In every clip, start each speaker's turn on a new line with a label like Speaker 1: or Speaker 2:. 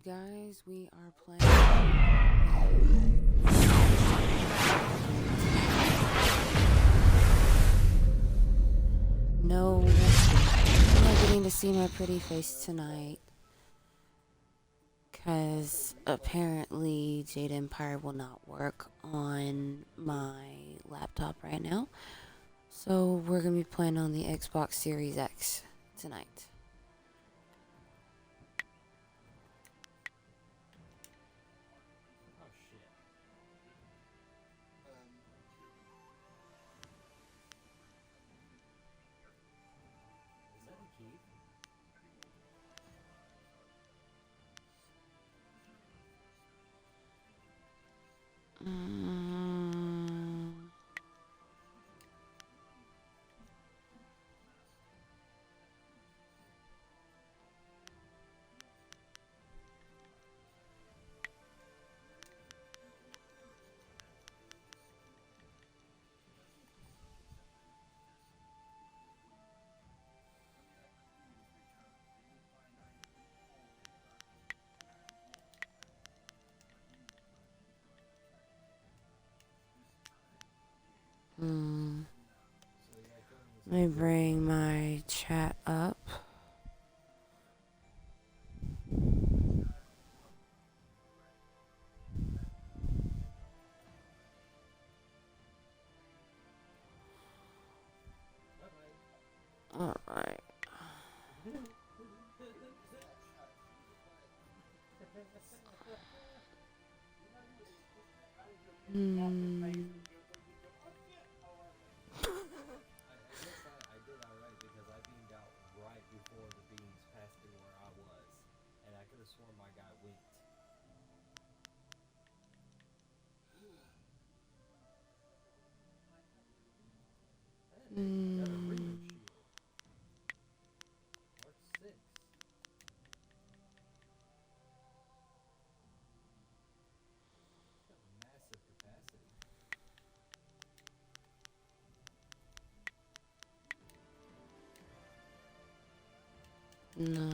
Speaker 1: you guys, we are playing. No, I'm not getting to see my pretty face tonight. Because apparently Jade Empire will not work on my laptop right now. So we're going to be playing on the Xbox Series X tonight. Let me bring my chat up. All right. No.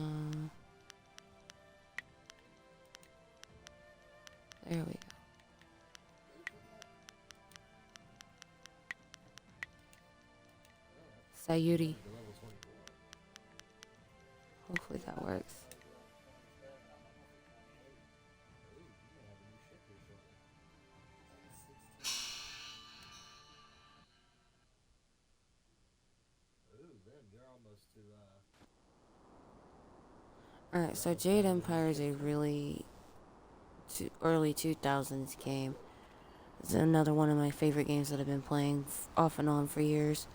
Speaker 1: There we go. Sayuri. Hopefully that works. Alright, so Jade Empire is a really early 2000s game. It's another one of my favorite games that I've been playing off and on for years.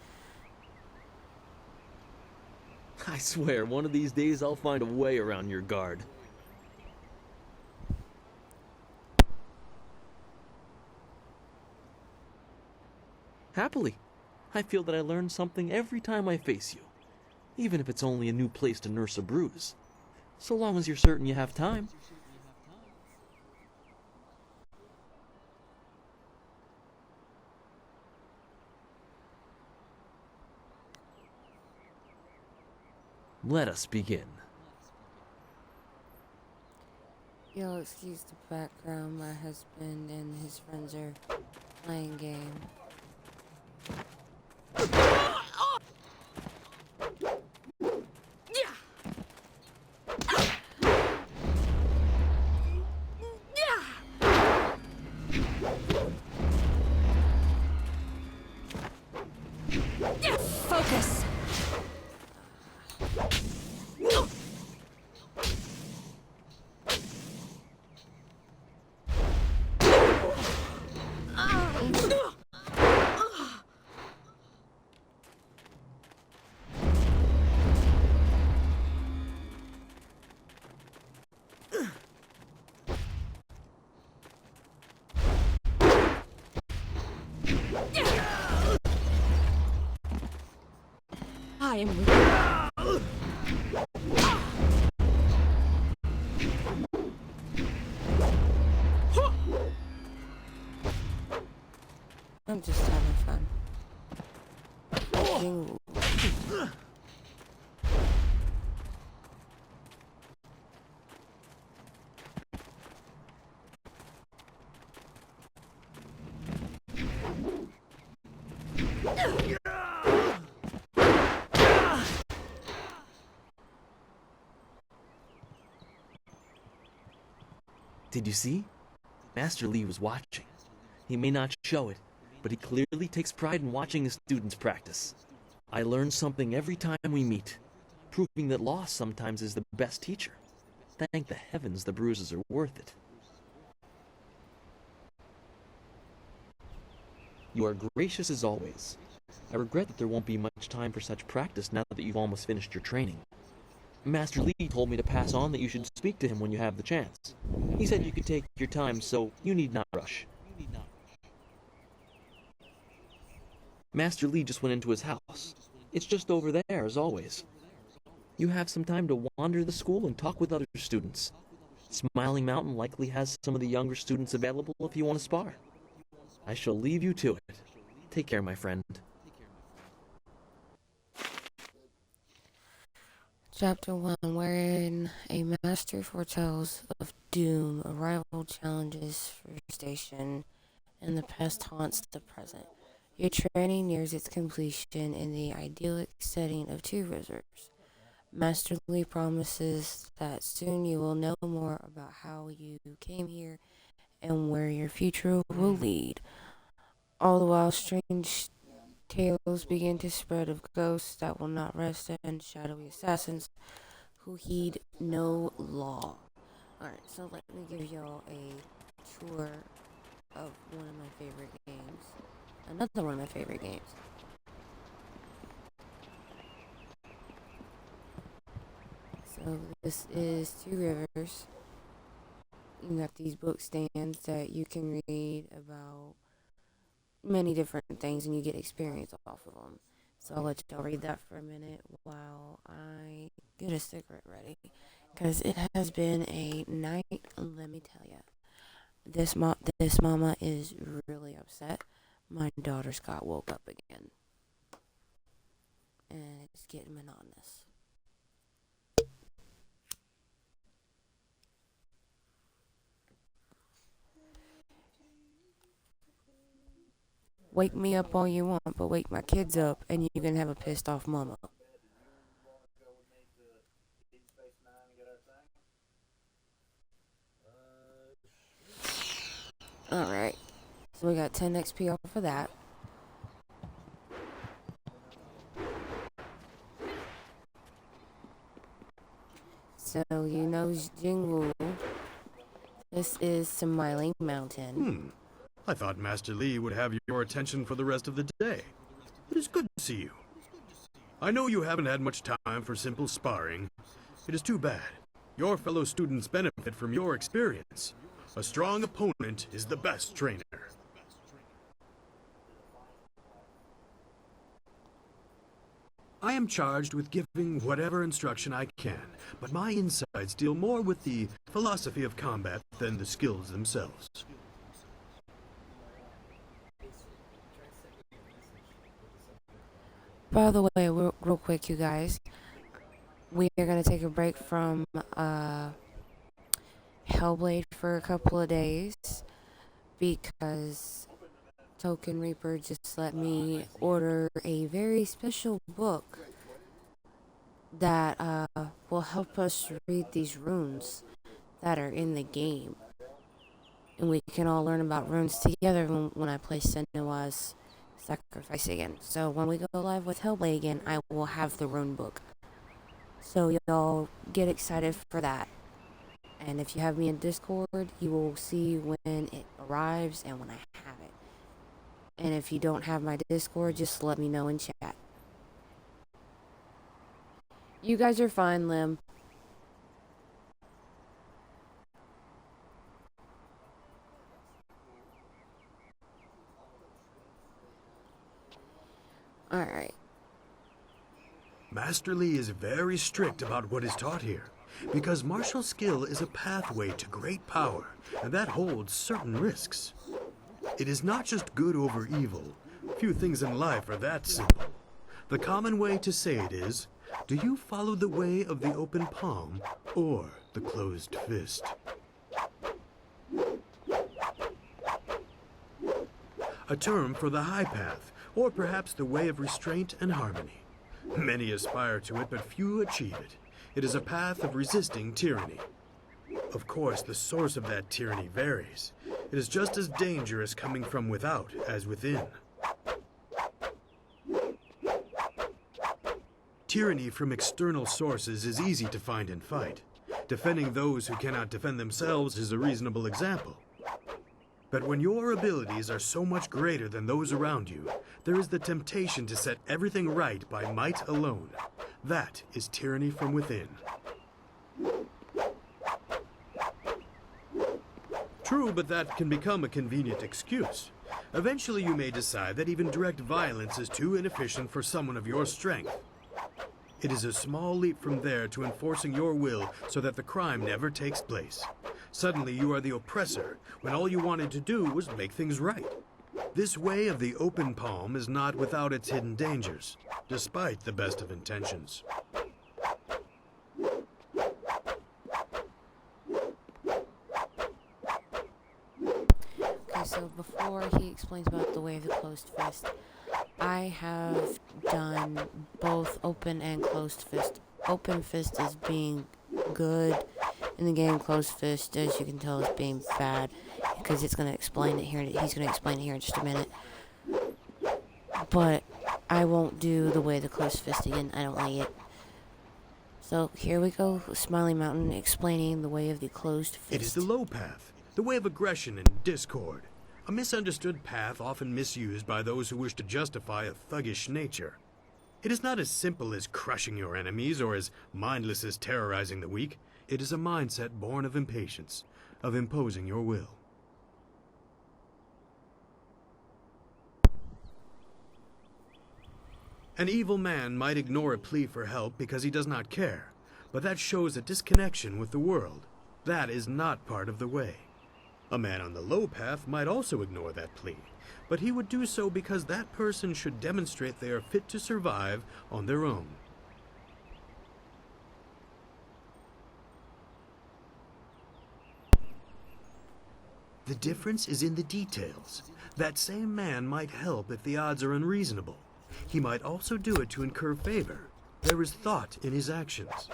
Speaker 2: I swear, one of these days I'll find a way around your guard. Happily. I feel that I learn something every time I face you. Even if it's only a new place to nurse a bruise. So long as you're certain you have time. Let us begin.
Speaker 1: Yo, excuse the background. My husband and his friends are playing game.
Speaker 3: Focus. I am with you.
Speaker 1: I'm just having fun. Ooh.
Speaker 2: Did you see? Master Li was watching. He may not show it, but he clearly takes pride in watching his students practice. I learn something every time we meet, proving that loss sometimes is the best teacher. Thank the heavens the bruises are worth it. You are gracious as always. I regret that there won't be much time for such practice now that you've almost finished your training. Master Li told me to pass on that you should speak to him when you have the chance. He said you could take your time, so you need not rush. Master Li just went into his house. It's just over there, as always. You have some time to wander the school and talk with other students. Smiling Mountain likely has some of the younger students available if you want to spar. I shall leave you to it. Take care, my friend.
Speaker 1: Chapter 1, wherein a master foretells of doom, a rival challenges for your station, and the past haunts the present. Your training nears its completion in the idyllic setting of Two Rivers. Master Lee promises that soon you will know more about how you came here and where your future will lead. All the while, strange tales begin to spread of ghosts that will not rest and shadowy assassins who heed no law. Alright, so let me give y'all a tour of one of my favorite games. Another one of my favorite games. So this is Two Rivers. You got these book stands that you can read about many different things and you get experience off of them. So I'll let y'all read that for a minute while I get a cigarette ready. Because it has been a night, let me tell ya. This mama is really upset. My daughter Scott woke up again. And it's getting monotonous. Wake me up all you want, but wake my kids up and you can have a pissed off mama. Alright. So we got 10 XP off of that. So you know Jingwu. This is Smiling Mountain.
Speaker 4: I thought Master Li would have your attention for the rest of the day. It is good to see you. I know you haven't had much time for simple sparring. It is too bad. Your fellow students benefit from your experience. A strong opponent is the best trainer. I am charged with giving whatever instruction I can, but my insights deal more with the philosophy of combat than the skills themselves.
Speaker 1: By the way, real quick, you guys, we are going to take a break from Hellblade for a couple of days because Token Reaper just let me order a very special book that will help us read these runes that are in the game. And we can all learn about runes together when I play Senua's Sacrifice again. So when we go live with Hellblade again, I will have the rune book. So y'all get excited for that. And if you have me in Discord, you will see when it arrives and when I have it. And if you don't have my Discord, just let me know in chat. You guys are fine, Lim. Alright.
Speaker 4: Master Li is very strict about what is taught here, because martial skill is a pathway to great power, and that holds certain risks. It is not just good over evil. Few things in life are that simple. The common way to say it is, do you follow the way of the open palm or the closed fist? A term for the high path, or perhaps the way of restraint and harmony. Many aspire to it, but few achieve it. It is a path of resisting tyranny. Of course, the source of that tyranny varies. It is just as dangerous coming from without as within. Tyranny from external sources is easy to find and fight. Defending those who cannot defend themselves is a reasonable example. But when your abilities are so much greater than those around you, there is the temptation to set everything right by might alone. That is tyranny from within. True, but that can become a convenient excuse. Eventually you may decide that even direct violence is too inefficient for someone of your strength. It is a small leap from there to enforcing your will so that the crime never takes place. Suddenly you are the oppressor, when all you wanted to do was make things right. This way of the open palm is not without its hidden dangers, despite the best of intentions.
Speaker 1: Okay, so before he explains about the way of the closed fist, I have done both open and closed fist. Open fist is being good in the game. Closed fist, as you can tell, is being bad, because it's going to explain it here. He's going to explain it here in just a minute. But I won't do the way of the closed fist again. I don't like it. So here we go. Smiley Mountain explaining the way of the closed fist.
Speaker 4: It is the low path, the way of aggression and discord. A misunderstood path often misused by those who wish to justify a thuggish nature. It is not as simple as crushing your enemies or as mindless as terrorizing the weak. It is a mindset born of impatience, of imposing your will. An evil man might ignore a plea for help because he does not care, but that shows a disconnection with the world. That is not part of the way. A man on the low path might also ignore that plea, but he would do so because that person should demonstrate they are fit to survive on their own. The difference is in the details. That same man might help if the odds are unreasonable. He might also do it to incur favor. There is thought in his actions.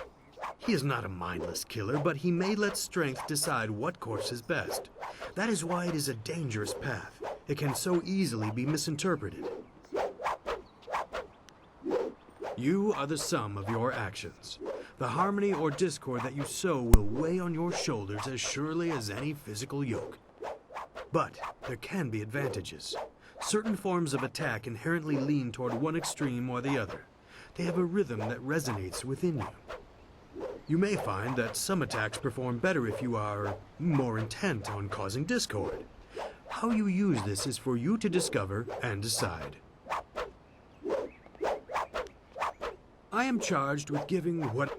Speaker 4: He is not a mindless killer, but he may let strength decide what course is best. That is why it is a dangerous path. It can so easily be misinterpreted. You are the sum of your actions. The harmony or discord that you sow will weigh on your shoulders as surely as any physical yoke. But there can be advantages. Certain forms of attack inherently lean toward one extreme or the other. They have a rhythm that resonates within you. You may find that some attacks perform better if you are more intent on causing discord. How you use this is for you to discover and decide. I am charged with giving what...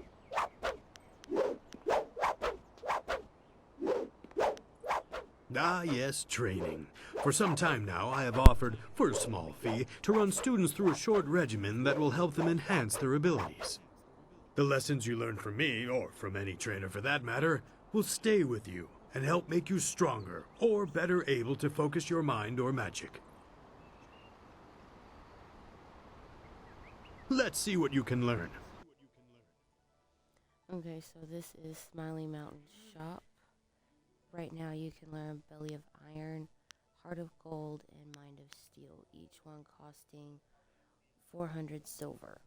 Speaker 4: Ah, yes, training. For some time now, I have offered, for a small fee, to run students through a short regimen that will help them enhance their abilities. The lessons you learn from me, or from any trainer for that matter, will stay with you and help make you stronger or better able to focus your mind or magic. Let's see what you can learn.
Speaker 1: Okay, so this is Smiley Mountain's shop. Right now you can learn Belly of Iron, Heart of Gold, and Mind of Steel, each one costing 400 silver.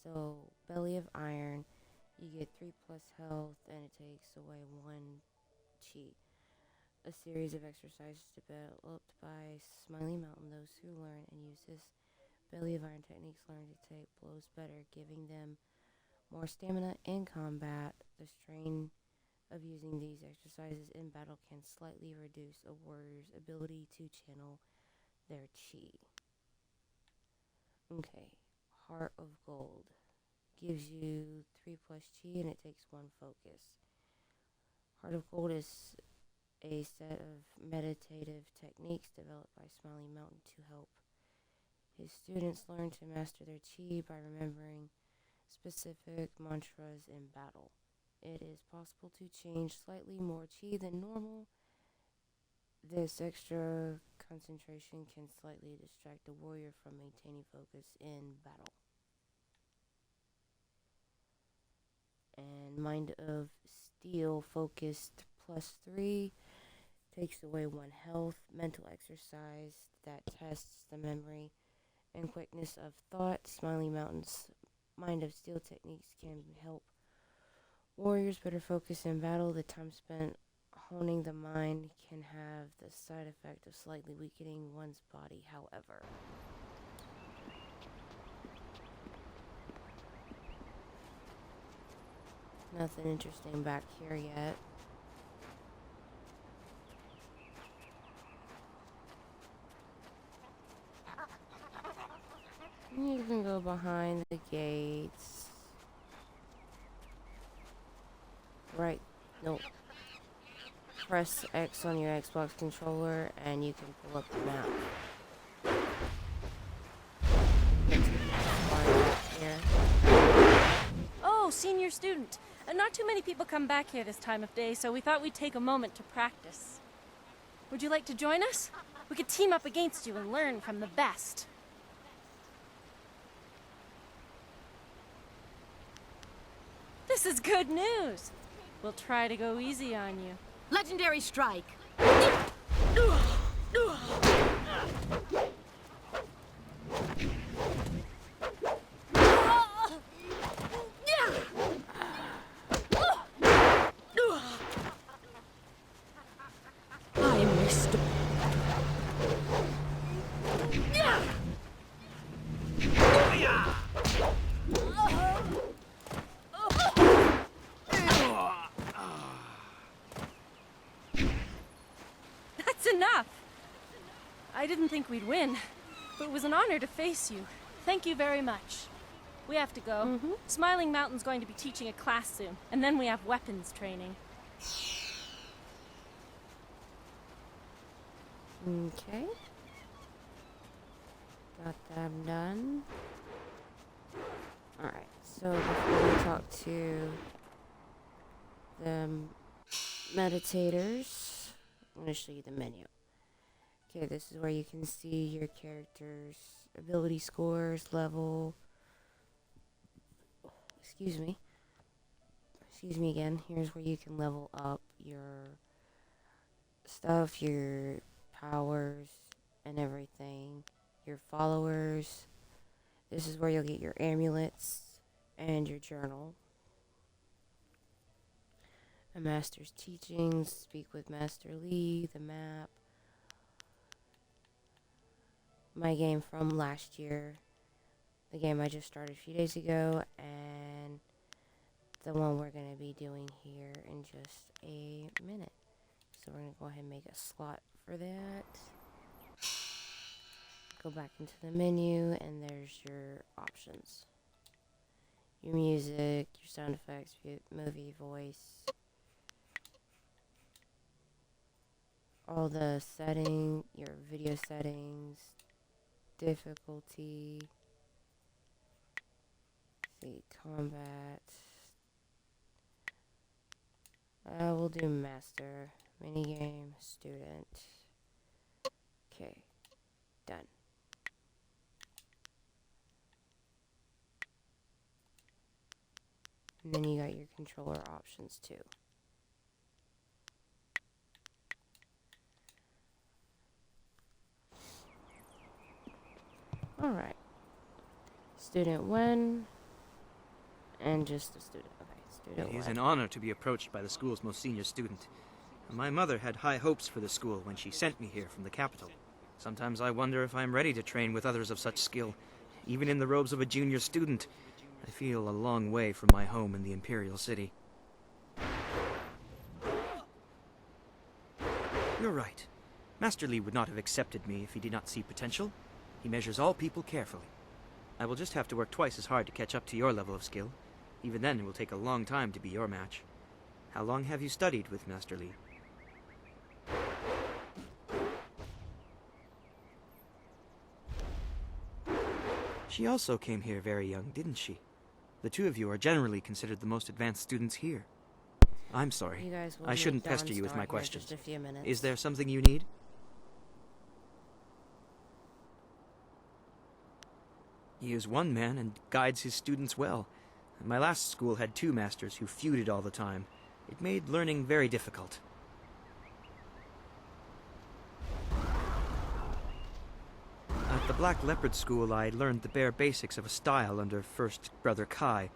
Speaker 1: So, Belly of Iron, you get 3 plus health, and it takes away 1 chi. A series of exercises developed by Smiley Mountain. Those who learn and use this Belly of Iron techniques learn to take blows better, giving them more stamina in combat. The strain of using these exercises in battle can slightly reduce a warrior's ability to channel their chi. Okay, Heart of Gold gives you 3 plus chi and it takes 1 focus. Heart of Gold is a set of meditative techniques developed by Smiley Mountain to help his students learn to master their chi by remembering specific mantras in battle. It is possible to change slightly more chi than normal. This extra concentration can slightly distract a warrior from maintaining focus in battle. And Mind of steel focused +3. Takes away 1 health. Mental exercise that tests the memory and quickness of thought. Smiling Mountain's Mind of Steel techniques can help warriors better focus in battle. The time spent honing the mind can have the side effect of slightly weakening one's body, however. Nothing interesting back here yet. You can go behind the gates. Right, nope. Press X on your Xbox controller and you can pull up the map.
Speaker 3: Oh, senior student. Not too many people come back here this time of day, so we thought we'd take a moment to practice. Would you like to join us? We could team up against you and learn from the best. This is good news. We'll try to go easy on you.
Speaker 5: Legendary strike. I am restored.
Speaker 3: That's enough! I didn't think we'd win, but it was an honor to face you. Thank you very much. We have to go. Smiling Mountain's going to be teaching a class soon, and then we have weapons training.
Speaker 1: Okay. Got them done. Alright, so before we talk to the meditators, I'm going to show you the menu. Okay, this is where you can see your character's ability scores, level. Excuse me again. Here's where you can level up your stuff, your powers and everything, your followers. This is where you'll get your amulets and your journal. A master's teachings, speak with Master Lee, the map. My game from last year, the game I just started a few days ago, and the one we're going to be doing here in just a minute. So we're going to go ahead and make a slot for that. Go back into the menu, and there's your options. Your music, your sound effects, movie, voice. All the setting, your video settings, difficulty, combat. We'll do master, minigame, student. Okay, done. And then you got your controller options too. Alright. Student 1. And just a student. Okay, student 1.
Speaker 6: It is an honor to be approached by the school's most senior student. My mother had high hopes for the school when she sent me here from the capital. Sometimes I wonder if I'm ready to train with others of such skill. Even in the robes of a junior student, I feel a long way from my home in the Imperial City. You're right. Master Lee would not have accepted me if he did not see potential. He measures all people carefully. I will just have to work twice as hard to catch up to your level of skill. Even then, it will take a long time to be your match. How long have you studied with Master Lee? She also came here very young, didn't she? The two of you are generally considered the most advanced students here. I'm sorry. I shouldn't pester you with my questions.
Speaker 1: Just a few minutes.
Speaker 6: Is there something you need? He is one man and guides his students well. My last school had two masters who feuded all the time. It made learning very difficult. At the Black Leopard School, I learned the bare basics of a style under First Brother Kai,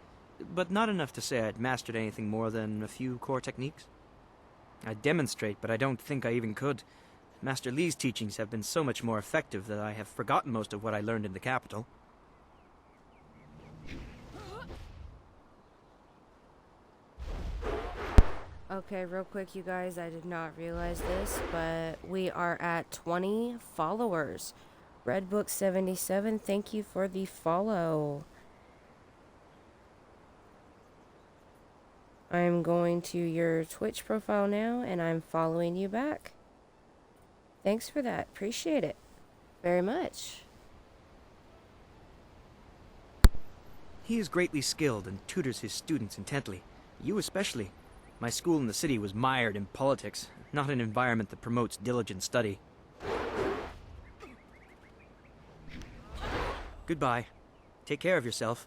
Speaker 6: but not enough to say I'd mastered anything more than a few core techniques. I'd demonstrate, but I don't think I even could. Master Li's teachings have been so much more effective that I have forgotten most of what I learned in the capital.
Speaker 1: Okay, real quick, you guys, I did not realize this, but we are at 20 followers. Redbook77, thank you for the follow. I'm going to your Twitch profile now, and I'm following you back. Thanks for that. Appreciate it very much.
Speaker 6: He is greatly skilled and tutors his students intently. You especially. My school in the city was mired in politics, not an environment that promotes diligent study. Goodbye. Take care of yourself.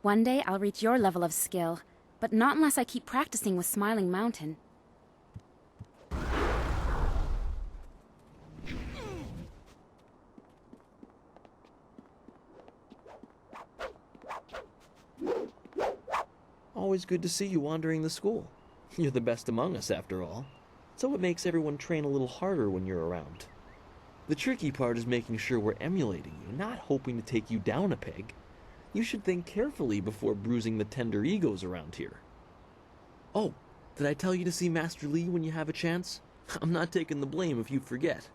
Speaker 7: One day I'll reach your level of skill, but not unless I keep practicing with Smiling Mountain.
Speaker 2: Always good to see you wandering the school. You're the best among us, after all. So it makes everyone train a little harder when you're around. The tricky part is making sure we're emulating you, not hoping to take you down a peg. You should think carefully before bruising the tender egos around here. Oh, did I tell you to see Master Li when you have a chance? I'm not taking the blame if you forget.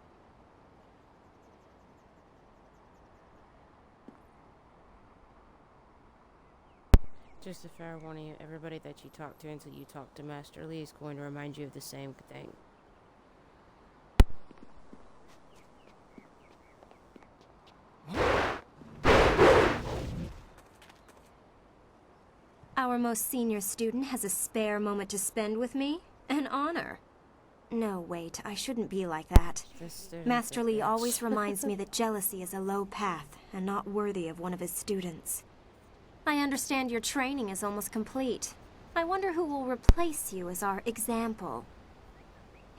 Speaker 1: Just a fair warning, everybody that you talk to until you talk to Master Li is going to remind you of the same thing.
Speaker 8: Our most senior student has a spare moment to spend with me? An honor. No, wait, I shouldn't be like that. Master Li always reminds me that jealousy is a low path and not worthy of one of his students. I understand your training is almost complete. I wonder who will replace you as our example.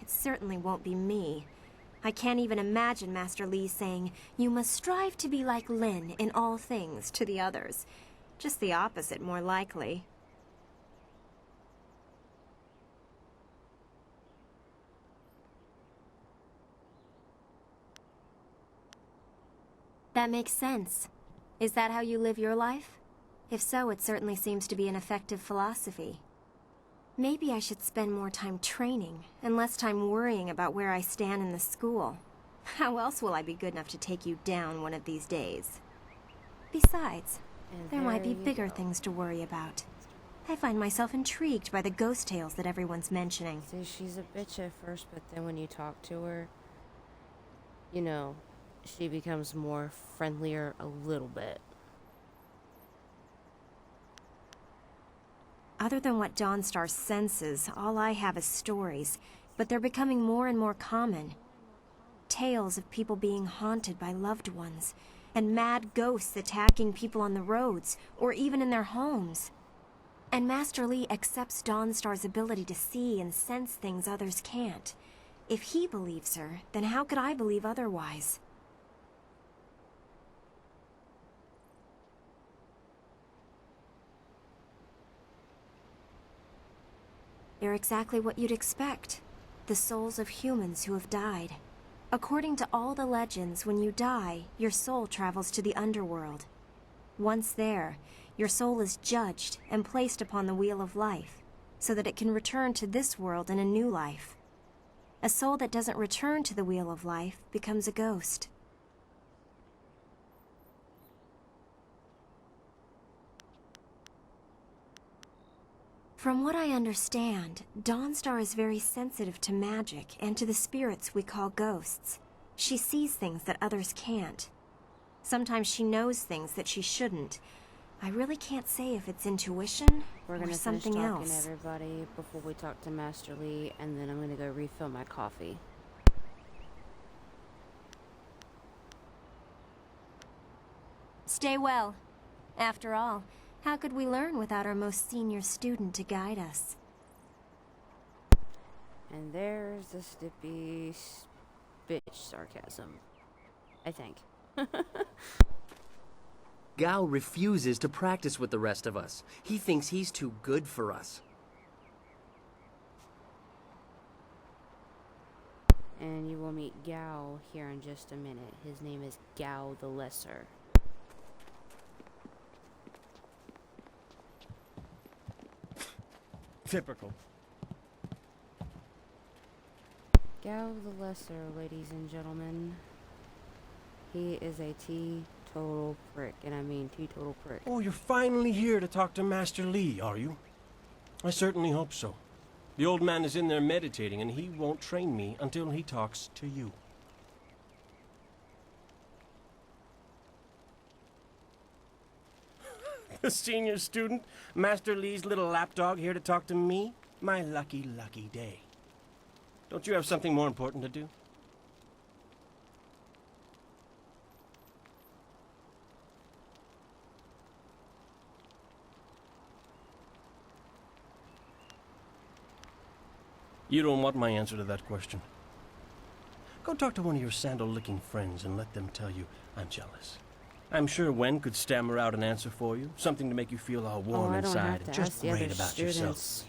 Speaker 8: It certainly won't be me. I can't even imagine Master Li saying, "You must strive to be like Lin in all things" to the others. Just the opposite, more likely. That makes sense. Is that how you live your life? If so, it certainly seems to be an effective philosophy. Maybe I should spend more time training and less time worrying about where I stand in the school. How else will I be good enough to take you down one of these days? Besides, there might be bigger things to worry about. I find myself intrigued by the ghost tales that everyone's mentioning.
Speaker 1: See, she's a bitch at first, but then when you talk to her, you know, she becomes more friendlier a little bit.
Speaker 8: Other than what Dawnstar senses, all I have is stories, but they're becoming more and more common. Tales of people being haunted by loved ones, and mad ghosts attacking people on the roads, or even in their homes. And Master Li accepts Dawnstar's ability to see and sense things others can't. If he believes her, then how could I believe otherwise? They're exactly what you'd expect. The souls of humans who have died. According to all the legends, when you die, your soul travels to the underworld. Once there, your soul is judged and placed upon the wheel of life, so that it can return to this world in a new life. A soul that doesn't return to the wheel of life becomes a ghost. From what I understand, Dawnstar is very sensitive to magic and to the spirits we call ghosts. She sees things that others can't. Sometimes she knows things that she shouldn't. I really can't say if it's intuition
Speaker 1: We're
Speaker 8: or
Speaker 1: gonna
Speaker 8: something
Speaker 1: finish talking
Speaker 8: else.
Speaker 1: to everybody before we talk to Master Li, and then I'm gonna go refill my coffee.
Speaker 8: Stay well. After all, How could we learn without our most senior student to guide us?
Speaker 1: And there's the Stippy bitch sarcasm. I think.
Speaker 9: Gao refuses to practice with the rest of us. He thinks he's too good for us.
Speaker 1: And you will meet Gao here in just a minute. His name is Gao the Lesser.
Speaker 10: Typical.
Speaker 1: Gao the Lesser, ladies and gentlemen. He is a teetotal prick, and I mean teetotal prick.
Speaker 10: Oh, you're finally here to talk to Master Li, are you? I certainly hope so. The old man is in there meditating, and he won't train me until he talks to you. The senior student, Master Li's little lapdog, here to talk to me? My lucky, lucky day. Don't you have something more important to do? You don't want my answer to that question. Go talk to one of your sandal-licking friends and let them tell you I'm jealous. I'm sure Wen could stammer out an answer for you, something to make you feel all warm inside and just great about yourself.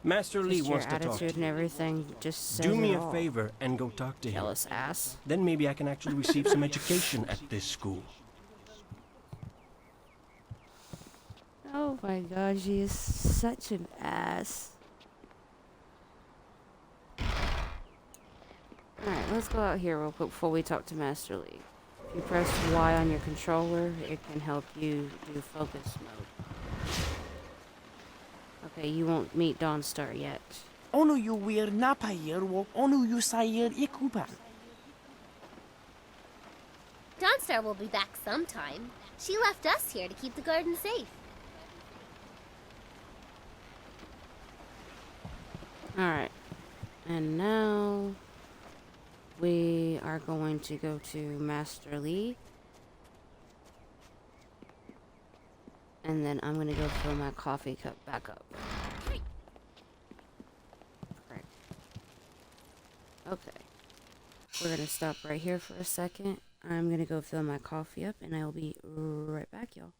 Speaker 10: Master Li wants to talk to you.
Speaker 1: And everything just says
Speaker 10: Do me
Speaker 1: it
Speaker 10: a
Speaker 1: all.
Speaker 10: favor and go talk to him.
Speaker 1: Jealous ass.
Speaker 10: Then maybe I can actually receive some education at this school.
Speaker 1: Oh my god, she is such an ass. Alright, let's go out here real quick before we talk to Master Li. If you press Y on your controller, it can help you do focus mode. Okay, you won't meet Dawnstar yet.
Speaker 11: Onu yu wir napayir wo onu yu sayir ikupa.
Speaker 12: Dawnstar will be back sometime. She left us here to keep the garden safe.
Speaker 1: Alright. And now we are going to go to Master Li. And then I'm gonna go fill my coffee cup back up. Right. Okay. We're gonna stop right here for a second. I'm gonna go fill my coffee up and I will be right back, y'all.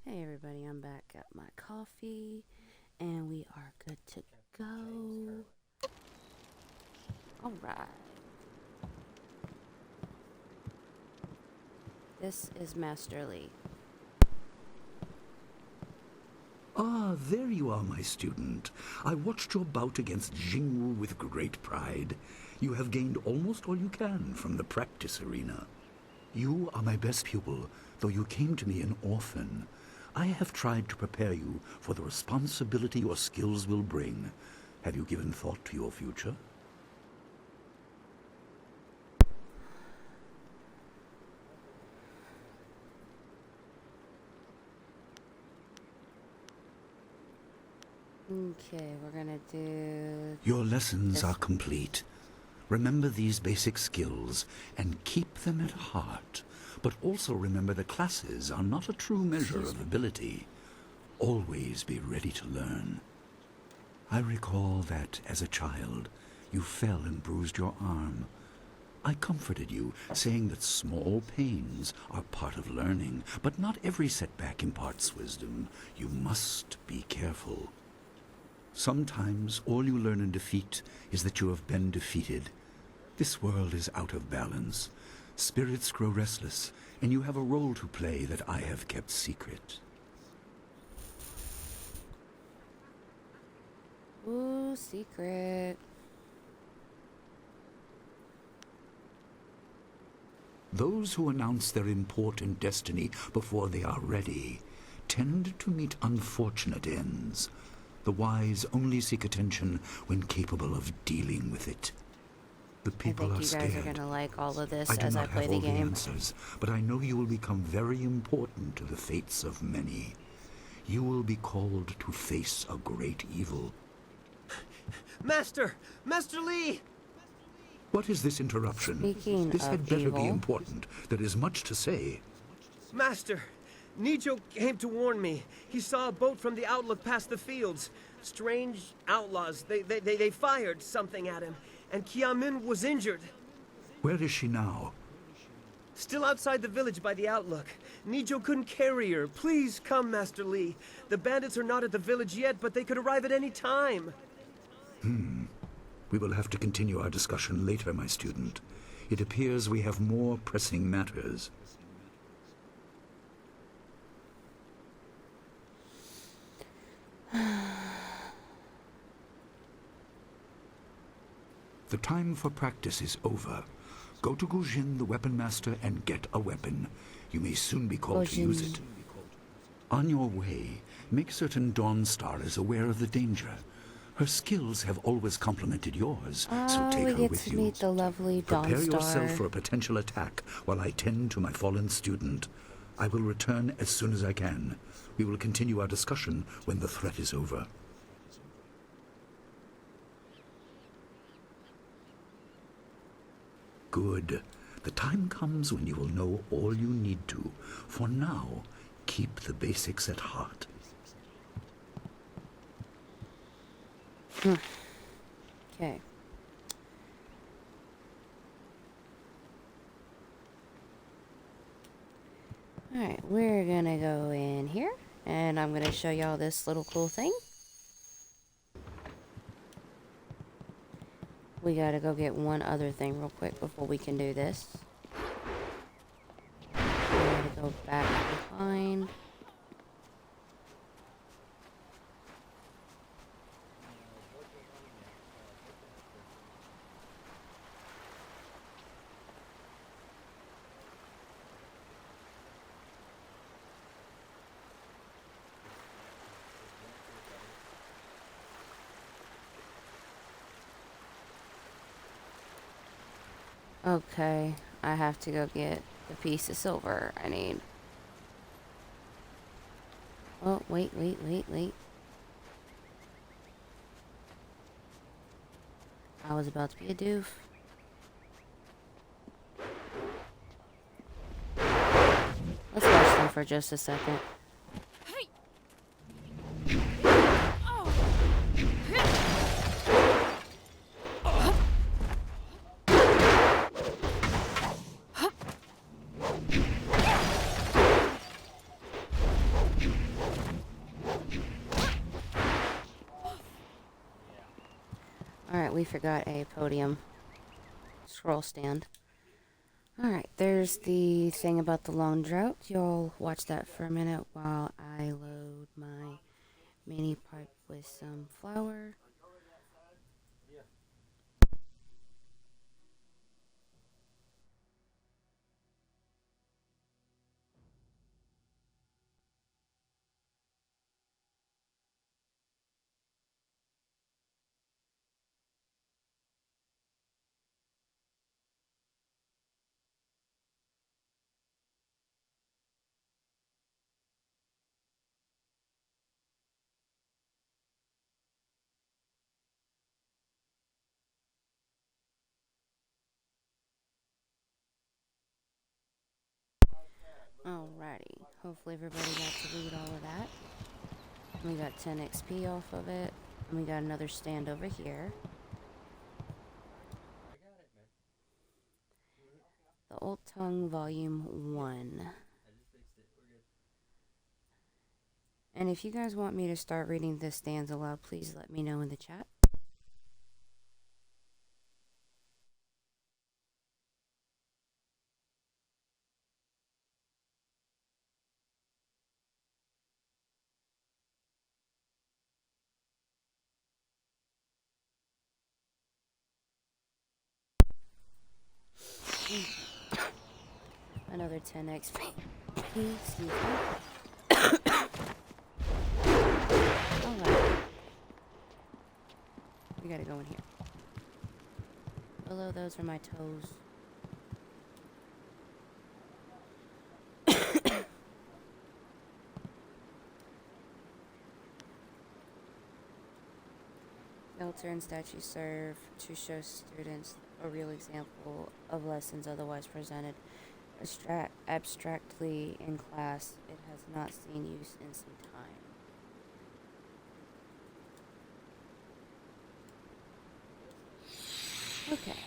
Speaker 1: Hey everybody, I'm back. Got my coffee, and we are good to go. Alright. This is Master Lee.
Speaker 13: Ah, there you are, my student. I watched your bout against Jingwu with great pride. You have gained almost all you can from the practice arena. You are my best pupil, though you came to me an orphan. I have tried to prepare you for the responsibility your skills will bring. Have you given thought to your future?
Speaker 1: Okay, we're gonna do...
Speaker 13: Your lessons are complete. Remember these basic skills and keep them at heart. But also remember the classes are not a true measure of ability. Always be ready to learn. I recall that, as a child, you fell and bruised your arm. I comforted you, saying that small pains are part of learning, but not every setback imparts wisdom. You must be careful. Sometimes all you learn in defeat is that you have been defeated. This world is out of balance. Spirits grow restless, and you have a role to play that I have kept secret.
Speaker 1: Ooh, secret.
Speaker 13: Those who announce their important destiny before they are ready tend to meet unfortunate ends. The wise only seek attention when capable of dealing with it. The people
Speaker 1: I
Speaker 13: are
Speaker 1: think you guys
Speaker 13: scared.
Speaker 1: are gonna like all of this
Speaker 13: I do
Speaker 1: as I
Speaker 13: not
Speaker 1: play
Speaker 13: have
Speaker 1: the
Speaker 13: all the
Speaker 1: game.
Speaker 13: answers, but I know you will become very important to the fates of many. You will be called to face a great evil.
Speaker 9: Master! Master Lee!
Speaker 13: What is this interruption?
Speaker 1: Speaking
Speaker 13: This
Speaker 1: of
Speaker 13: had better be
Speaker 1: evil.
Speaker 13: important. There is much to say.
Speaker 9: Master! Nijo came to warn me. He saw a boat from the outlook past the fields. Strange outlaws. They fired something at him. And Kiamin was injured.
Speaker 13: Where is she now?
Speaker 9: Still outside the village by the outlook. Nijo couldn't carry her. Please come, Master Lee. The bandits are not at the village yet, but they could arrive at any time.
Speaker 13: We will have to continue our discussion later, my student. It appears we have more pressing matters. The time for practice is over. Go to Gujin, the weapon master, and get a weapon. You may soon be called to use it. On your way, make certain Dawnstar is aware of the danger. Her skills have always complemented yours, so take
Speaker 1: we
Speaker 13: her
Speaker 1: get
Speaker 13: with
Speaker 1: to
Speaker 13: you.
Speaker 1: meet the lovely
Speaker 13: Prepare
Speaker 1: Dawnstar.
Speaker 13: yourself for a potential attack while I tend to my fallen student. I will return as soon as I can. We will continue our discussion when the threat is over. Good. The time comes when you will know all you need to. For now, keep the basics at heart.
Speaker 1: Okay. Alright, we're gonna go in here, and I'm gonna show y'all this little cool thing. We gotta go get one other thing real quick before we can do this. We gotta go back behind. Okay, I have to go get the piece of silver I need. Oh, wait. I was about to be a doof. Let's watch them for just a second. Alright, we forgot a podium. Scroll stand. Alright, there's the thing about the long drought. Y'all watch that for a minute while I load my mini pipe with some flour. Alrighty, hopefully everybody got to read all of that. We got 10 XP off of it, and we got another stand over here. The Old Tongue Volume 1. And if you guys want me to start reading this stanza aloud, please let me know in the chat. Another 10 XP. Excuse me. Alright. We gotta go in here. Below those are my toes. The altar and statue serve to show students a real example of lessons otherwise presented abstractly in class. It has not seen use in some time. Okay.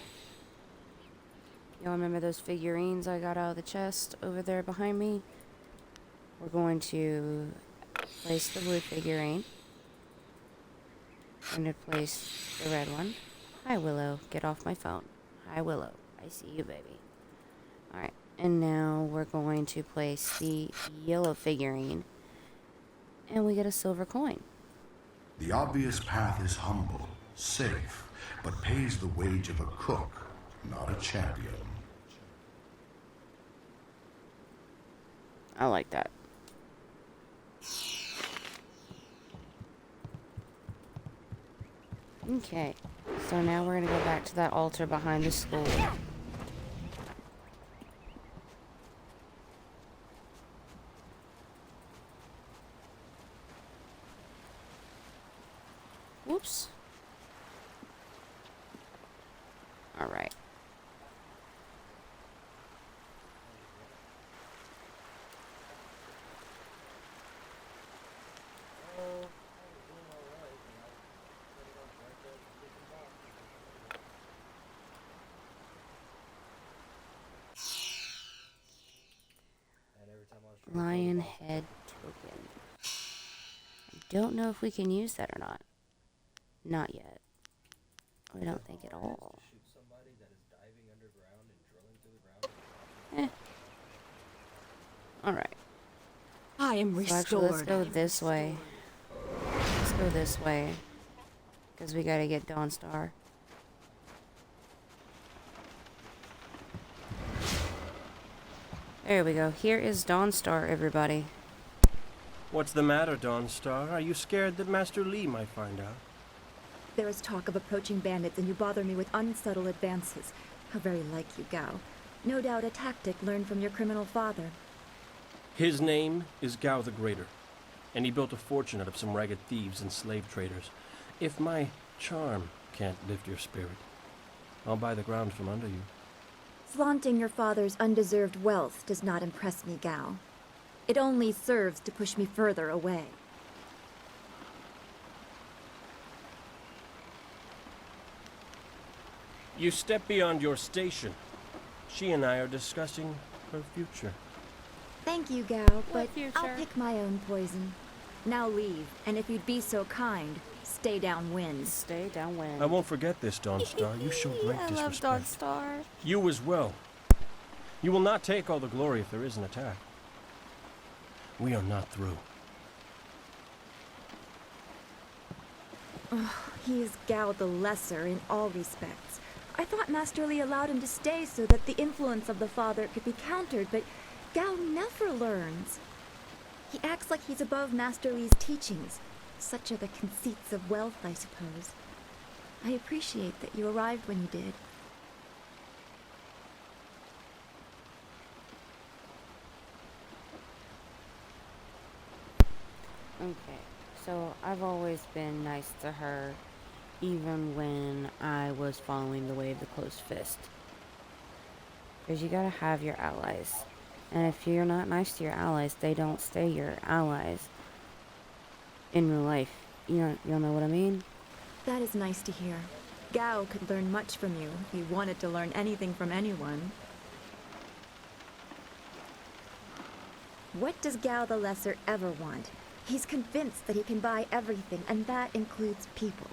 Speaker 1: Y'all remember those figurines I got out of the chest over there behind me? We're going to place the blue figurine. I'm going to place the red one. Hi, Willow. Get off my phone. Hi, Willow. I see you, baby. Alright. And now we're going to place the yellow figurine. And we get a silver coin.
Speaker 14: The obvious path is humble, safe, but pays the wage of a cook, not a champion.
Speaker 1: I like that. Okay, so now we're gonna go back to that altar behind the school. Whoops. Alright. Lion head token. I don't know if we can use that or not. Not yet. I don't think at all. Alright.
Speaker 5: I am restored.
Speaker 1: So actually, let's go this way. Let's go this way. Because we gotta get Dawnstar. There we go. Here is Dawnstar, everybody.
Speaker 10: What's the matter, Dawnstar? Are you scared that Master Lee might find out?
Speaker 15: There is talk of approaching bandits, and you bother me with unsubtle advances. How very like you, Gao. No doubt a tactic learned from your criminal father.
Speaker 10: His name is Gao the Greater, and he built a fortune out of some ragged thieves and slave traders. If my charm can't lift your spirit, I'll buy the ground from under you.
Speaker 15: Flaunting your father's undeserved wealth does not impress me, Gao. It only serves to push me further away.
Speaker 10: You step beyond your station. She and I are discussing her future.
Speaker 15: Thank you, Gao, but I'll pick my own poison. Now leave, and if you'd be so kind, Stay downwind.
Speaker 1: Stay downwind.
Speaker 10: I won't forget this, Dawnstar. You showed great
Speaker 1: I love
Speaker 10: disrespect.
Speaker 1: Dawnstar.
Speaker 10: You as well. You will not take all the glory if there is an attack. We are not through.
Speaker 15: Oh, he is Gao the Lesser in all respects. I thought Master Li allowed him to stay so that the influence of the father could be countered, but Gao never learns. He acts like he's above Master Li's teachings. Such are the conceits of wealth, I suppose. I appreciate that you arrived when you did.
Speaker 1: Okay, so I've always been nice to her, even when I was following the way of the closed fist. Because you gotta have your allies. And if you're not nice to your allies, they don't stay your allies in real life. You'll know what I mean?
Speaker 15: That is nice to hear. Gao could learn much from you if he wanted to learn anything from anyone. What does Gao the Lesser ever want? He's convinced that he can buy everything, and that includes people.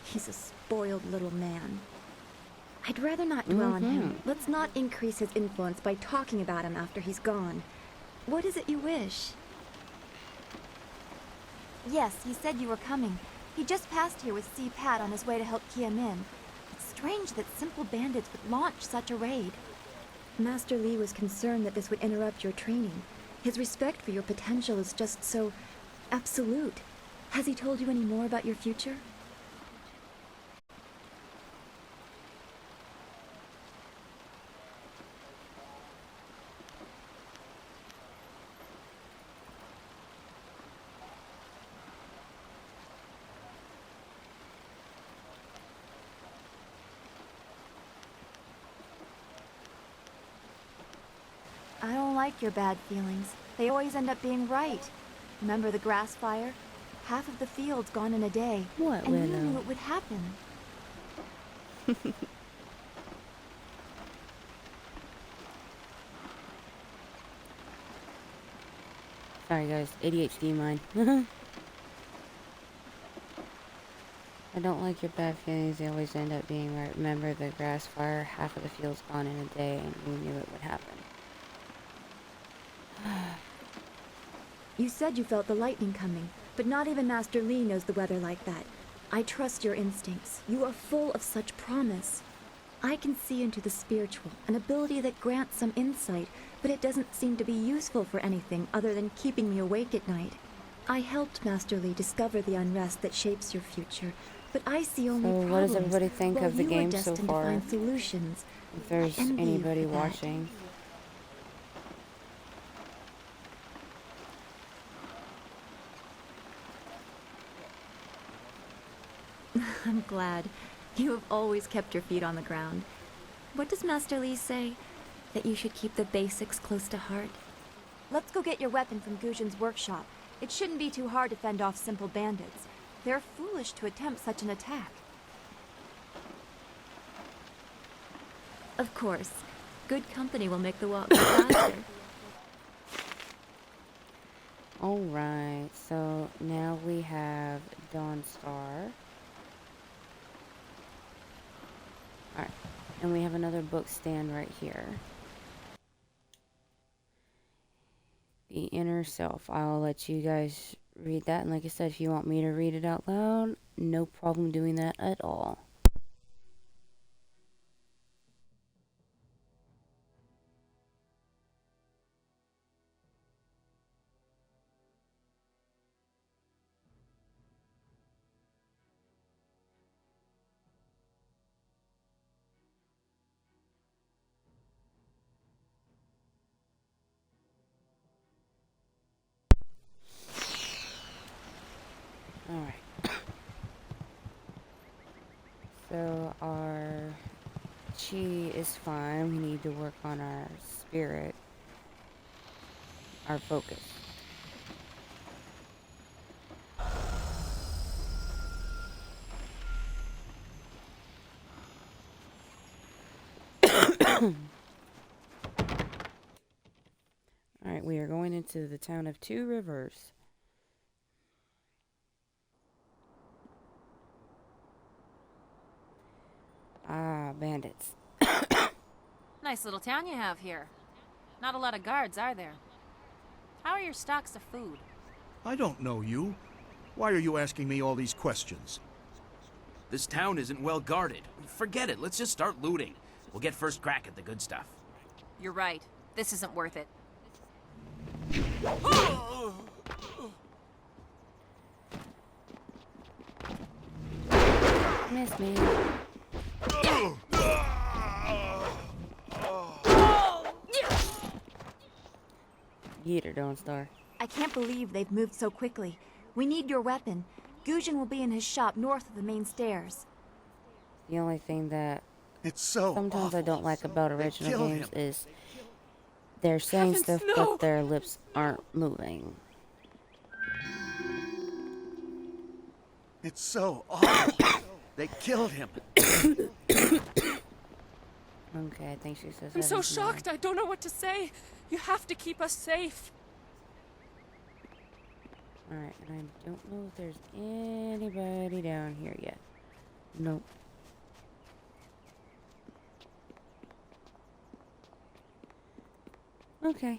Speaker 15: He's a spoiled little man. I'd rather not dwell on him. Let's not increase his influence by talking about him after he's gone. What is it you wish?
Speaker 16: Yes, he said you were coming. He just passed here with Si Pat on his way to help Kia Min. It's strange that simple bandits would launch such a raid.
Speaker 15: Master Li was concerned that this would interrupt your training. His respect for your potential is just so absolute. Has he told you any more about your future?
Speaker 16: I don't like your bad feelings. They always end up being right. Remember the grass fire? Half of the field's gone in a day.
Speaker 1: What,
Speaker 16: and you
Speaker 1: Willow?
Speaker 16: knew it would happen.
Speaker 1: Sorry guys, ADHD mine. I don't like your bad feelings, they always end up being right. Remember the grass fire, half of the field's gone in a day, and you knew it would happen.
Speaker 15: You said you felt the lightning coming, but not even Master Li knows the weather like that. I trust your instincts. You are full of such promise. I can see into the spiritual, an ability that grants some insight, but it doesn't seem to be useful for anything other than keeping me awake at night. I helped Master Li discover the unrest that shapes your future, but I see only problems.
Speaker 1: What does everybody think
Speaker 15: while
Speaker 1: of the
Speaker 15: you are
Speaker 1: game so
Speaker 15: destined to
Speaker 1: far?
Speaker 15: find solutions.
Speaker 1: If there's
Speaker 15: I envy you
Speaker 1: anybody
Speaker 15: for that.
Speaker 1: watching.
Speaker 15: I'm glad. You have always kept your feet on the ground. What does Master Li say? That you should keep the basics close to heart?
Speaker 16: Let's go get your weapon from Guzhin's workshop. It shouldn't be too hard to fend off simple bandits. They're foolish to attempt such an attack.
Speaker 15: Of course. Good company will make the walk go faster.
Speaker 1: Alright, so now we have Dawnstar. Alright, and we have another book stand right here. The Inner Self. I'll let you guys read that, and like I said, if you want me to read it out loud, no problem doing that at all. Alright. So our chi is fine. We need to work on our spirit. Our focus. Alright, we are going into the town of Two Rivers. Ah, bandits.
Speaker 17: Nice little town you have here. Not a lot of guards, are there? How are your stocks of food?
Speaker 18: I don't know you. Why are you asking me all these questions?
Speaker 19: This town isn't well guarded. Forget it, let's just start looting. We'll get first crack at the good stuff.
Speaker 17: You're right. This isn't worth it.
Speaker 1: Miss me. Get her, Dawn Star.
Speaker 15: I can't believe they've moved so quickly. We need your weapon. Gujin will be in his shop north of the main stairs.
Speaker 1: The only thing that
Speaker 18: it's so
Speaker 1: sometimes I don't like about original
Speaker 18: killed
Speaker 1: games
Speaker 18: him.
Speaker 1: is they're saying
Speaker 11: Heavens,
Speaker 1: stuff,
Speaker 11: no!
Speaker 1: but their lips aren't moving.
Speaker 18: It's so awful. They killed him.
Speaker 1: Okay, I think she says
Speaker 3: I'm so
Speaker 1: heavens no.
Speaker 3: shocked, I don't know what to say. You have to keep us safe.
Speaker 1: Alright, and I don't know if there's anybody down here yet. Nope. Okay,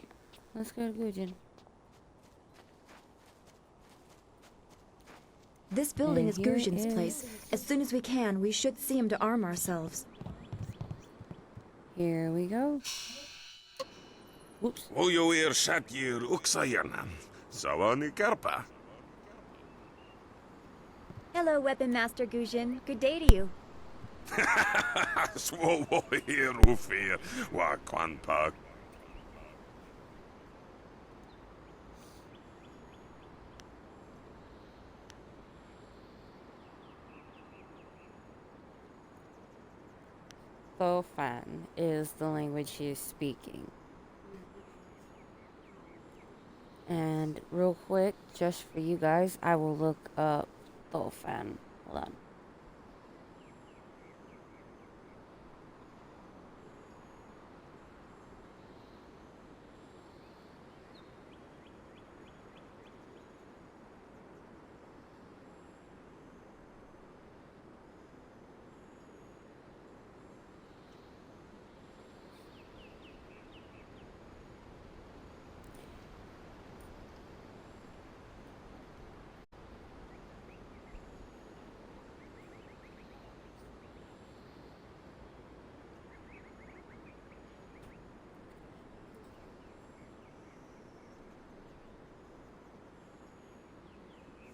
Speaker 1: let's go to Gujin.
Speaker 15: This building
Speaker 1: And
Speaker 15: is
Speaker 1: here
Speaker 15: Gujin's
Speaker 1: is-
Speaker 15: place. As soon as we can, we should see him to arm ourselves.
Speaker 1: Here we go. Whoops.
Speaker 20: Ujuir Shatir Uksayana. Sawani Karpa.
Speaker 15: Hello, Weapon Master Gujin. Good day to you.
Speaker 20: Swowo here Ufir Wakwanpa.
Speaker 1: Thofan is the language he is speaking. And real quick, just for you guys, I will look up Thofan. Hold on.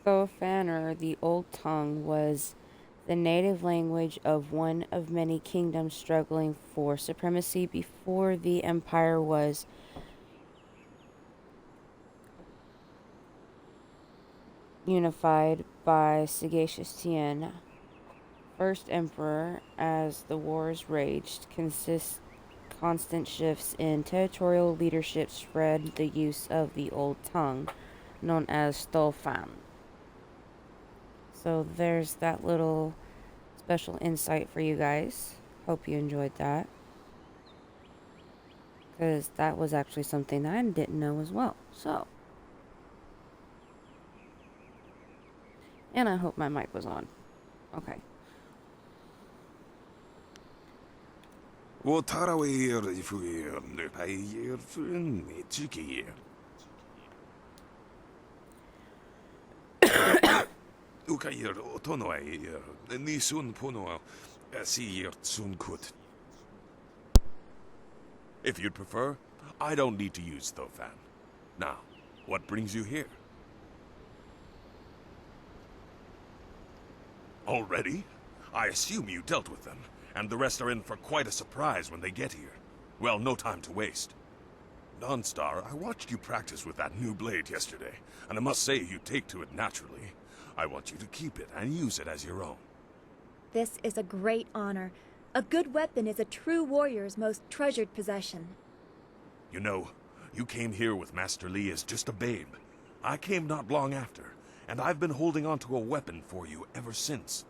Speaker 1: Thofan, or the Old Tongue, was the native language of one of many kingdoms struggling for supremacy before the empire was unified by sagacious Tien, first emperor. As the wars raged, constant shifts in territorial leadership spread the use of the Old Tongue, known as Thofan. So there's that little special insight for you guys. Hope you enjoyed that. Because that was actually something that I didn't know as well. So. And I hope my mic was on. Okay.
Speaker 20: Watarawir Fuir Nupayir Fun Chiki. Ukayir Otonoir Nisun Puno Asir Tsunkut. If you'd prefer, I don't need to use Thofan. Now, what brings you here? Already? I assume you dealt with them, and the rest are in for quite a surprise when they get here. Well, no time to waste. Dawnstar, I watched you practice with that new blade yesterday, and I must say you take to it naturally. I want you to keep it and use it as your own.
Speaker 15: This is a great honor. A good weapon is a true warrior's most treasured possession.
Speaker 20: You know, you came here with Master Li as just a babe. I came not long after, and I've been holding on to a weapon for you ever since.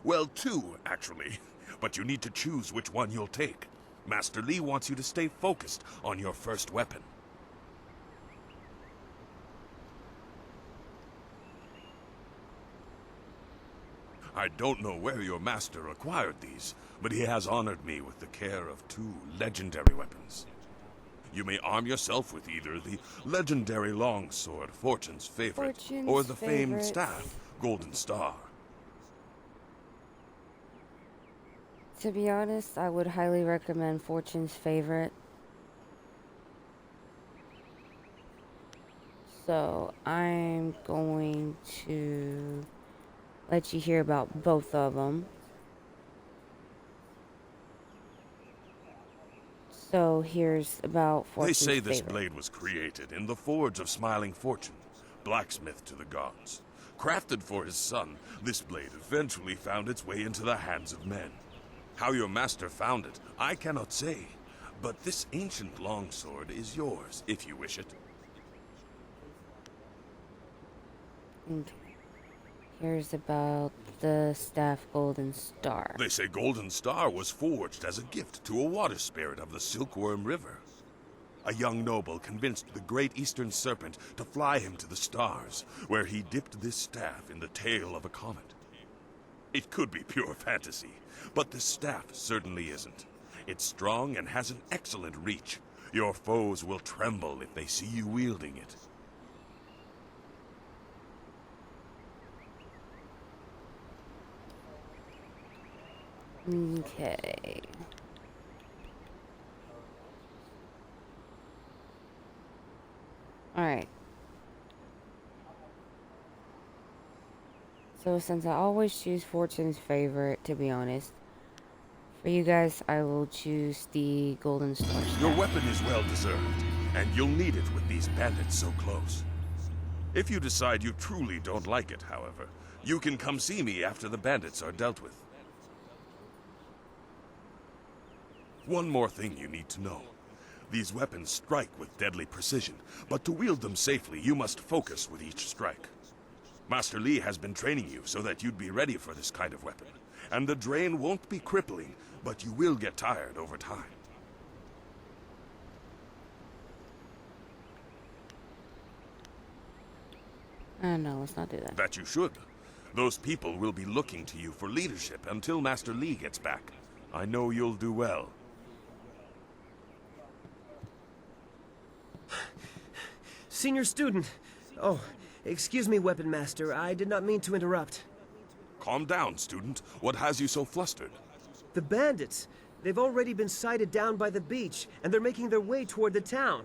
Speaker 20: Well, two, actually. But you need to choose which one you'll take. Master Li wants you to stay focused on your first weapon. I don't know where your master acquired these, but he has honored me with the care of 2 legendary weapons. You may arm yourself with either the legendary longsword, Fortune's favorite, or the famed staff, Golden Star.
Speaker 1: To be honest, I would highly recommend Fortune's favorite. So I'm going to let you hear about both of them. So here's about Fortune's
Speaker 20: They say this
Speaker 1: favorite.
Speaker 20: blade was created in the forge of Smiling Fortune, blacksmith to the gods. Crafted for his son, this blade eventually found its way into the hands of men. How your master found it, I cannot say, but this ancient longsword is yours, if you wish it.
Speaker 1: Okay. Here's about the staff Golden Star.
Speaker 20: They say Golden Star was forged as a gift to a water spirit of the Silkworm River. A young noble convinced the great eastern serpent to fly him to the stars, where he dipped this staff in the tail of a comet. It could be pure fantasy, but the staff certainly isn't. It's strong and has an excellent reach. Your foes will tremble if they see you wielding it.
Speaker 1: Okay. Alright. So since I always choose Fortune's favorite, to be honest, for you guys, I will choose the Golden Star staff.
Speaker 20: Your weapon is well deserved, and you'll need it with these bandits so close. If you decide you truly don't like it, however, you can come see me after the bandits are dealt with. One more thing you need to know. These weapons strike with deadly precision, but to wield them safely, you must focus with each strike. Master Li has been training you so that you'd be ready for this kind of weapon, and the drain won't be crippling, but you will get tired over time.
Speaker 1: No, let's not do that.
Speaker 20: That you should. Those people will be looking to you for leadership until Master Li gets back. I know you'll do well.
Speaker 9: Senior student. Oh, excuse me, Weapon Master. I did not mean to interrupt.
Speaker 20: Calm down, student. What has you so flustered?
Speaker 9: The bandits. They've already been sighted down by the beach, and they're making their way toward the town.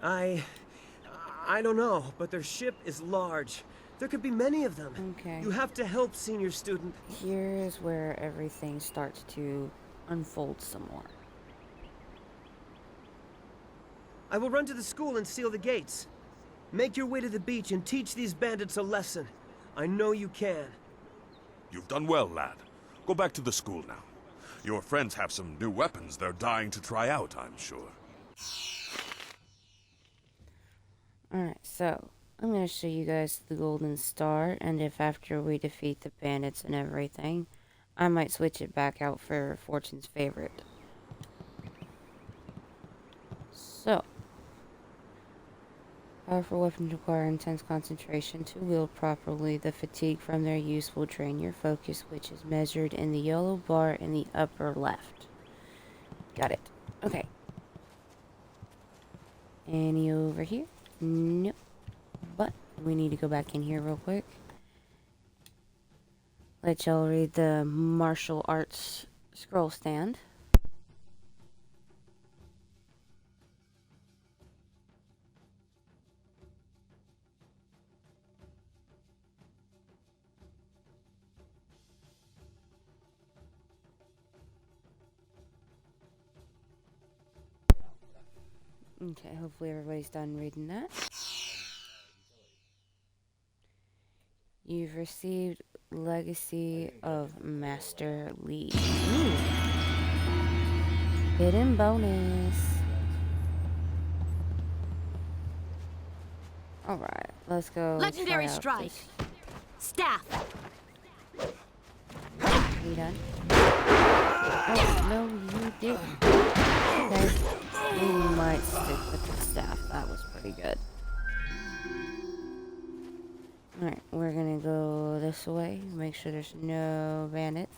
Speaker 9: I don't know, but their ship is large. There could be many of them.
Speaker 1: Okay.
Speaker 9: You have to help, senior student.
Speaker 1: Here's where everything starts to unfold some more.
Speaker 9: I will run to the school and seal the gates. Make your way to the beach and teach these bandits a lesson. I know you can.
Speaker 20: You've done well, lad. Go back to the school now. Your friends have some new weapons they're dying to try out, I'm sure.
Speaker 1: Alright, so I'm going to show you guys the Golden Star, and if after we defeat the bandits and everything, I might switch it back out for Fortune's favorite. So, powerful weapons require intense concentration to wield properly. The fatigue from their use will drain your focus, which is measured in the yellow bar in the upper left. Got it. Okay. Any over here? Nope. But we need to go back in here real quick. Let y'all read the martial arts scroll stand. Okay, hopefully everybody's done reading that. You've received Legacy of Master Li. Ooh. Hidden bonus. Alright, let's go.
Speaker 5: Legendary strike. Staff.
Speaker 1: You done? Oh, no, you didn't. Okay. We might stick with the staff. That was pretty good. Alright, we're gonna go this way. Make sure there's no bandits.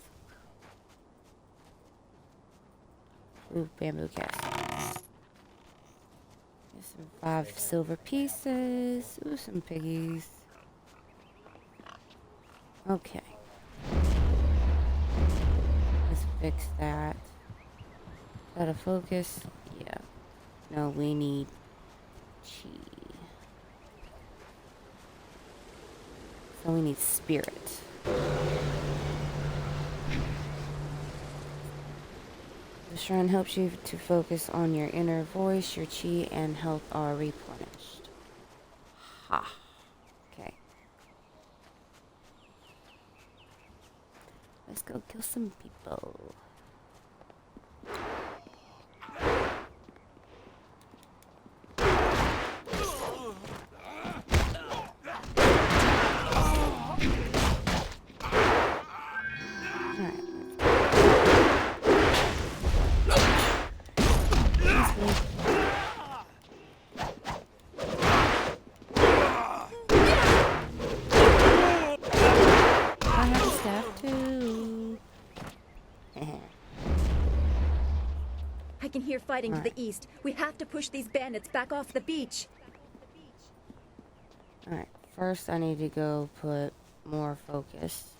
Speaker 1: Ooh, bamboo casting. Get some 5 silver pieces. Ooh, some piggies. Okay. Let's fix that. Gotta focus. Yeah. No, we need chi. So we need spirit. The shrine helps you to focus on your inner voice. Your chi and health are replenished. Ha. Okay. Let's go kill some people.
Speaker 15: I can hear fighting to the east. We have to push these bandits back off the beach.
Speaker 1: Alright, first I need to go put more focus.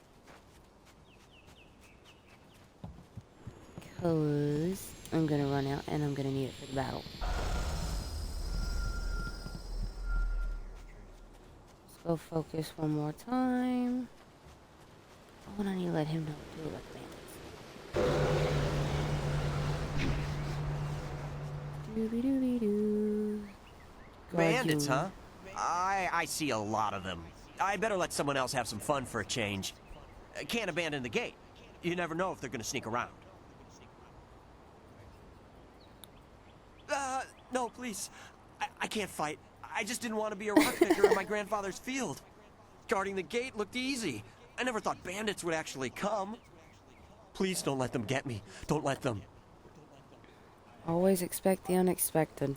Speaker 1: Because I'm gonna run out and I'm gonna need it for the battle. Let's go focus one more time. Oh, and I need to let him know to do it like bandits. Doobie-doobie-doo.
Speaker 21: Bandits, huh? I see a lot of them. I better let someone else have some fun for a change. Can't abandon the gate. You never know if they're gonna sneak around. No, please. I can't fight. I just didn't want to be a rock picker in my grandfather's field. Guarding the gate looked easy. I never thought bandits would actually come. Please don't let them get me. Don't let them.
Speaker 1: Always expect the unexpected.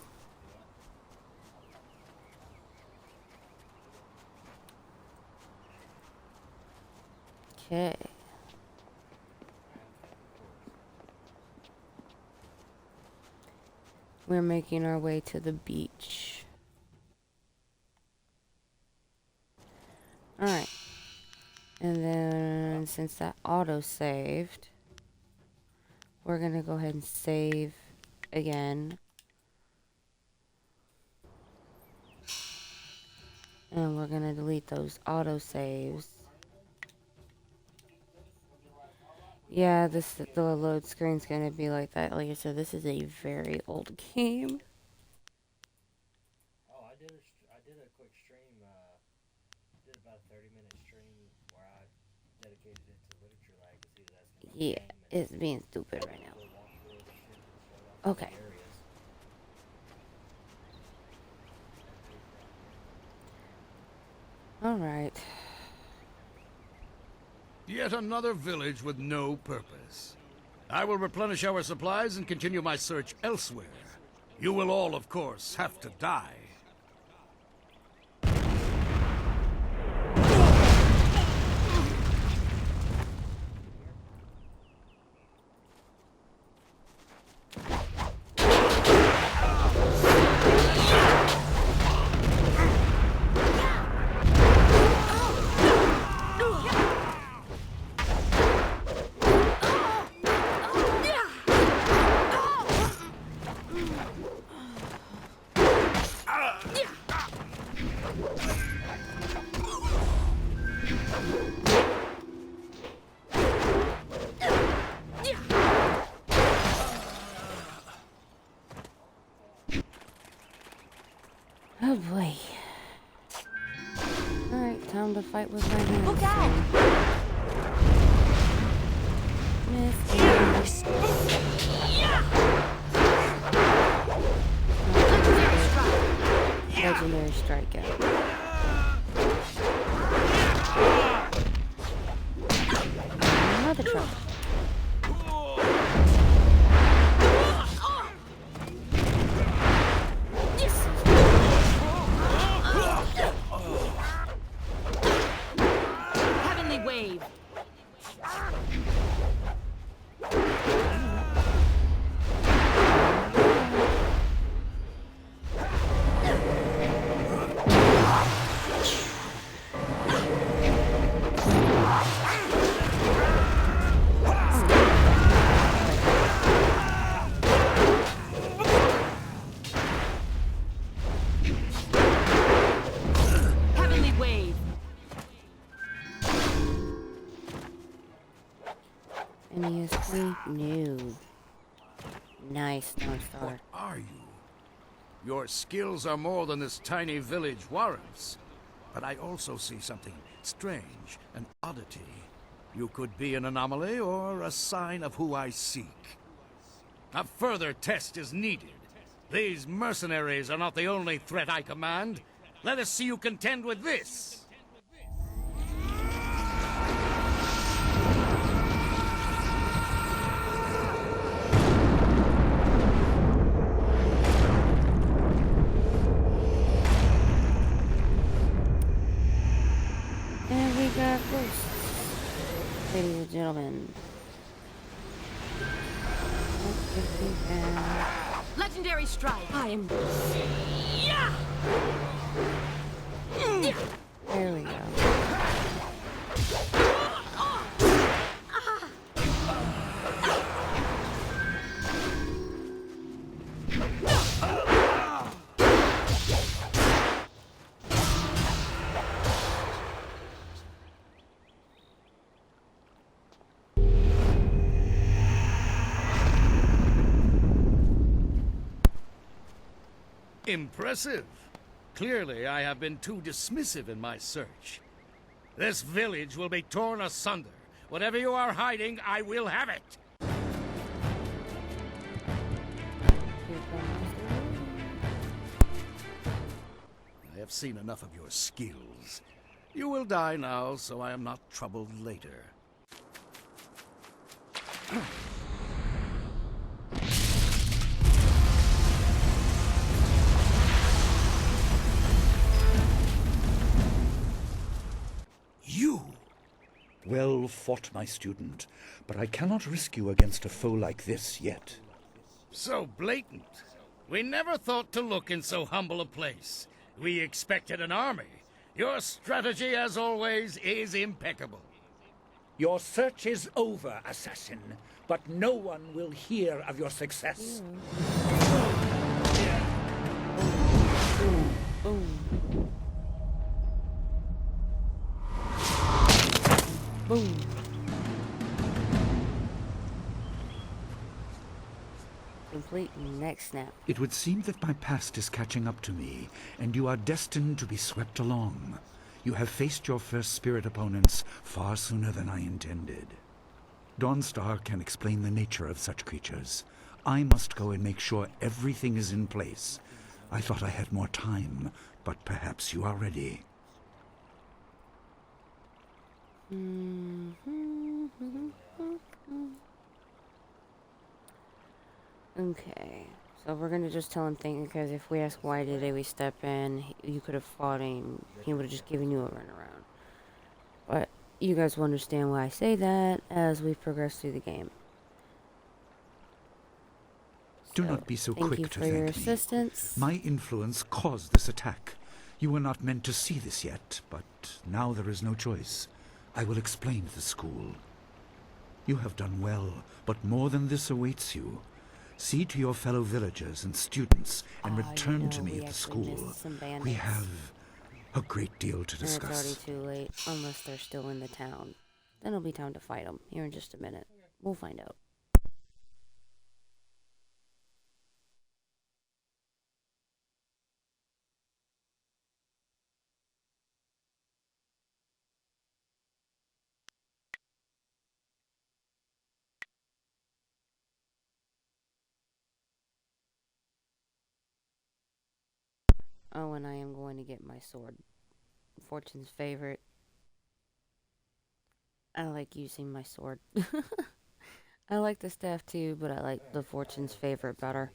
Speaker 1: Okay. We're making our way to the beach. Alright. And then, since that auto-saved, we're gonna go ahead and save again. And we're gonna delete those auto-saves. Yeah, the load screen's gonna be like that. Like I said, this is a very old game.
Speaker 10: Oh, I did a quick stream. Did about a 30-minute stream where I dedicated it to literature legacy.
Speaker 1: Yeah, it's being stupid right now. Okay. All right.
Speaker 18: Yet another village with no purpose. I will replenish our supplies and continue my search elsewhere. You will all, of course, have to die.
Speaker 1: Oh boy. Alright, time to fight with my hands.
Speaker 5: Look out!
Speaker 1: Miss. Legendary strikeout. Another truck. Any history? No. Nice, non-star.
Speaker 18: What are you? Your skills are more than this tiny village warrants. But I also see something strange, an oddity. You could be an anomaly or a sign of who I seek. A further test is needed. These mercenaries are not the only threat I command. Let us see you contend with this!
Speaker 1: And we got ghosts. Ladies and gentlemen.
Speaker 5: Legendary strike.
Speaker 3: I am.
Speaker 5: Yeah.
Speaker 1: There we go.
Speaker 18: Impressive. Clearly, I have been too dismissive in my search. This village will be torn asunder. Whatever you are hiding, I will have it. I have seen enough of your skills. You will die now, so I am not troubled later.
Speaker 13: You! Well fought, my student, but I cannot risk you against a foe like this yet.
Speaker 18: So blatant. We never thought to look in so humble a place. We expected an army. Your strategy, as always, is impeccable.
Speaker 4: Your search is over, assassin, but no one will hear of your success.
Speaker 1: Boom. Complete neck snap.
Speaker 13: It would seem that my past is catching up to me, and you are destined to be swept along. You have faced your first spirit opponents far sooner than I intended. Dawnstar can explain the nature of such creatures. I must go and make sure everything is in place. I thought I had more time, but perhaps you are ready.
Speaker 1: Okay, so we're gonna just tell him thank you, because if we ask why today we step in, you could have fought him, he would have just given you a runaround. But you guys will understand why I say that as we progress through the game.
Speaker 13: Do not be so quick to
Speaker 1: Thank you for your
Speaker 13: thank me.
Speaker 1: assistance.
Speaker 13: My influence caused this attack. You were not meant to see this yet, but now there is no choice. I will explain to the school. You have done well, but more than this awaits you. See to your fellow villagers and students and return to me at the school. We have a great deal to discuss.
Speaker 1: And it's already too late, unless they're still in the town. Then it'll be time to fight them here in just a minute. We'll find out. Oh, and I am going to get my sword. Fortune's favorite. I like using my sword. I like the staff too, but I like the Fortune's favorite better.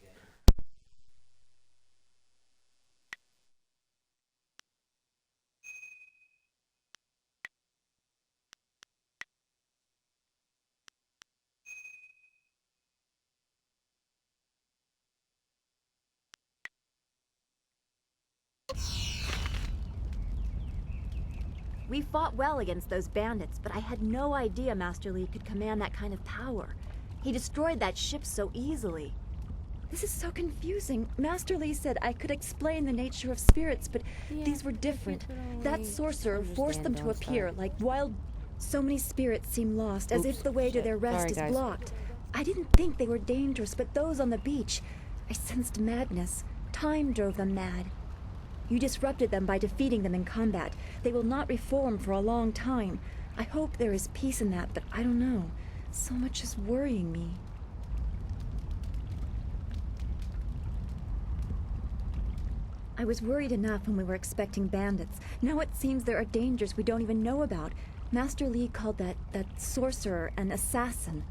Speaker 15: We fought well against those bandits, but I had no idea Master Li could command that kind of power. He destroyed that ship so easily. This is so confusing. Master Li said I could explain the nature of spirits, but these were different. That sorcerer forced them to appear like wild So many spirits seem lost, as if the way to their rest
Speaker 1: Sorry,
Speaker 15: is
Speaker 1: guys.
Speaker 15: blocked. I didn't think they were dangerous, but those on the beach, I sensed madness. Time drove them mad. You disrupted them by defeating them in combat. They will not reform for a long time. I hope there is peace in that, but I don't know. So much is worrying me. I was worried enough when we were expecting bandits. Now it seems there are dangers we don't even know about. Master Li called that sorcerer an assassin.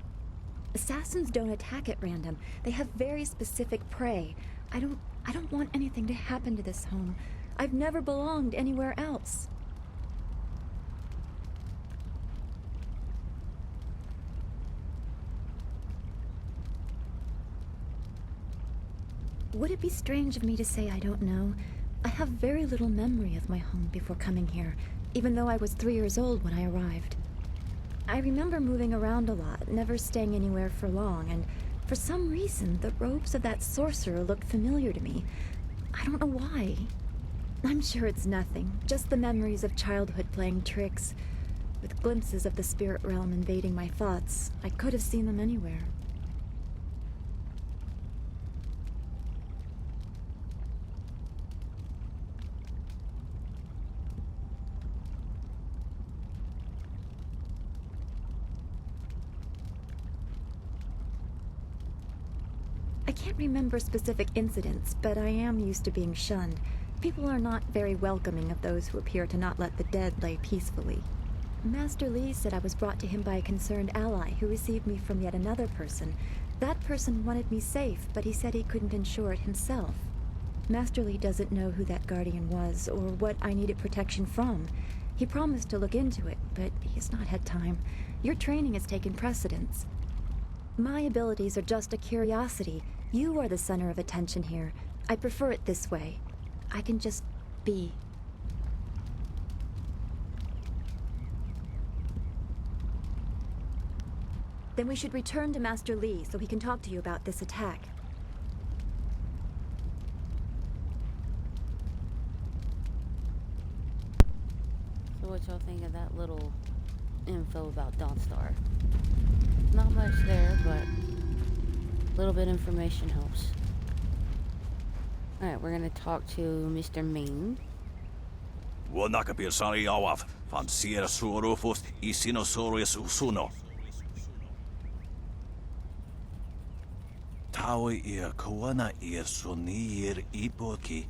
Speaker 15: Assassins don't attack at random. They have very specific prey. I don't want anything to happen to this home. I've never belonged anywhere else. Would it be strange of me to say I don't know? I have very little memory of my home before coming here, even though I was 3 years old when I arrived. I remember moving around a lot, never staying anywhere for long, and for some reason, the robes of that sorcerer looked familiar to me. I don't know why. I'm sure it's nothing, just the memories of childhood playing tricks. With glimpses of the spirit realm invading my thoughts, I could have seen them anywhere. I can't remember specific incidents, but I am used to being shunned. People are not very welcoming of those who appear to not let the dead lay peacefully. Master Li said I was brought to him by a concerned ally who received me from yet another person. That person wanted me safe, but he said he couldn't ensure it himself. Master Li doesn't know who that guardian was or what I needed protection from. He promised to look into it, but he has not had time. Your training has taken precedence. My abilities are just a curiosity. You are the center of attention here. I prefer it this way. I can just be. Then we should return to Master Li so he can talk to you about this attack.
Speaker 1: So what y'all think of that little info about Dawnstar? Not much there, but a little bit of information helps. Alright, we're gonna talk to Mr. Ming.
Speaker 18: Wanakapir Sariawaf, van Sierra Suorufus, Isinosaurus Usuno. Taui ir Koana ir Sonir Ipoki.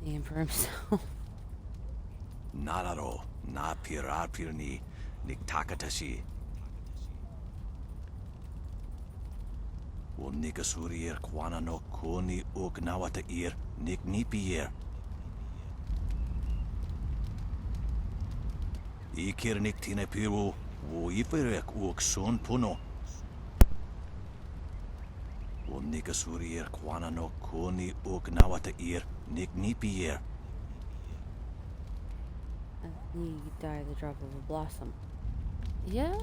Speaker 1: The Emperor himself.
Speaker 18: Nararo, na pirarpirni, Niktakatashi. O Nikasurir Kwana no Kuni Ugnawata ir Niknipier. Ikir Niktina Piru, O Iferek Uksun Puno. O Nikasurir Kwana no Kuni Ugnawata ir Niknipier.
Speaker 1: You die at the drop of a blossom. Yeah?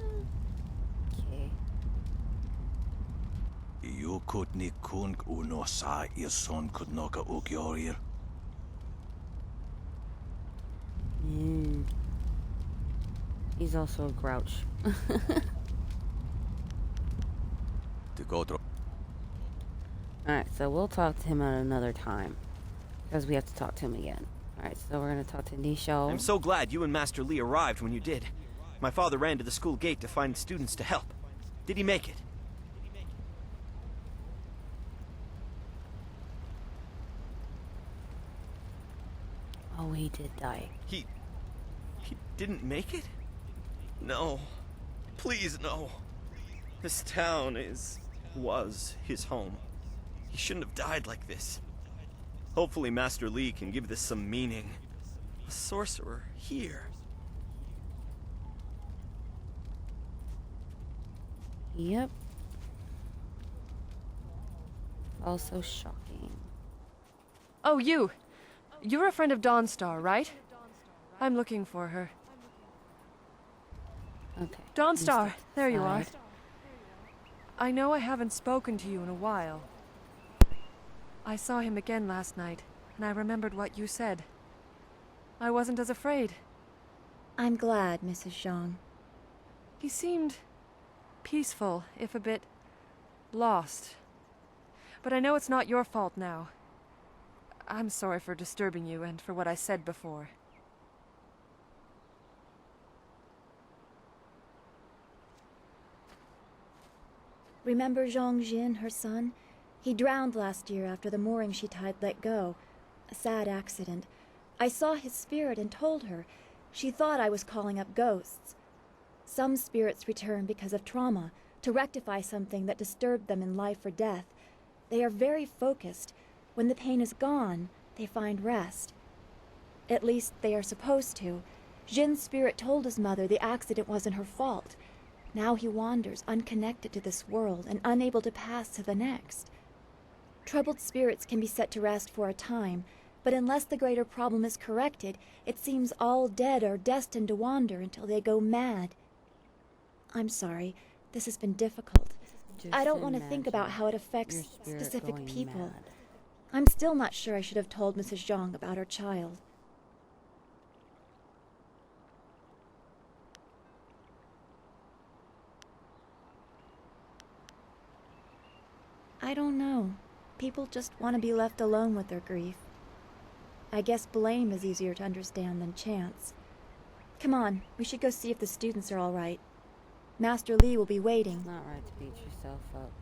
Speaker 1: Okay.
Speaker 18: You could ni kung uno sa ir son could noka ukyorir.
Speaker 1: He's also a grouch. Alright, so we'll talk to him at another time. Because we have to talk to him again. Alright, so we're gonna talk to Nisho.
Speaker 21: I'm so glad you and Master Li arrived when you did. My father ran to the school gate to find students to help. Did he make it?
Speaker 1: Oh, he did die.
Speaker 21: He didn't make it? No. Please, no. This town was his home. He shouldn't have died like this. Hopefully Master Li can give this some meaning. A sorcerer here.
Speaker 1: Yep. Also shocking.
Speaker 6: Oh, you! You're a friend of Dawnstar, right? I'm looking for her.
Speaker 1: Okay.
Speaker 6: Dawnstar, there you are. I know I haven't spoken to you in a while. I saw him again last night, and I remembered what you said. I wasn't as afraid.
Speaker 15: I'm glad, Mrs. Zhang.
Speaker 6: He seemed peaceful, if a bit lost. But I know it's not your fault now. I'm sorry for disturbing you and for what I said before.
Speaker 15: Remember Zhang Jin, her son? He drowned last year after the mooring she tied let go. A sad accident. I saw his spirit and told her. She thought I was calling up ghosts. Some spirits return because of trauma, to rectify something that disturbed them in life or death. They are very focused. When the pain is gone, they find rest. At least they are supposed to. Jin's spirit told his mother the accident wasn't her fault. Now he wanders, unconnected to this world and unable to pass to the next. Troubled spirits can be set to rest for a time, but unless the greater problem is corrected, it seems all dead are destined to wander until they go mad. I'm sorry, this has been difficult. I don't want to think about how it affects specific people.
Speaker 1: Mad.
Speaker 15: I'm still not sure I should have told Mrs. Zhang about her child. I don't know. People just want to be left alone with their grief. I guess blame is easier to understand than chance. Come on, we should go see if the students are all right. Master Li will be waiting.
Speaker 1: It's not right to beat yourself up.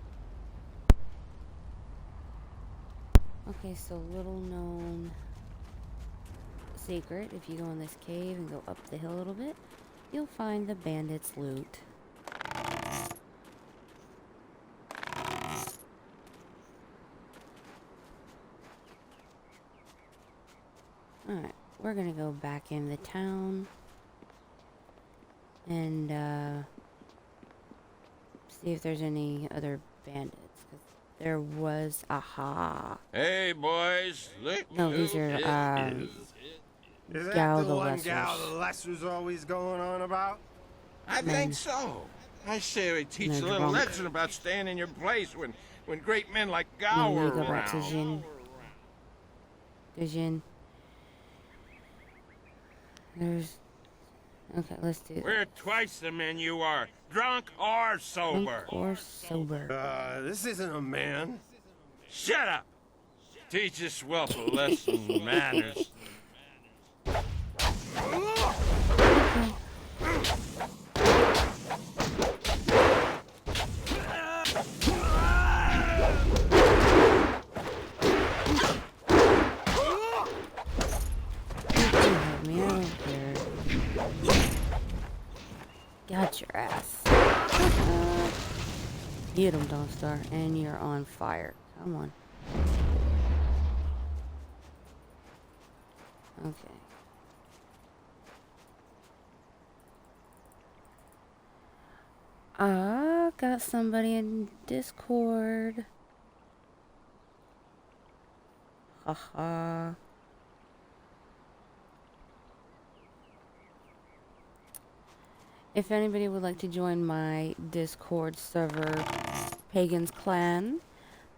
Speaker 1: Okay, so little known secret. If you go in this cave and go up the hill a little bit, you'll find the bandits' loot. Alright, we're gonna go back in the town and see if there's any other bandits. 'Cause there was
Speaker 7: Hey boys, look.
Speaker 1: No, these are
Speaker 9: Is that
Speaker 1: Gal
Speaker 9: the
Speaker 1: the
Speaker 9: one
Speaker 1: Lessers.
Speaker 9: gal the Lesser's always going on about?
Speaker 7: I think so. I say we teach a
Speaker 1: They're
Speaker 7: little
Speaker 1: drunk.
Speaker 7: lesson about staying in your place when great men like
Speaker 1: No,
Speaker 7: Gao
Speaker 1: we
Speaker 7: are
Speaker 1: go back to
Speaker 7: around.
Speaker 1: Jin. To Jin. There's... Okay, let's do that.
Speaker 7: We're twice the men you are, drunk or sober.
Speaker 1: Drunk or sober.
Speaker 9: This isn't a man.
Speaker 7: Shut up! Teach this whelp a lesson in manners.
Speaker 1: Me, I don't care. Got your ass. Get him, Dawnstar, and you're on fire. Come on. Okay. Got somebody in Discord. Haha. If anybody would like to join my Discord server, Pagan's Clan,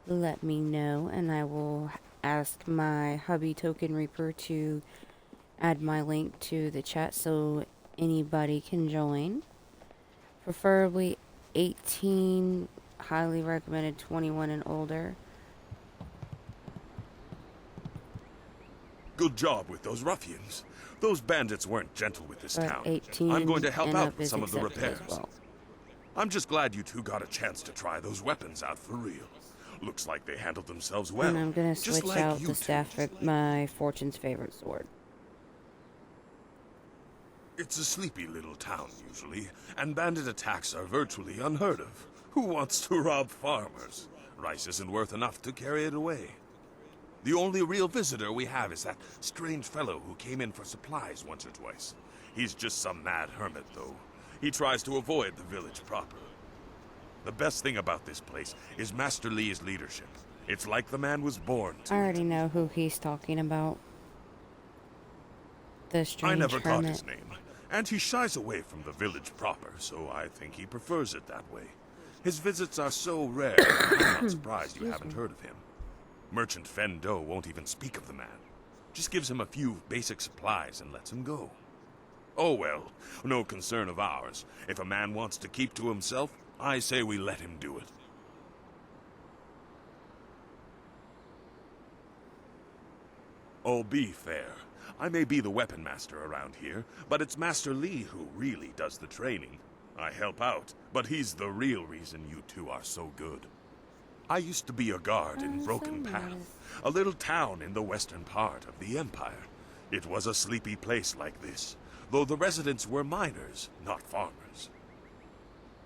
Speaker 1: let me know, and I will ask my hubby Token Reaper to add my link to the chat so anybody can join. Preferably 18, highly recommended 21 and older.
Speaker 20: Good job with those ruffians. Those bandits weren't gentle with this
Speaker 1: But
Speaker 20: town.
Speaker 1: 18
Speaker 20: I'm going to help
Speaker 1: and
Speaker 20: out
Speaker 1: up
Speaker 20: with
Speaker 1: is
Speaker 20: some of the
Speaker 1: accepted as
Speaker 20: repairs.
Speaker 1: well.
Speaker 20: I'm just glad you two got a chance to try those weapons out for real. Looks like they handled themselves well.
Speaker 1: And I'm gonna
Speaker 20: just
Speaker 1: switch
Speaker 20: like
Speaker 1: out
Speaker 20: you
Speaker 1: the
Speaker 20: two.
Speaker 1: staff for my Fortune's favorite sword.
Speaker 20: It's a sleepy little town, usually, and bandit attacks are virtually unheard of. Who wants to rob farmers? Rice isn't worth enough to carry it away. The only real visitor we have is that strange fellow who came in for supplies once or twice. He's just some mad hermit, though. He tries to avoid the village proper. The best thing about this place is Master Li's leadership. It's like the man was born to
Speaker 1: I already know who he's talking about. The strange
Speaker 20: I never caught
Speaker 1: hermit.
Speaker 20: his name, and he shies away from the village proper, so I think he prefers it that way. His visits are so rare, I'm not surprised you haven't heard of him. Merchant Fen Do won't even speak of the man. Just gives him a few basic supplies and lets him go. Oh well, no concern of ours. If a man wants to keep to himself, I say we let him do it. Oh, be fair. I may be the weapon master around here, but it's Master Li who really does the training. I help out, but he's the real reason you two are so good. I used to be a guard in Broken Path, a little town in the western part of the Empire. It was a sleepy place like this, though the residents were miners, not farmers.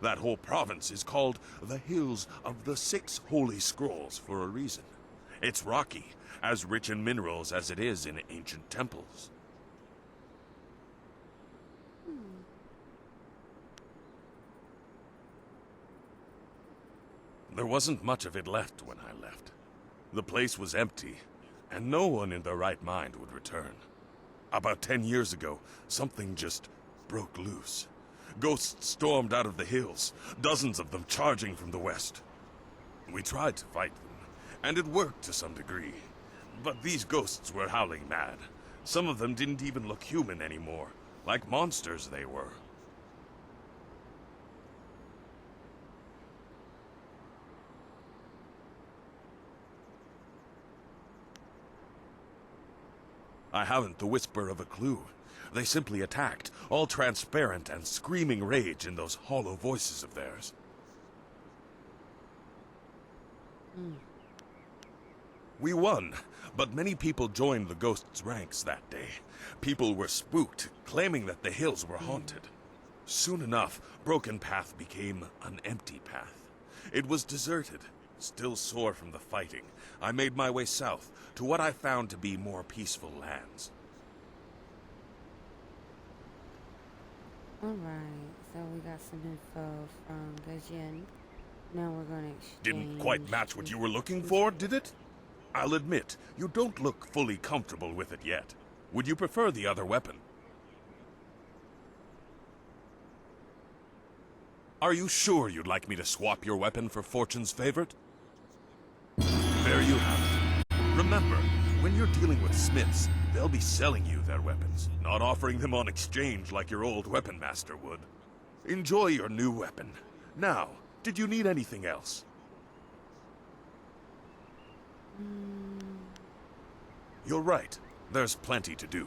Speaker 20: That whole province is called the Hills of the Six Holy Scrolls for a reason. It's rocky, as rich in minerals as it is in ancient temples. There wasn't much of it left when I left. The place was empty, and no one in their right mind would return. About 10 years ago, something just broke loose. Ghosts stormed out of the hills, dozens of them charging from the west. We tried to fight them, and it worked to some degree. But these ghosts were howling mad. Some of them didn't even look human anymore, like monsters they were. I haven't the whisper of a clue. They simply attacked, all transparent and screaming rage in those hollow voices of theirs. We won, but many people joined the Ghost's ranks that day. People were spooked, claiming that the hills were haunted. Soon enough, Broken Path became an empty path. It was deserted. Still sore from the fighting, I made my way south to what I found to be more peaceful lands.
Speaker 1: Alright, so we got some info from Gajin. Now we're gonna exchange...
Speaker 20: Didn't quite match what you were looking for, did it? I'll admit, you don't look fully comfortable with it yet. Would you prefer the other weapon? Are you sure you'd like me to swap your weapon for Fortune's favorite? There you have it. Remember, when you're dealing with smiths, they'll be selling you their weapons, not offering them on exchange like your old weapon master would. Enjoy your new weapon. Now, did you need anything else? You're right. There's plenty to do.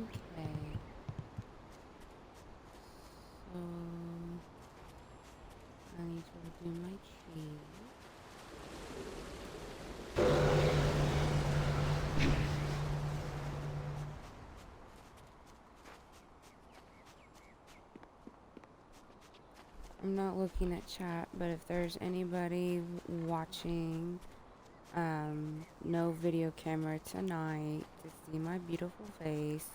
Speaker 1: Okay. So... I need to do my key. I'm not looking at chat, but if there's anybody watching, no video camera tonight to see my beautiful face,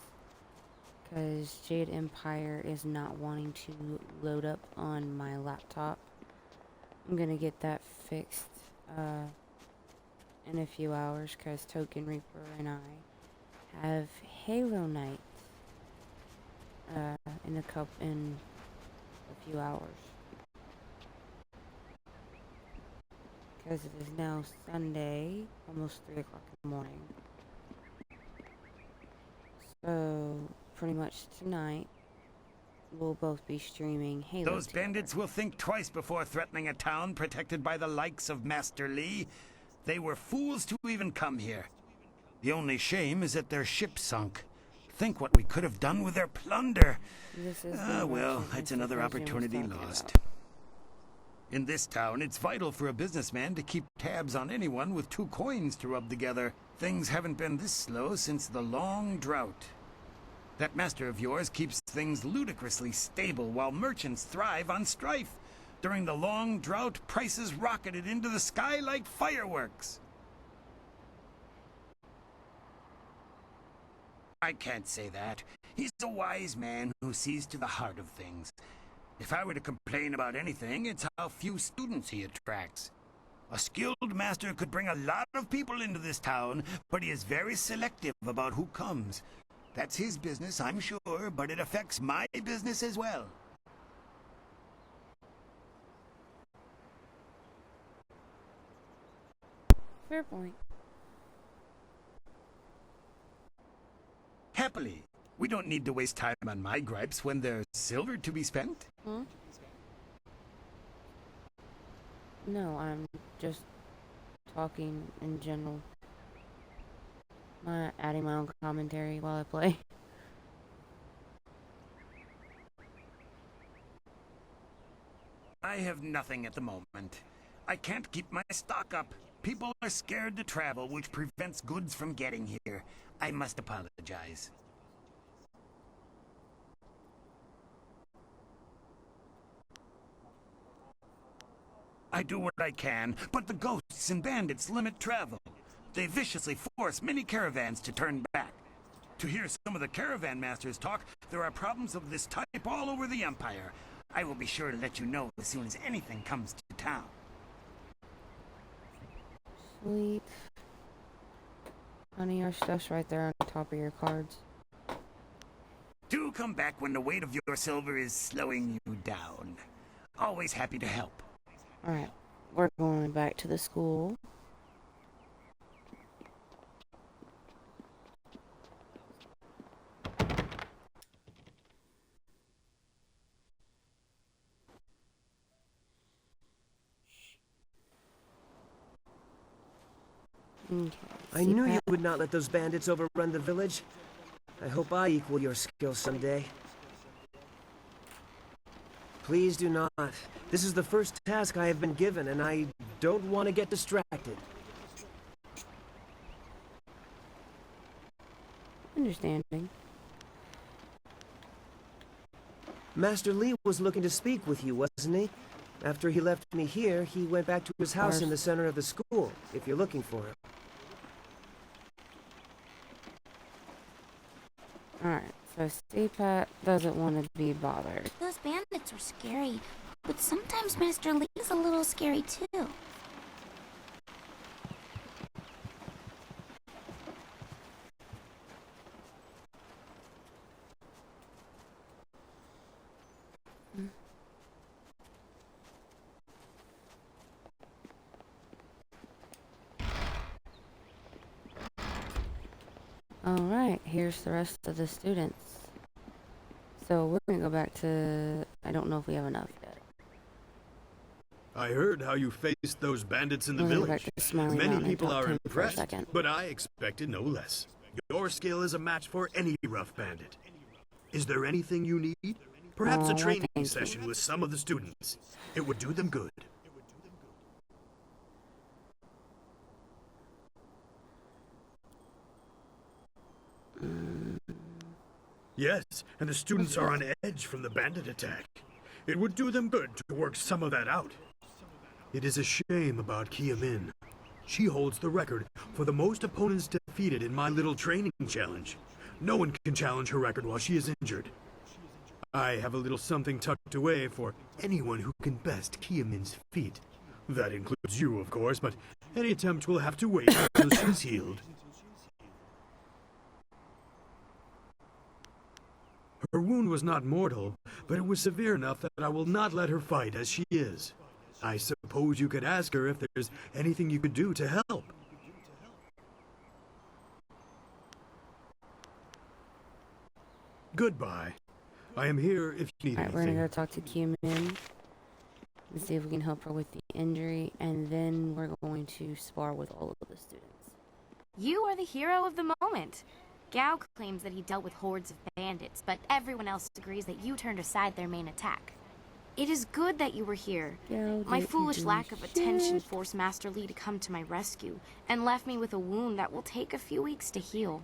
Speaker 1: because Jade Empire is not wanting to load up on my laptop. I'm gonna get that fixed in a few hours, because Token Reaper and I have Halo Night in a few hours. Because it is now Sunday, almost 3 o'clock in the morning. So, pretty much tonight, we'll both be streaming Halo.
Speaker 2: Those bandits will think twice before threatening a town protected by the likes of Master Li. They were fools to even come here. The only shame is that their ship sunk. Think what we could have done with their plunder. Well, it's another opportunity lost. In this town, it's vital for a businessman to keep tabs on anyone with 2 coins to rub together. Things haven't been this slow since the long drought. That master of yours keeps things ludicrously stable while merchants thrive on strife. During the long drought, prices rocketed into the sky like fireworks. I can't say that. He's a wise man who sees to the heart of things. If I were to complain about anything, it's how few students he attracts. A skilled master could bring a lot of people into this town, but he is very selective about who comes. That's his business, I'm sure, but it affects my business as well.
Speaker 1: Fair point.
Speaker 2: Happily. We don't need to waste time on my gripes when there's silver to be spent.
Speaker 1: Hmm? No, I'm just talking in general. Adding my own commentary while I play.
Speaker 2: I have nothing at the moment. I can't keep my stock up. People are scared to travel, which prevents goods from getting here. I must apologize. I do what I can, but the ghosts and bandits limit travel. They viciously force many caravans to turn back. To hear some of the caravan masters talk, there are problems of this type all over the Empire. I will be sure to let you know as soon as anything comes to town.
Speaker 1: Sweet. Honey, our stuff's right there on the top of your cards.
Speaker 2: Do come back when the weight of your silver is slowing you down. Always happy to help.
Speaker 1: Alright, we're going back to the school. Okay,
Speaker 9: I knew you would not let those bandits overrun the village. I hope I equal your skill someday. Please do not. This is the first task I have been given, and I don't want to get distracted.
Speaker 1: Understanding.
Speaker 9: Master Li was looking to speak with you, wasn't he? After he left me here, he went back to his house in the center of the school, if you're looking for him.
Speaker 1: Alright, so C-Pat doesn't want to be bothered.
Speaker 8: Those bandits are scary, but sometimes Master Li's a little scary too.
Speaker 1: Alright, here's the rest of the students. So we're gonna go back to... I don't know if we have enough yet.
Speaker 22: I heard how you faced those bandits in the
Speaker 1: We're gonna go
Speaker 22: village.
Speaker 1: back to Smiling
Speaker 22: Many
Speaker 1: Mountain and
Speaker 22: people
Speaker 1: talk to
Speaker 22: are
Speaker 1: him for a
Speaker 22: impressed,
Speaker 1: second.
Speaker 22: but I expected no less. Your skill is a match for any rough bandit. Is there anything you need? Perhaps a
Speaker 1: Aw,
Speaker 22: training
Speaker 1: thank you.
Speaker 22: session with some of the students. It would do them good. Yes, and the students are on edge from the bandit attack. It would do them good to work some of that out. It is a shame about Kia Min. She holds the record for the most opponents defeated in my little training challenge. No one can challenge her record while she is injured. I have a little something tucked away for anyone who can best Kia Min's feat. That includes you, of course, but any attempt will have to wait until she's healed. Her wound was not mortal, but it was severe enough that I will not let her fight as she is. I suppose you could ask her if there's anything you could do to help. Goodbye. I am here if you need
Speaker 1: Alright, we're
Speaker 22: anything.
Speaker 1: gonna go talk to Kia Min and see if we can help her with the injury, and then we're going to spar with all of the students.
Speaker 8: You are the hero of the moment. Gao claims that he dealt with hordes of bandits, but everyone else agrees that you turned aside their main attack. It is good that you were here.
Speaker 1: Gao
Speaker 8: My
Speaker 1: didn't
Speaker 8: foolish
Speaker 1: do
Speaker 8: lack of attention
Speaker 1: shit.
Speaker 8: forced Master Li to come to my rescue, and left me with a wound that will take a few weeks to heal.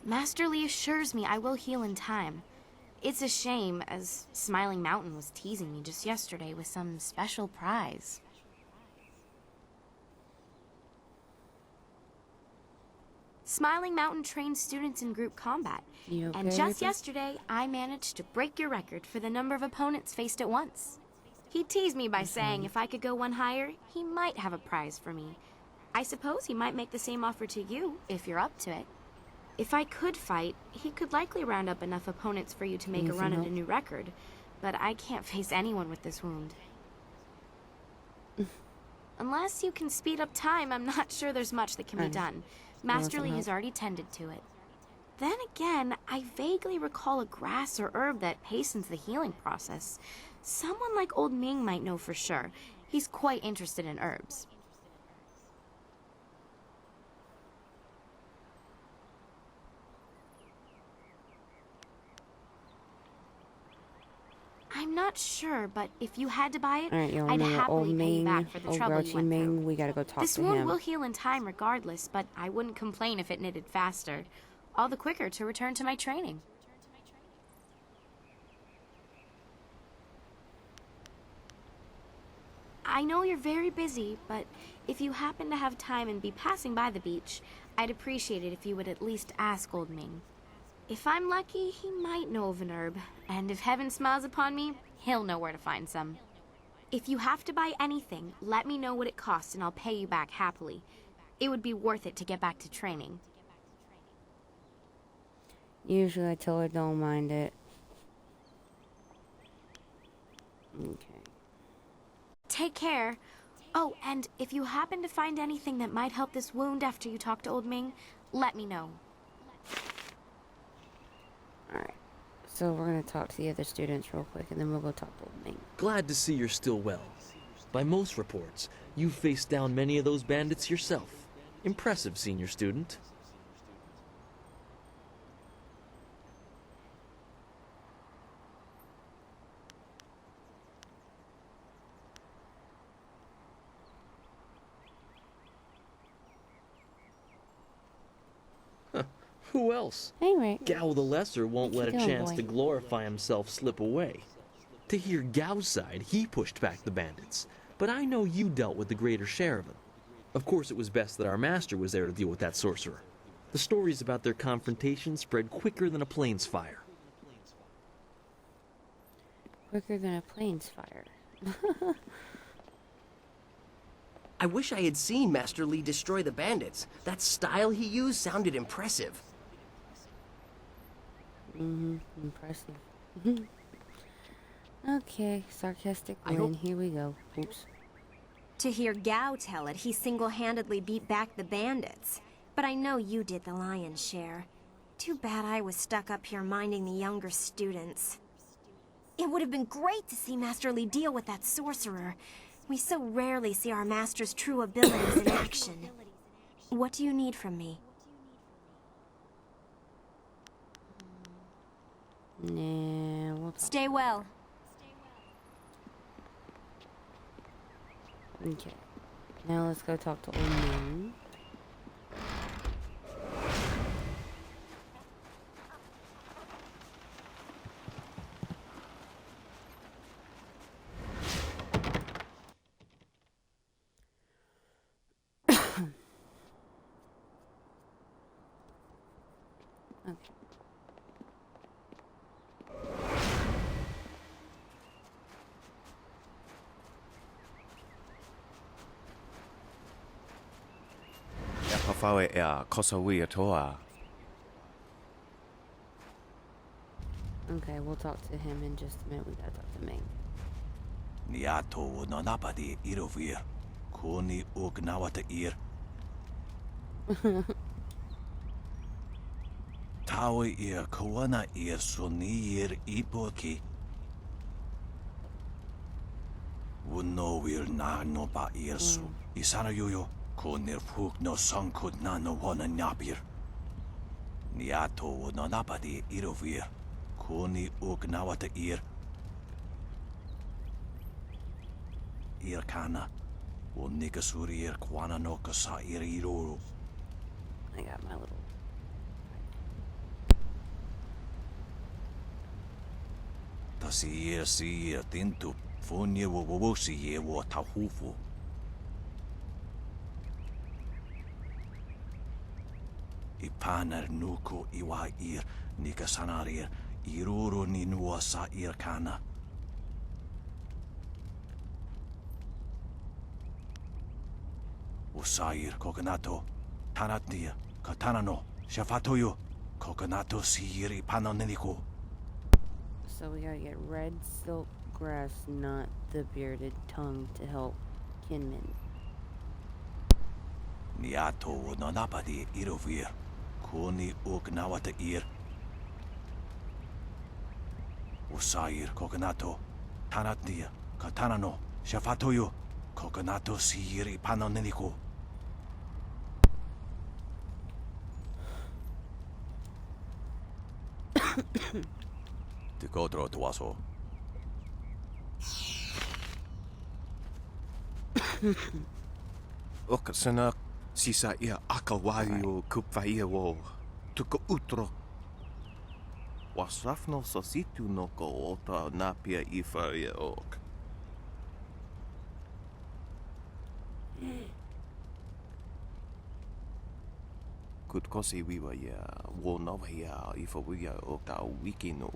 Speaker 8: Master Li assures me I will heal in time. It's a shame, as Smiling Mountain was teasing me just yesterday with some special prize. Smiling Mountain trains students in group combat.
Speaker 1: You okay
Speaker 8: And
Speaker 1: with
Speaker 8: just
Speaker 1: this?
Speaker 8: yesterday, I managed to break your record for the number of opponents faced at once. He teased me by saying if I could go one higher, he might have a prize for me. I suppose he might make the same offer to you, if you're up to it. If I could fight, he could likely round up enough opponents for you to make
Speaker 1: Need
Speaker 8: a
Speaker 1: some
Speaker 8: run at
Speaker 1: help?
Speaker 8: a new record. But I can't face anyone with this wound. Unless you can speed up time, I'm not sure there's much that can be done. Master Lee has already tended to it. Then again, I vaguely recall a grass or herb that hastens the healing process. Someone like Old Ming might know for sure. He's quite interested in herbs. I'm not sure, but if you had to buy it,
Speaker 1: Alright, y'all
Speaker 8: I'd
Speaker 1: know
Speaker 8: happily
Speaker 1: Old
Speaker 8: pay you
Speaker 1: Ming,
Speaker 8: back for the
Speaker 1: Old
Speaker 8: trouble you
Speaker 1: Grouchy
Speaker 8: went through.
Speaker 1: Ming, we gotta go talk
Speaker 8: This
Speaker 1: to
Speaker 8: wound
Speaker 1: him.
Speaker 8: will heal in time regardless, but I wouldn't complain if it knitted faster. All the quicker to return to my training. I know you're very busy, but if you happen to have time and be passing by the beach, I'd appreciate it if you would at least ask Old Ming. If I'm lucky, he might know of an herb, and if heaven smiles upon me, he'll know where to find some. If you have to buy anything, let me know what it costs and I'll pay you back happily. It would be worth it to get back to training.
Speaker 1: Usually I tell her don't mind it. Okay.
Speaker 8: Take care. Oh, and if you happen to find anything that might help this wound after you talk to Old Ming, let me know.
Speaker 1: Alright. So we're gonna talk to the other students real quick and then we'll go talk to Old Ming.
Speaker 12: Glad to see you're still well. By most reports, you faced down many of those bandits yourself. Impressive, senior student. Who else?
Speaker 1: Anyway,
Speaker 12: Gao the Lesser won't let a
Speaker 1: doing,
Speaker 12: chance
Speaker 1: boy?
Speaker 12: to glorify himself slip away. To hear Gao's side, he pushed back the bandits, but I know you dealt with the greater share of them. Of course, it was best that our master was there to deal with that sorcerer. The stories about their confrontation spread quicker than a plane's fire.
Speaker 1: Quicker than a plane's fire.
Speaker 14: I wish I had seen Master Lee destroy the bandits. That style he used sounded impressive.
Speaker 1: Impressive. Okay, sarcastic Lynn, here we go. Oops.
Speaker 23: To hear Gao tell it, he single-handedly beat back the bandits. But I know you did the lion's share. Too bad I was stuck up here minding the younger students. It would have been great to see Master Lee deal with that sorcerer. We so rarely see our master's true abilities in action. What do you need from me?
Speaker 1: Nah, we'll talk.
Speaker 23: Stay well.
Speaker 1: Okay. Now let's go talk to Old Ming. Okay. Okay, we'll talk to him in just a minute. We gotta talk to Ming.
Speaker 18: Niato nonapadi irovir. Kuni ugnawata ir. Tawi ir kawana ir sunir ipoki. Wuno will na no ba irsu. Isana yuyo. Kunir fuk no sankud na no wana nyapir. Niato nonapadi irovir. Kuni ugnawata ir. Irkana. Unikasuri ir kwana no kasa ir iruru.
Speaker 1: I got my little.
Speaker 18: Tasi ir tintu. Funye wuwusi ye wo tahufu. Ipanar nuku iwa ir. Nikasanarir. Iruru ni nuasa irkana. Usair kokonato. Tanatnia. Katanano. Shafatoyo. Kokonato siiri panoneniku.
Speaker 1: So we gotta get red silk grass, not the bearded tongue, to help Kinman.
Speaker 11: Niato o nanapadi irovir. Kuni uk nawata ir. Usair kokanato. Tanatnia. Katanano. Shafatoyo. Kokanato siri panoneniko. Tikotro tuaso.
Speaker 16: Okasana sisa ia akawario kupvaia wo tuko utro. Wasrafno sositu noko ota napia ifa ia ok. Kutkosi wiwa ia wo nova ia ifa wia oka wiki no.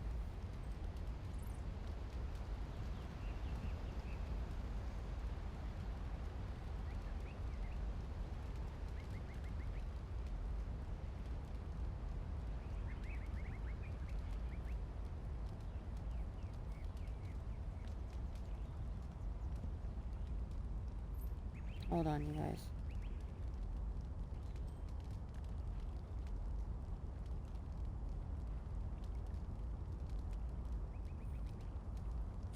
Speaker 1: Hold on, you guys.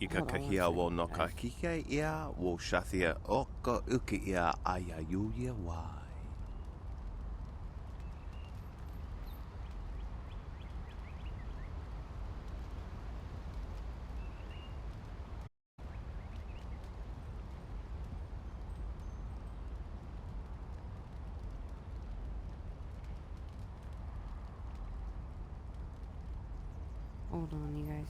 Speaker 16: Ika kahia wo no ka kike ia wo shathia oka uki ia aya yuya wai.
Speaker 1: Hold on, you guys.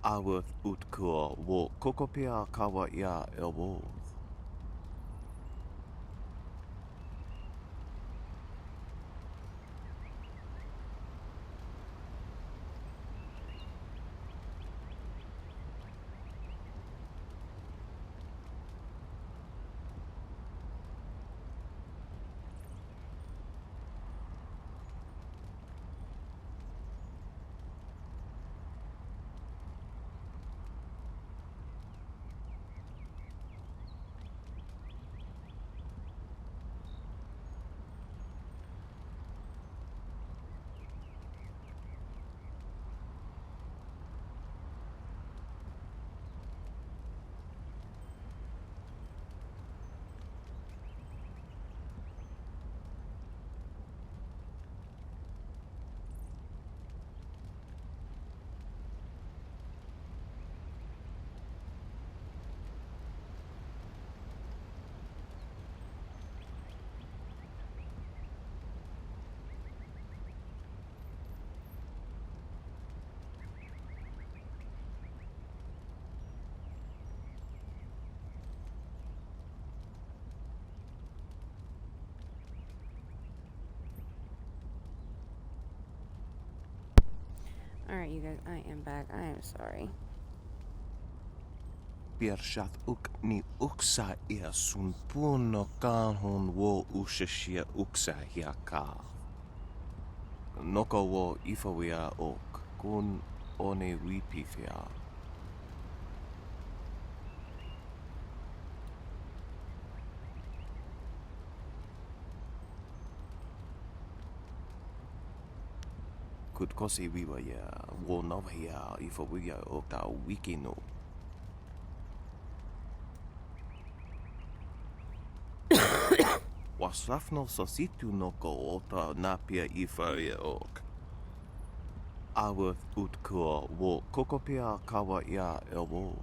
Speaker 16: Aworth utkua wo kokopia kawa ia elwo.
Speaker 1: Alright, you guys, I am back. I am sorry.
Speaker 16: Piershat uk ni uksa ia sun puno kanhun wo ushashia uksa hia ka. Noko wo ifawia ok kun one wipifia. Kutkosi wiwa ia wo nova ia ifawia ok ta wiki no. safno sositu no ko ota napia ifaria ok. Awa utkua wo kokopia kawa ia elwo.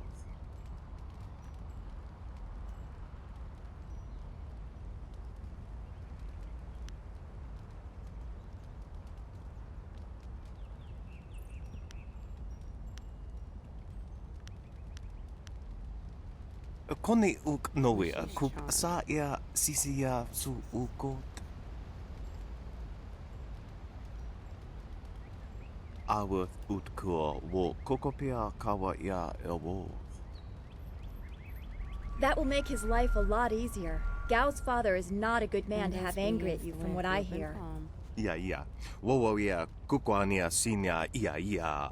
Speaker 16: Kone uk noea kup sa ia sisia su ukot. Awa utkua wo kokopia kawa ia elwo.
Speaker 15: That will make his life a lot easier. Gao's father is not a good man to have angry at you, from what I hear.
Speaker 16: Ia. Wowo ia kukwania sinia ia.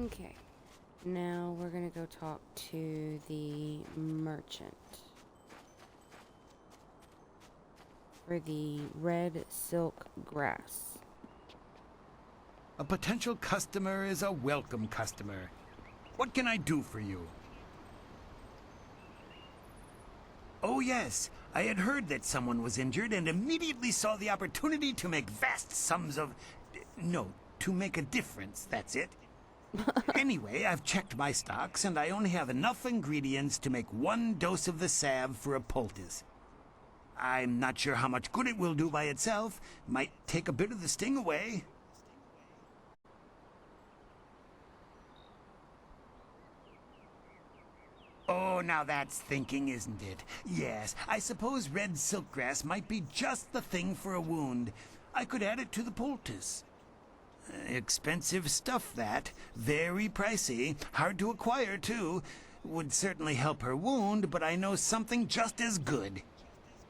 Speaker 1: Okay. Now we're gonna go talk to the merchant for the red silk grass.
Speaker 2: A potential customer is a welcome customer. What can I do for you? Oh yes, I had heard that someone was injured and immediately saw the opportunity to make vast sums of... No, to make a difference, that's it. Anyway, I've checked my stocks and I only have enough ingredients to make 1 dose of the salve for a poultice. I'm not sure how much good it will do by itself. Might take a bit of the sting away. Oh, now that's thinking, isn't it? Yes, I suppose red silkgrass might be just the thing for a wound. I could add it to the poultice. Expensive stuff, that. Very pricey. Hard to acquire, too. Would certainly help her wound, but I know something just as good.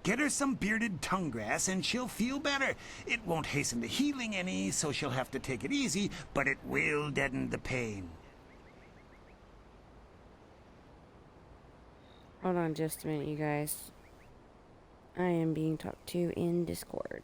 Speaker 2: Get her some bearded tongue grass and she'll feel better. It won't hasten the healing any, so she'll have to take it easy, but it will deaden the pain.
Speaker 1: Hold on just a minute, you guys. I am being talked to in Discord.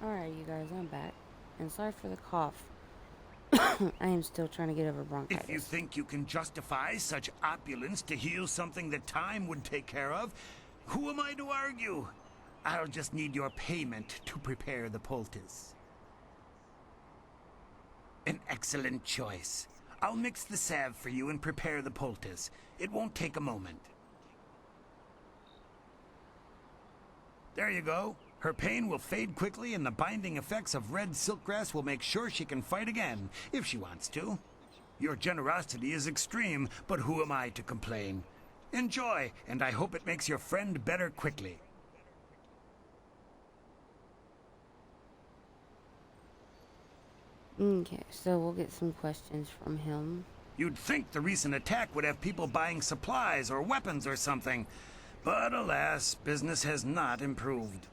Speaker 1: Alright, you guys, I'm back. And sorry for the cough. I am still trying to get over bronchitis.
Speaker 2: If you think you can justify such opulence to heal something that time would take care of, who am I to argue? I'll just need your payment to prepare the poultice. An excellent choice. I'll mix the salve for you and prepare the poultice. It won't take a moment. There you go. Her pain will fade quickly and the binding effects of red silkgrass will make sure she can fight again, if she wants to. Your generosity is extreme, but who am I to complain? Enjoy, and I hope it makes your friend better quickly.
Speaker 1: Okay, so we'll get some questions from him.
Speaker 2: You'd think the recent attack would have people buying supplies or weapons or something. But alas, business has not improved.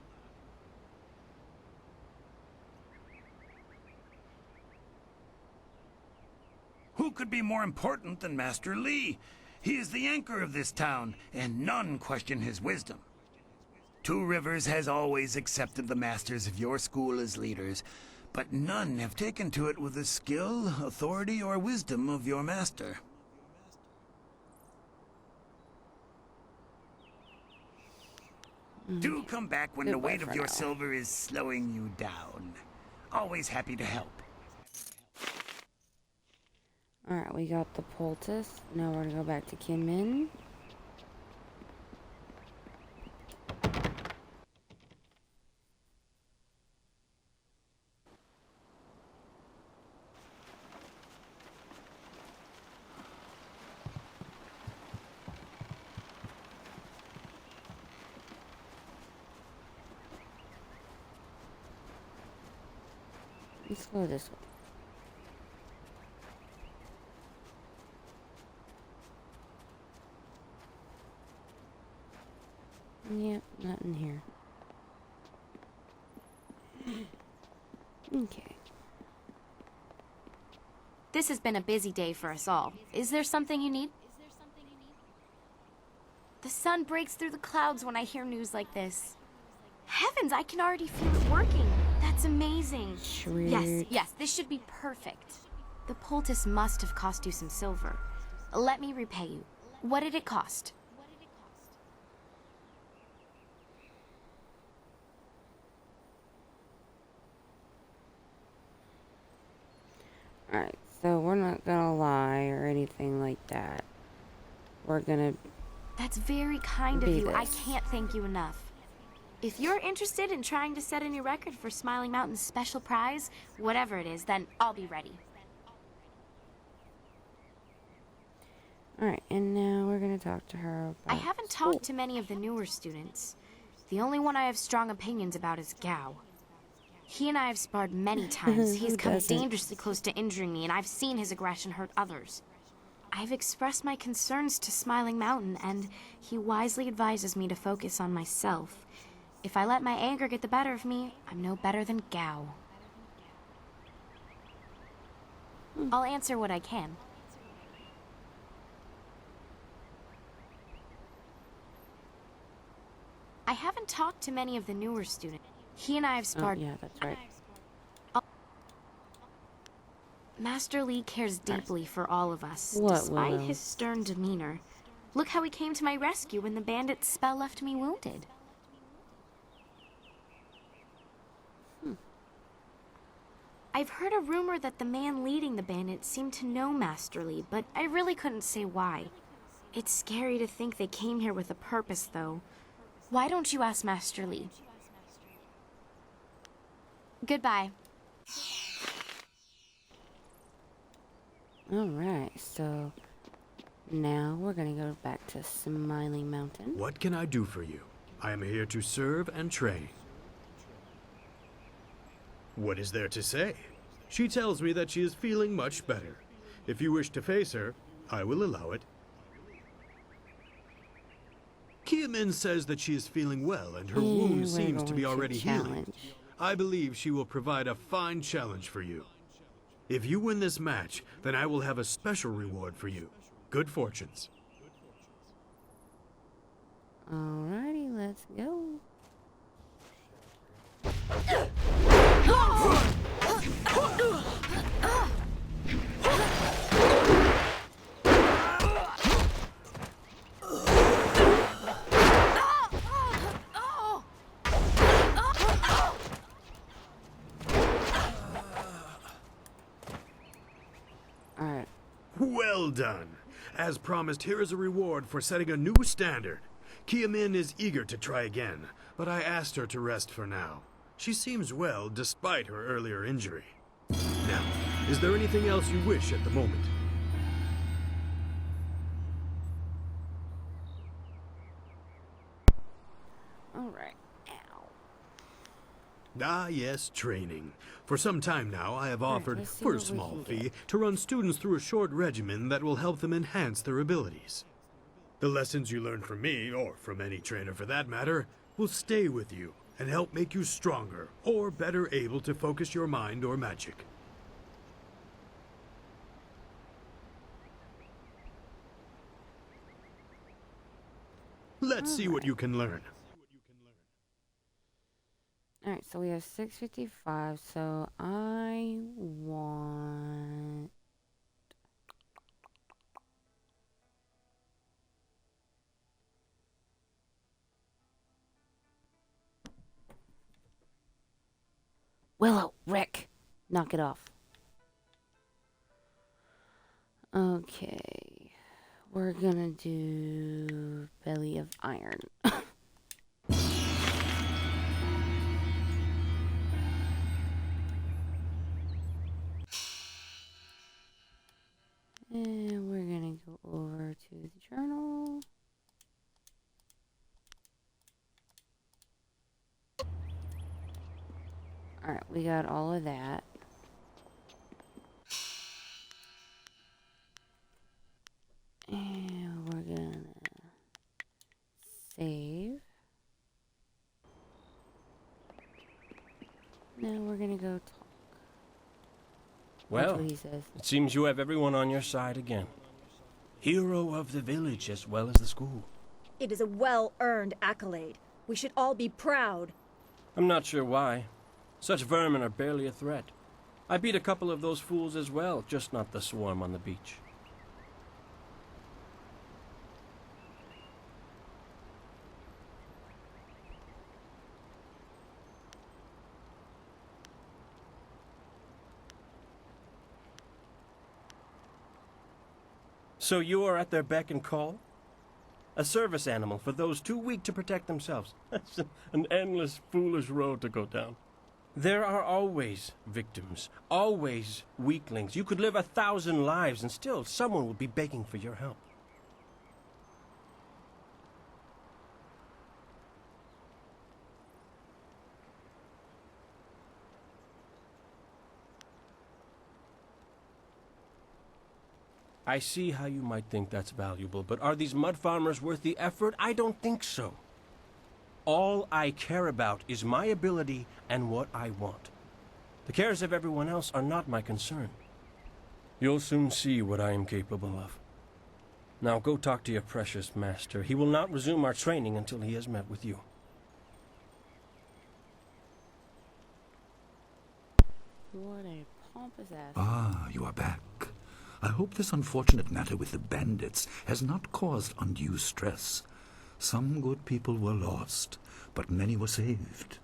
Speaker 2: Who could be more important than Master Li? He is the anchor of this town, and none question his wisdom. Two Rivers has always accepted the masters of your school as leaders, but none have taken to it with the skill, authority, or wisdom of your master. Do come back when the weight of your silver is slowing you down. Always happy to help.
Speaker 1: Alright, we got the poultice. Now we're gonna go back to Kinmin. Let's go this way. Yep, not in here. Okay.
Speaker 8: This has been a busy day for us all. Is there something you need? The sun breaks through the clouds when I hear news like this. Heavens, I can already feel it working. That's amazing.
Speaker 1: Sweet.
Speaker 8: Yes, this should be perfect. The poultice must have cost you some silver. Let me repay you. What did it cost?
Speaker 1: Alright, so we're not gonna lie or anything like that. We're gonna...
Speaker 8: That's very kind of you.
Speaker 1: This.
Speaker 8: I can't thank you enough. If you're interested in trying to set a new record for Smiling Mountain's special prize, whatever it is, then I'll be ready.
Speaker 1: Alright, and now we're gonna talk to her about...
Speaker 8: I haven't talked to many of the newer students. The only one I have strong opinions about is Gao. He and I have sparred many times. He's come dangerously close to injuring me, and I've seen his aggression hurt others. I've expressed my concerns to Smiling Mountain, and he wisely advises me to focus on myself. If I let my anger get the better of me, I'm no better than Gao. I'll answer what I can. I haven't talked to many of the newer students. He and I have sparred...
Speaker 1: Oh, yeah, that's right.
Speaker 8: Master Li cares deeply for all of us,
Speaker 1: What,
Speaker 8: despite
Speaker 1: Willow?
Speaker 8: his stern demeanor. Look how he came to my rescue when the bandit's spell left me wounded. I've heard a rumor that the man leading the bandits seemed to know Master Li, but I really couldn't say why. It's scary to think they came here with a purpose, though. Why don't you ask Master Li? Goodbye.
Speaker 1: Alright, so now we're gonna go back to Smiling Mountain.
Speaker 22: What can I do for you? I am here to serve and train. What is there to say? She tells me that she is feeling much better. If you wish to face her, I will allow it. Kiamin says that she is feeling well and her wound seems to be already healing. I believe she will provide a fine challenge for you. If you win this match, then I will have a special reward for you. Good fortunes.
Speaker 1: Alrighty, let's go. Alright.
Speaker 22: Well done. As promised, here is a reward for setting a new standard. Kiamin is eager to try again, but I asked her to rest for now. She seems well despite her earlier injury. Now, is there anything else you wish at the moment?
Speaker 1: Alright.
Speaker 22: Ah, yes, training. For some time now, I have offered,
Speaker 1: let's see
Speaker 22: for a
Speaker 1: what we
Speaker 22: small
Speaker 1: can
Speaker 22: fee,
Speaker 1: get.
Speaker 22: to run students through a short regimen that will help them enhance their abilities. The lessons you learn from me, or from any trainer for that matter, will stay with you and help make you stronger or better able to focus your mind or magic. Let's see what you can learn.
Speaker 1: Alright, so we have 655, so I want... Willow, Rick, knock it off. Okay, we're gonna do Belly of Iron. And we're gonna go over to the journal. Alright, we got all of that. And we're gonna save. Now we're gonna go talk. That's
Speaker 10: Well,
Speaker 1: what he says.
Speaker 10: it seems you have everyone on your side again. Hero of the village as well as the school.
Speaker 17: It is a well-earned accolade. We should all be proud.
Speaker 10: I'm not sure why. Such vermin are barely a threat. I beat a couple of those fools as well, just not the swarm on the beach. So you are at their beck and call? A service animal for those too weak to protect themselves. That's an endless, foolish road to go down. There are always victims, always weaklings. You could live 1,000 lives and still someone would be begging for your help. I see how you might think that's valuable, but are these mud farmers worth the effort? I don't think so. All I care about is my ability and what I want. The cares of everyone else are not my concern. You'll soon see what I am capable of. Now go talk to your precious master. He will not resume our training until he has met with you.
Speaker 1: What a pompous ass.
Speaker 13: Ah, you are back. I hope this unfortunate matter with the bandits has not caused undue stress. Some good people were lost, but many were saved.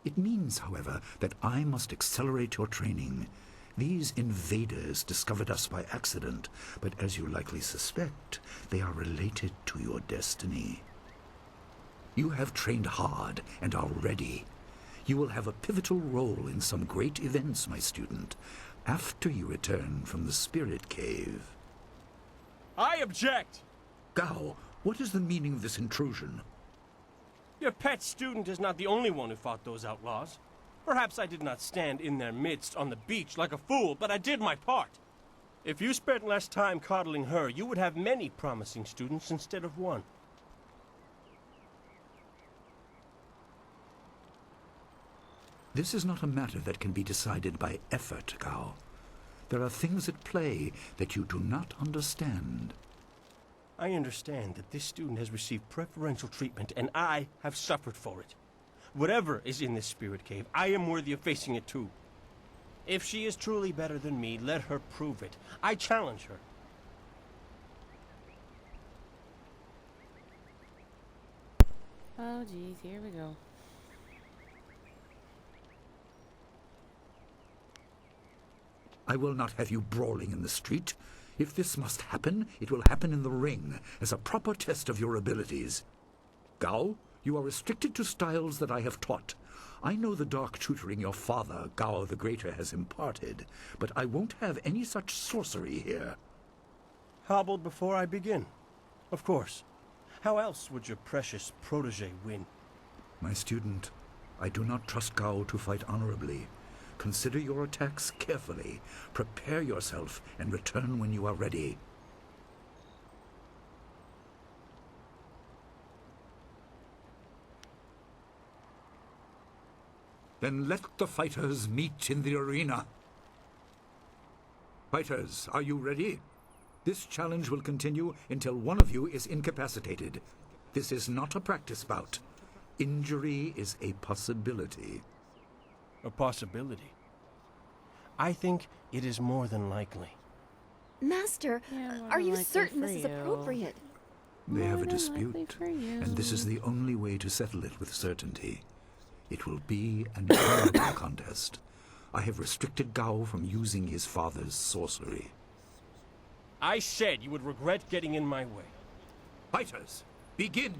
Speaker 13: It means, however, that I must accelerate your training. These invaders discovered us by accident, but as you likely suspect, they are related to your destiny. You have trained hard and are ready. You will have a pivotal role in some great events, my student, after you return from the Spirit Cave.
Speaker 10: I object!
Speaker 13: Gao, what is the meaning of this intrusion?
Speaker 10: Your pet student is not the only one who fought those outlaws. Perhaps I did not stand in their midst on the beach like a fool, but I did my part. If you spent less time coddling her, you would have many promising students instead of one.
Speaker 13: This is not a matter that can be decided by effort, Gao. There are things at play that you do not understand.
Speaker 10: I understand that this student has received preferential treatment, and I have suffered for it. Whatever is in this spirit cave, I am worthy of facing it too. If she is truly better than me, let her prove it. I challenge her.
Speaker 1: Oh, geez, here we go.
Speaker 13: I will not have you brawling in the street. If this must happen, it will happen in the ring, as a proper test of your abilities. Gao, you are restricted to styles that I have taught. I know the dark tutoring your father, Gao the Greater, has imparted, but I won't have any such sorcery here.
Speaker 10: Hobbled before I begin. Of course. How else would your precious protege win?
Speaker 13: My student, I do not trust Gao to fight honorably. Consider your attacks carefully. Prepare yourself and return when you are ready. Then let the fighters meet in the arena. Fighters, are you ready? This challenge will continue until one of you is incapacitated. This is not a practice bout. Injury is a possibility.
Speaker 10: A possibility? I think it is more than likely.
Speaker 15: Master, are you certain this is appropriate?
Speaker 13: They have a dispute, and this is the only way to settle it with certainty. It will be an honorable contest. I have restricted Gao from using his father's sorcery.
Speaker 10: I said you would regret getting in my way.
Speaker 13: Fighters, begin!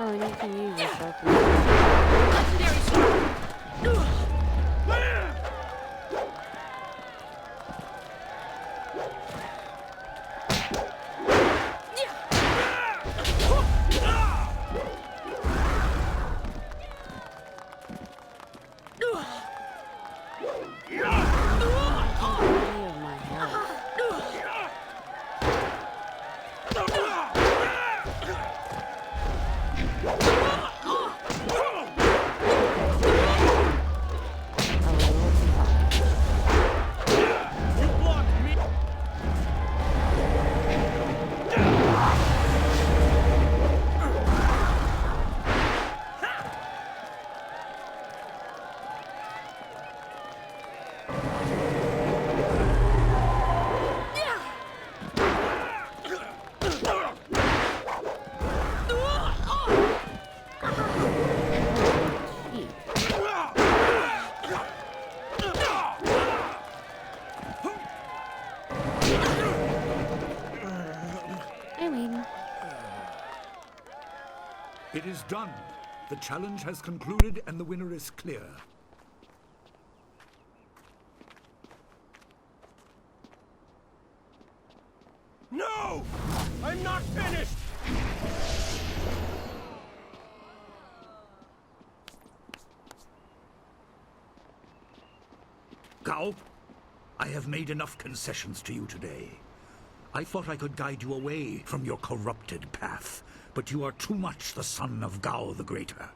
Speaker 1: Oh, and you can use your sharpness. Legendary strike!
Speaker 13: It is done. The challenge has concluded and the winner is clear.
Speaker 10: No! I'm not finished!
Speaker 13: Gao, I have made enough concessions to you today. I thought I could guide you away from your corrupted path, but you are too much the son of Gao the Greater.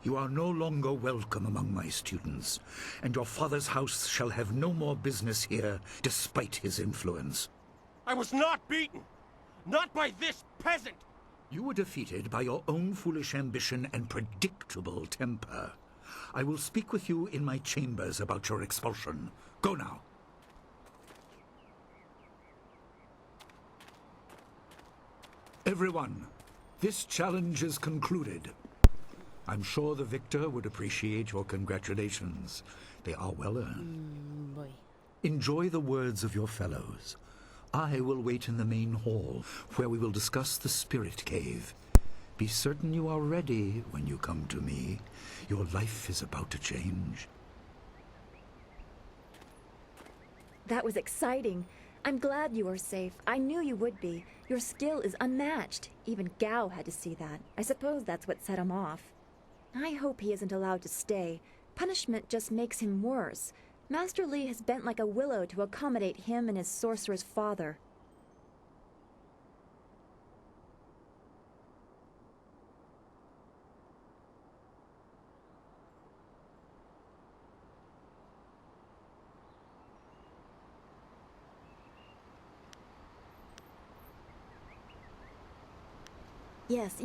Speaker 13: You are no longer welcome among my students, and your father's house shall have no more business here, despite his influence.
Speaker 10: I was not beaten! Not by this peasant!
Speaker 13: You were defeated by your own foolish ambition and predictable temper. I will speak with you in my chambers about your expulsion. Go now. Everyone, this challenge is concluded. I'm sure the victor would appreciate your congratulations. They are well earned. Enjoy the words of your fellows. I will wait in the main hall, where we will discuss the spirit cave. Be certain you are ready when you come to me. Your life is about to change.
Speaker 15: That was exciting. I'm glad you are safe. I knew you would be. Your skill is unmatched. Even Gao had to see that. I suppose that's what set him off. I hope he isn't allowed to stay. Punishment just makes him worse. Master Li has bent like a willow to accommodate him and his sorcerer's father.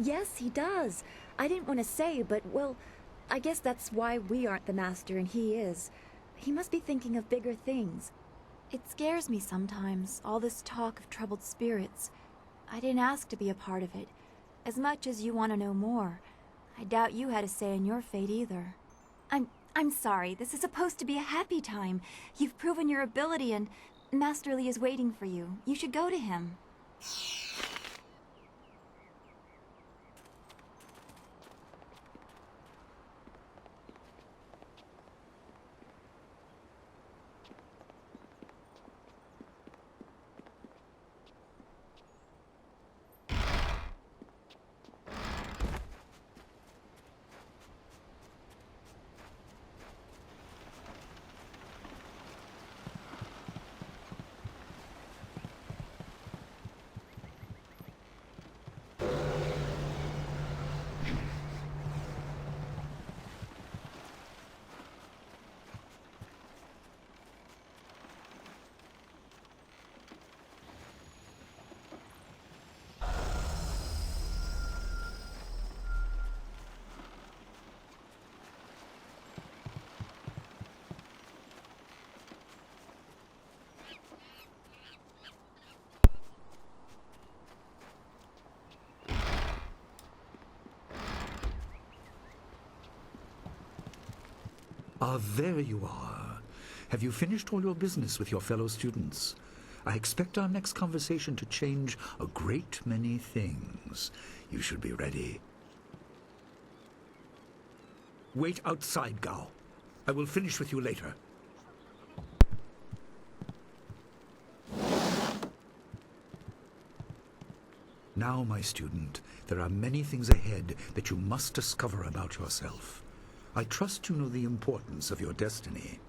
Speaker 15: Yes, he does. I didn't want to say, but, well, I guess that's why we aren't the master and he is. He must be thinking of bigger things. It scares me sometimes, all this talk of troubled spirits. I didn't ask to be a part of it. As much as you want to know more, I doubt you had a say in your fate either. I'm sorry. This is supposed to be a happy time. You've proven your ability and Master Li is waiting for you. You should go to him.
Speaker 13: Ah, there you are. Have you finished all your business with your fellow students? I expect our next conversation to change a great many things. You should be ready. Wait outside, Gao. I will finish with you later. Now, my student, there are many things ahead that you must discover about yourself. I trust you know the importance of your destiny.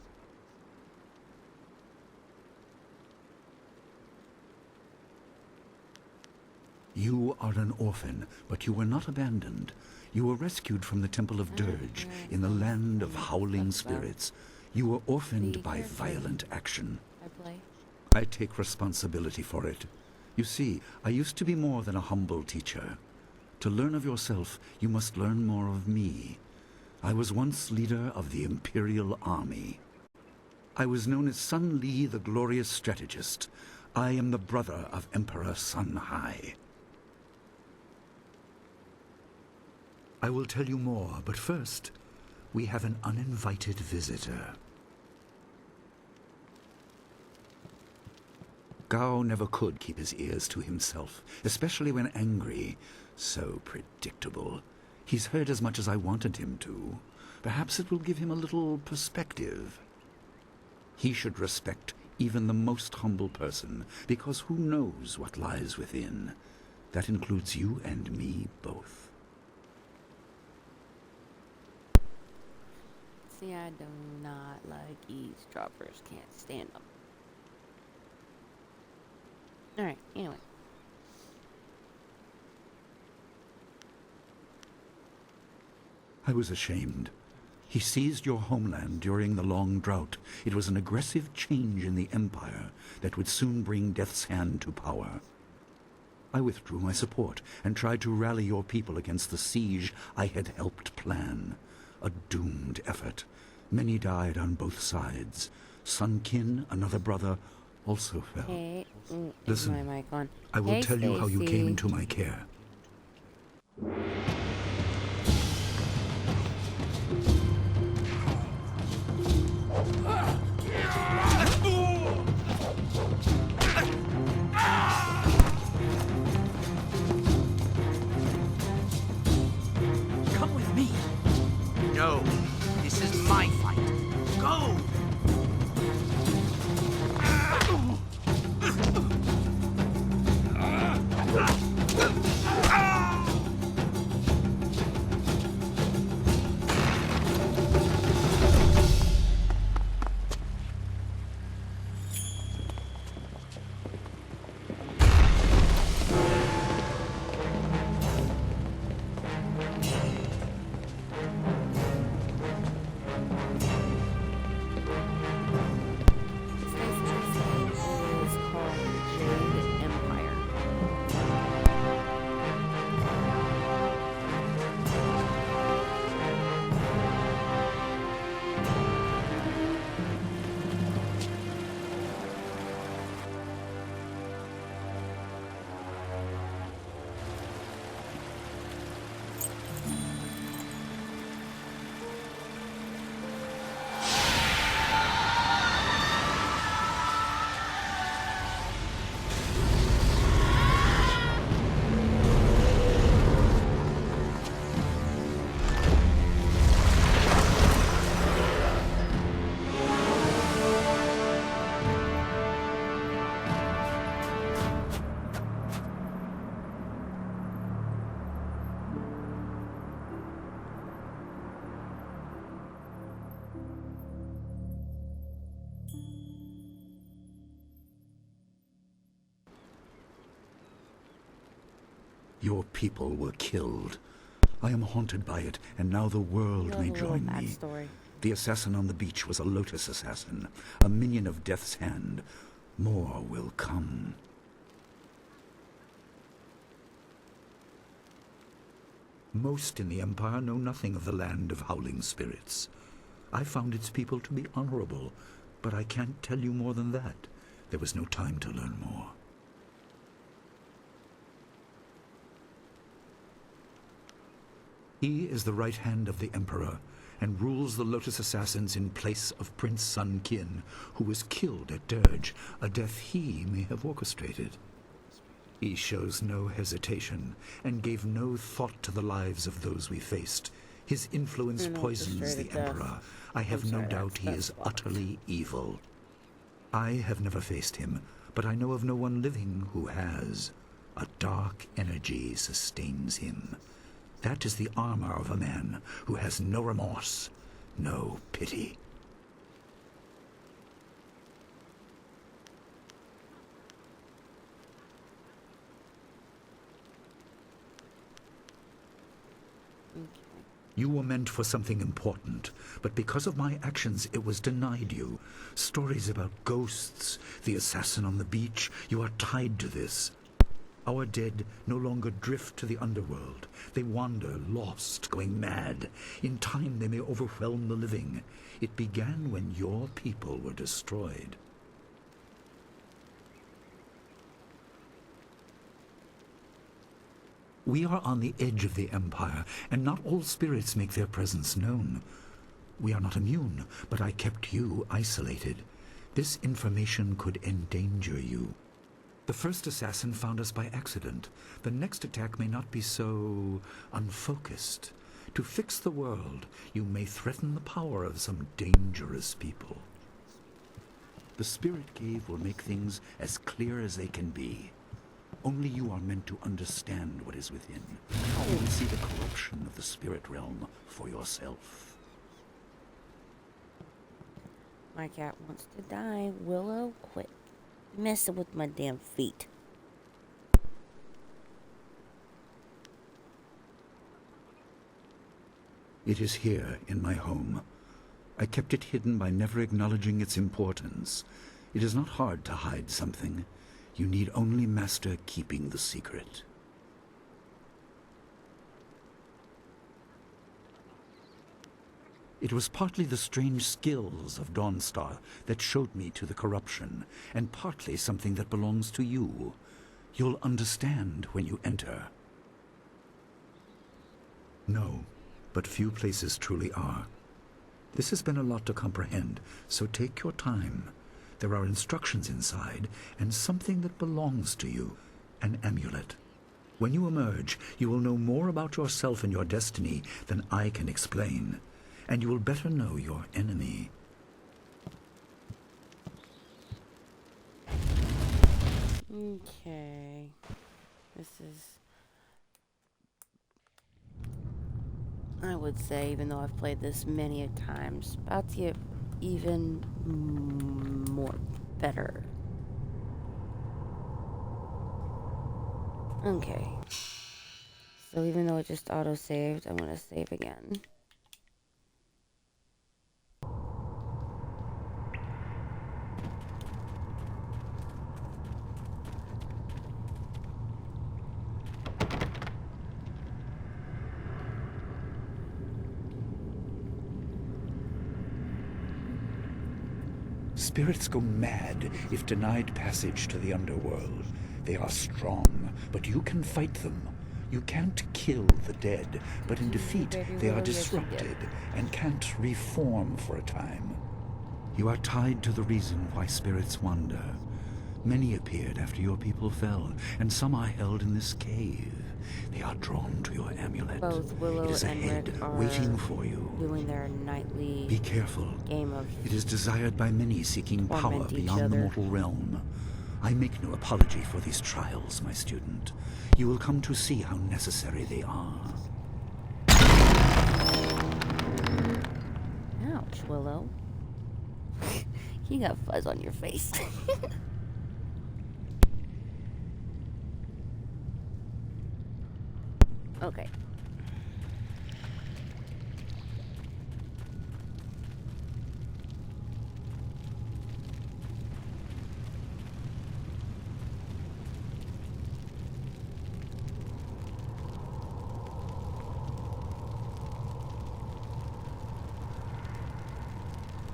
Speaker 13: You are an orphan, but you were not abandoned. You were rescued from the Temple of Dirge in the land of howling spirits. You were orphaned by violent action. I take responsibility for it. You see, I used to be more than a humble teacher. To learn of yourself, you must learn more of me. I was once leader of the Imperial Army. I was known as Sun Li, the glorious strategist. I am the brother of Emperor Sun Hai. I will tell you more, but first, we have an uninvited visitor. Gao never could keep his ears to himself, especially when angry. So predictable. He's heard as much as I wanted him to. Perhaps it will give him a little perspective. He should respect even the most humble person, because who knows what lies within? That includes you and me both.
Speaker 1: See, I do not like eavesdroppers. Can't stand them. Alright, anyway.
Speaker 13: I was ashamed. He seized your homeland during the long drought. It was an aggressive change in the Empire that would soon bring Death's Hand to power. I withdrew my support and tried to rally your people against the siege I had helped plan. A doomed effort. Many died on both sides. Sun Qin, another brother, also fell.
Speaker 1: Hey,
Speaker 13: Listen,
Speaker 1: is my mic on?
Speaker 13: I will
Speaker 1: Hey,
Speaker 13: tell you how you
Speaker 1: Stacy.
Speaker 13: came into my care.
Speaker 3: Come with me. No, this is my fight. Go!
Speaker 13: Your people were killed. I am haunted by it, and now the world may join me. The assassin on the beach was a Lotus assassin, a minion of Death's Hand. More will come. Most in the Empire know nothing of the land of howling spirits. I found its people to be honorable, but I can't tell you more than that. There was no time to learn more. He is the right hand of the Emperor, and rules the Lotus Assassins in place of Prince Sun Qin, who was killed at Dirge, a death he may have orchestrated. He shows no hesitation, and gave no thought to the lives of those we faced. His influence poisons the Emperor. I have no doubt he is utterly evil. I have never faced him, but I know of no one living who has. A dark energy sustains him. That is the armor of a man who has no remorse, no pity. You were meant for something important, but because of my actions it was denied you. Stories about ghosts, the assassin on the beach, you are tied to this. Our dead no longer drift to the underworld. They wander, lost, going mad. In time they may overwhelm the living. It began when your people were destroyed. We are on the edge of the Empire, and not all spirits make their presence known. We are not immune, but I kept you isolated. This information could endanger you. The first assassin found us by accident. The next attack may not be so unfocused. To fix the world, you may threaten the power of some dangerous people. The Spirit Cave will make things as clear as they can be. Only you are meant to understand what is within. You will see the corruption of the spirit realm for yourself.
Speaker 1: My cat wants to die. Willow, quit messing with my damn feet.
Speaker 13: It is here, in my home. I kept it hidden by never acknowledging its importance. It is not hard to hide something. You need only master keeping the secret. It was partly the strange skills of Dawnstar that showed me to the corruption, and partly something that belongs to you. You'll understand when you enter. No, but few places truly are. This has been a lot to comprehend, so take your time. There are instructions inside, and something that belongs to you, an amulet. When you emerge, you will know more about yourself and your destiny than I can explain, and you will better know your enemy.
Speaker 1: Okay. This is... I would say, even though I've played this many a times, about to get even more better. Okay. So even though it just auto-saved, I'm gonna save again.
Speaker 13: Spirits go mad if denied passage to the underworld. They are strong, but you can fight them. You can't kill the dead, but in defeat they are disrupted and can't reform for a time. You are tied to the reason why spirits wander. Many appeared after your people fell, and some are held in this cave. They are drawn to your amulet.
Speaker 1: Both Willow
Speaker 13: it is
Speaker 1: and
Speaker 13: ahead,
Speaker 1: Rick are
Speaker 13: waiting for you.
Speaker 1: doing their nightly
Speaker 13: Be careful.
Speaker 1: game of
Speaker 13: It is desired by many seeking power
Speaker 1: torment each
Speaker 13: beyond the
Speaker 1: other.
Speaker 13: mortal realm. I make no apology for these trials, my student. You will come to see how necessary they are.
Speaker 1: Ouch, Willow. You got fuzz on your face. Okay.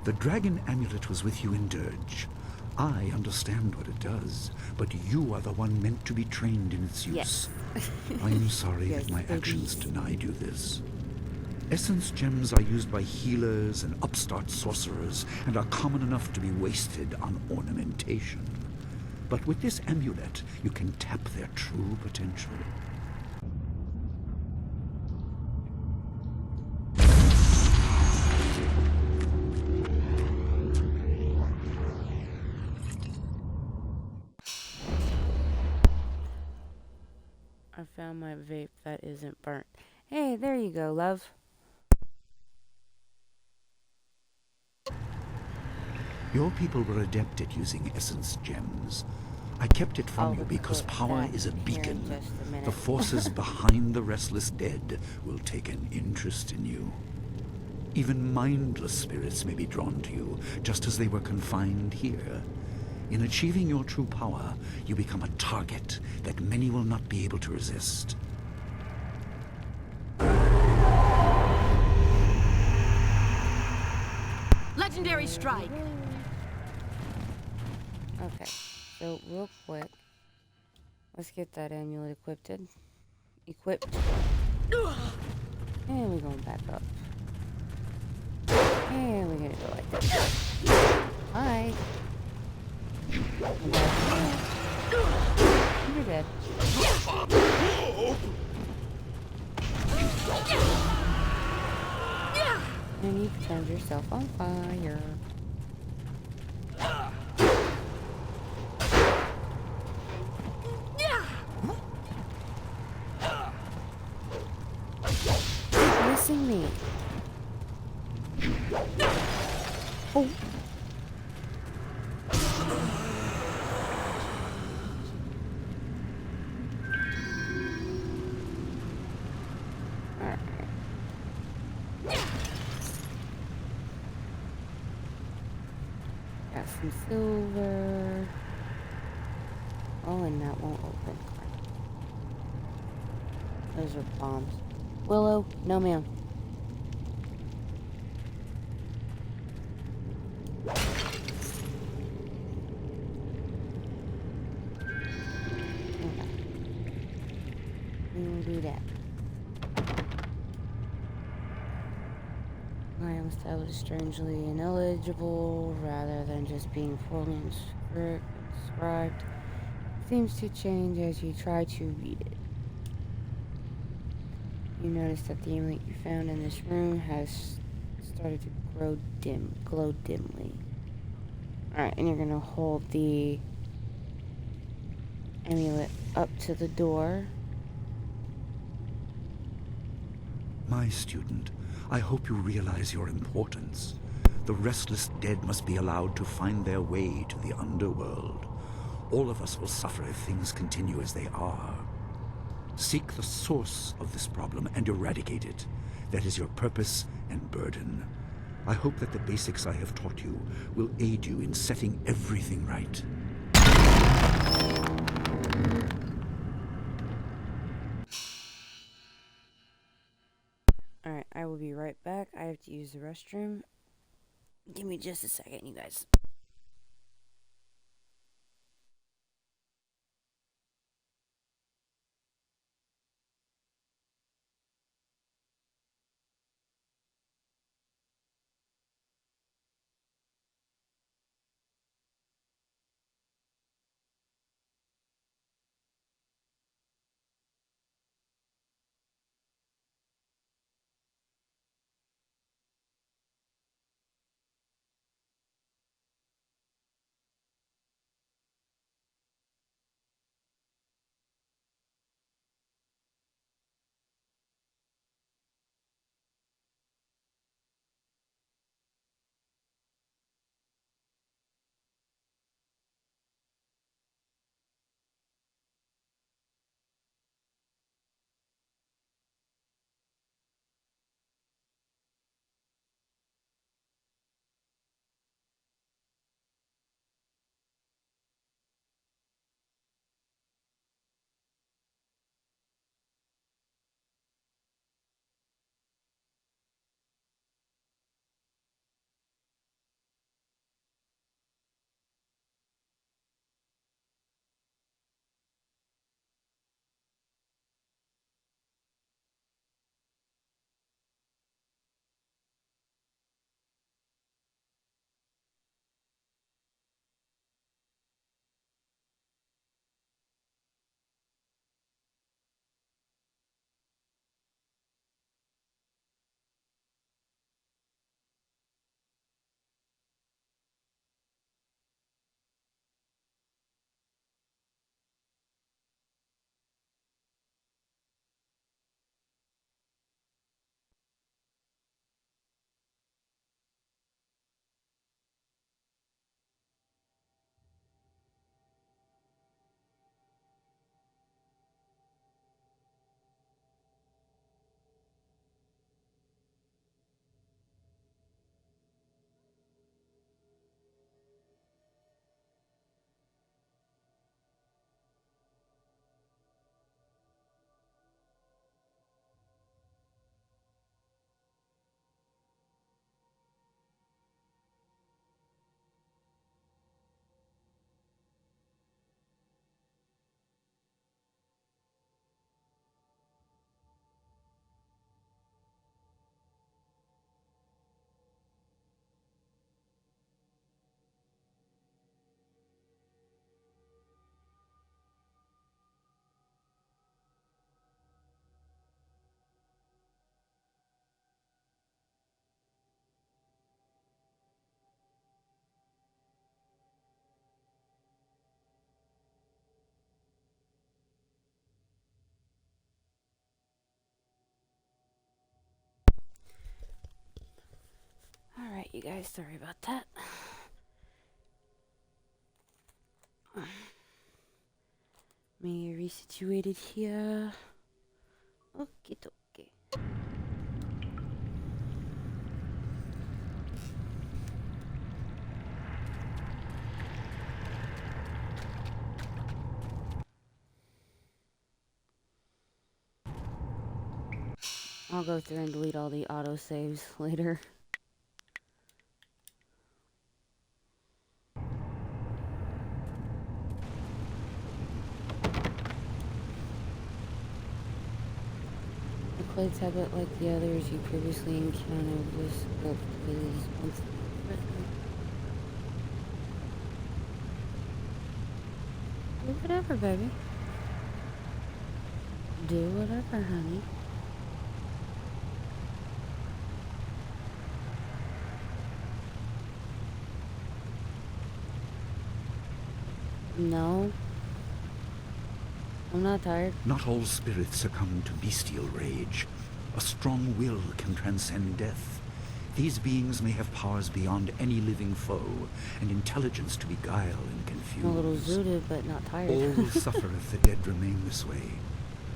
Speaker 13: The dragon amulet was with you in Dirge. I understand what it does, but you are the one meant to be trained in its use.
Speaker 1: Yes.
Speaker 13: I am sorry
Speaker 1: Yes,
Speaker 13: that my
Speaker 1: baby.
Speaker 13: actions denied you this. Essence gems are used by healers and upstart sorcerers and are common enough to be wasted on ornamentation. But with this amulet, you can tap their true potential.
Speaker 1: I found my vape that isn't burnt. Hey, there you go, love.
Speaker 13: Your people were adept at using essence gems. I kept it from
Speaker 1: I'll
Speaker 13: you because
Speaker 1: report
Speaker 13: power
Speaker 1: that
Speaker 13: is a
Speaker 1: here in
Speaker 13: beacon.
Speaker 1: just a minute.
Speaker 13: The forces behind the restless dead will take an interest in you. Even mindless spirits may be drawn to you, just as they were confined here. In achieving your true power, you become a target that many will not be able to resist.
Speaker 8: Legendary strike.
Speaker 1: Okay, so real quick, let's get that amulet equipped. And we're going back up. And we're gonna go like this. Hi. You're dead. And you've turned yourself on fire. Keep missing me. Oh. Alright. Got some silver. Oh, and that won't open. Those are bombs. Willow, no ma'am. Okay. We will do that. I am established strangely ineligible rather than just being fully inscribed. Seems to change as you try to read it. You notice that the amulet you found in this room has started to glow dimly. Alright, and you're gonna hold the amulet up to the door.
Speaker 13: My student, I hope you realize your importance. The restless dead must be allowed to find their way to the underworld. All of us will suffer if things continue as they are. Seek the source of this problem and eradicate it. That is your purpose and burden. I hope that the basics I have taught you will aid you in setting everything right.
Speaker 1: Alright, I will be right back. I have to use the restroom. Give me just a second, you guys. you guys. Sorry about that. Me resituated here. Okay, okay. I'll go through and delete all the autosaves later. The clay tablet, like the others you previously encountered, was sculpted once. Do whatever, baby. Do whatever, honey. No. I'm not tired.
Speaker 13: Not all spirits succumb to bestial rage. A strong will can transcend death. These beings may have powers beyond any living foe, and intelligence to beguile and confuse.
Speaker 1: I'm a little zooted, but not tired.
Speaker 13: All will suffer if the dead remain this way.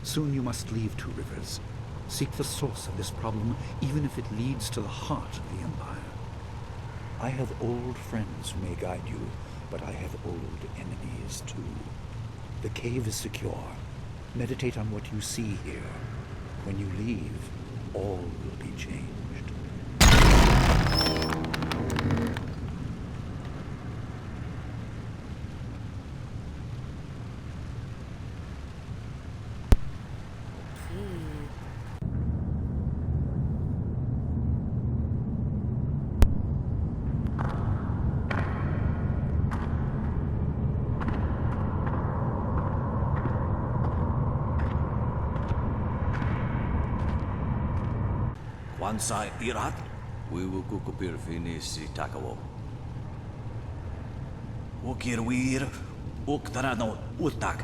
Speaker 13: Soon you must leave Two Rivers. Seek the source of this problem, even if it leads to the heart of the Empire. I have old friends who may guide you, but I have old enemies too. The cave is secure. Meditate on what you see here. When you leave, all will be changed.
Speaker 11: Wansa irat, we will kukupir finisi takawo. Ukir wir, uktarano utak.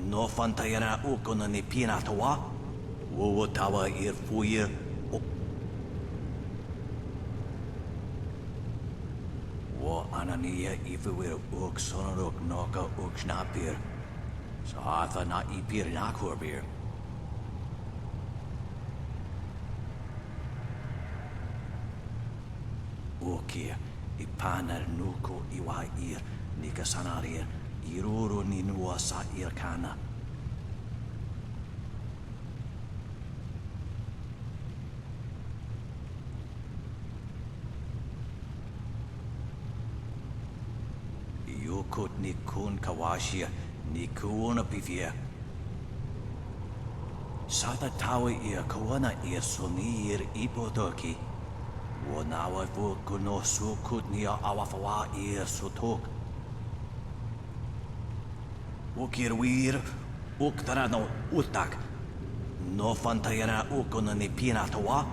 Speaker 11: No fantayana ukona ni pinatawa. Wotawa ir fuir. Wo anania ifuir uk sonaruk noka uk snapir. Saatha na ipir nakurbir. Okia, ipanar nuko iwa ir, nikasanarir, iroro ninua sa irkana. Yokot nikun kawashia, nikuona pivia. Sata tawa ir kawana ir sonir ipotoki. Wanawa fu kuno su kutnia awafawa ir sutok. Ukir wir, uktarano utak. No fantayana ukona ni pinatawa.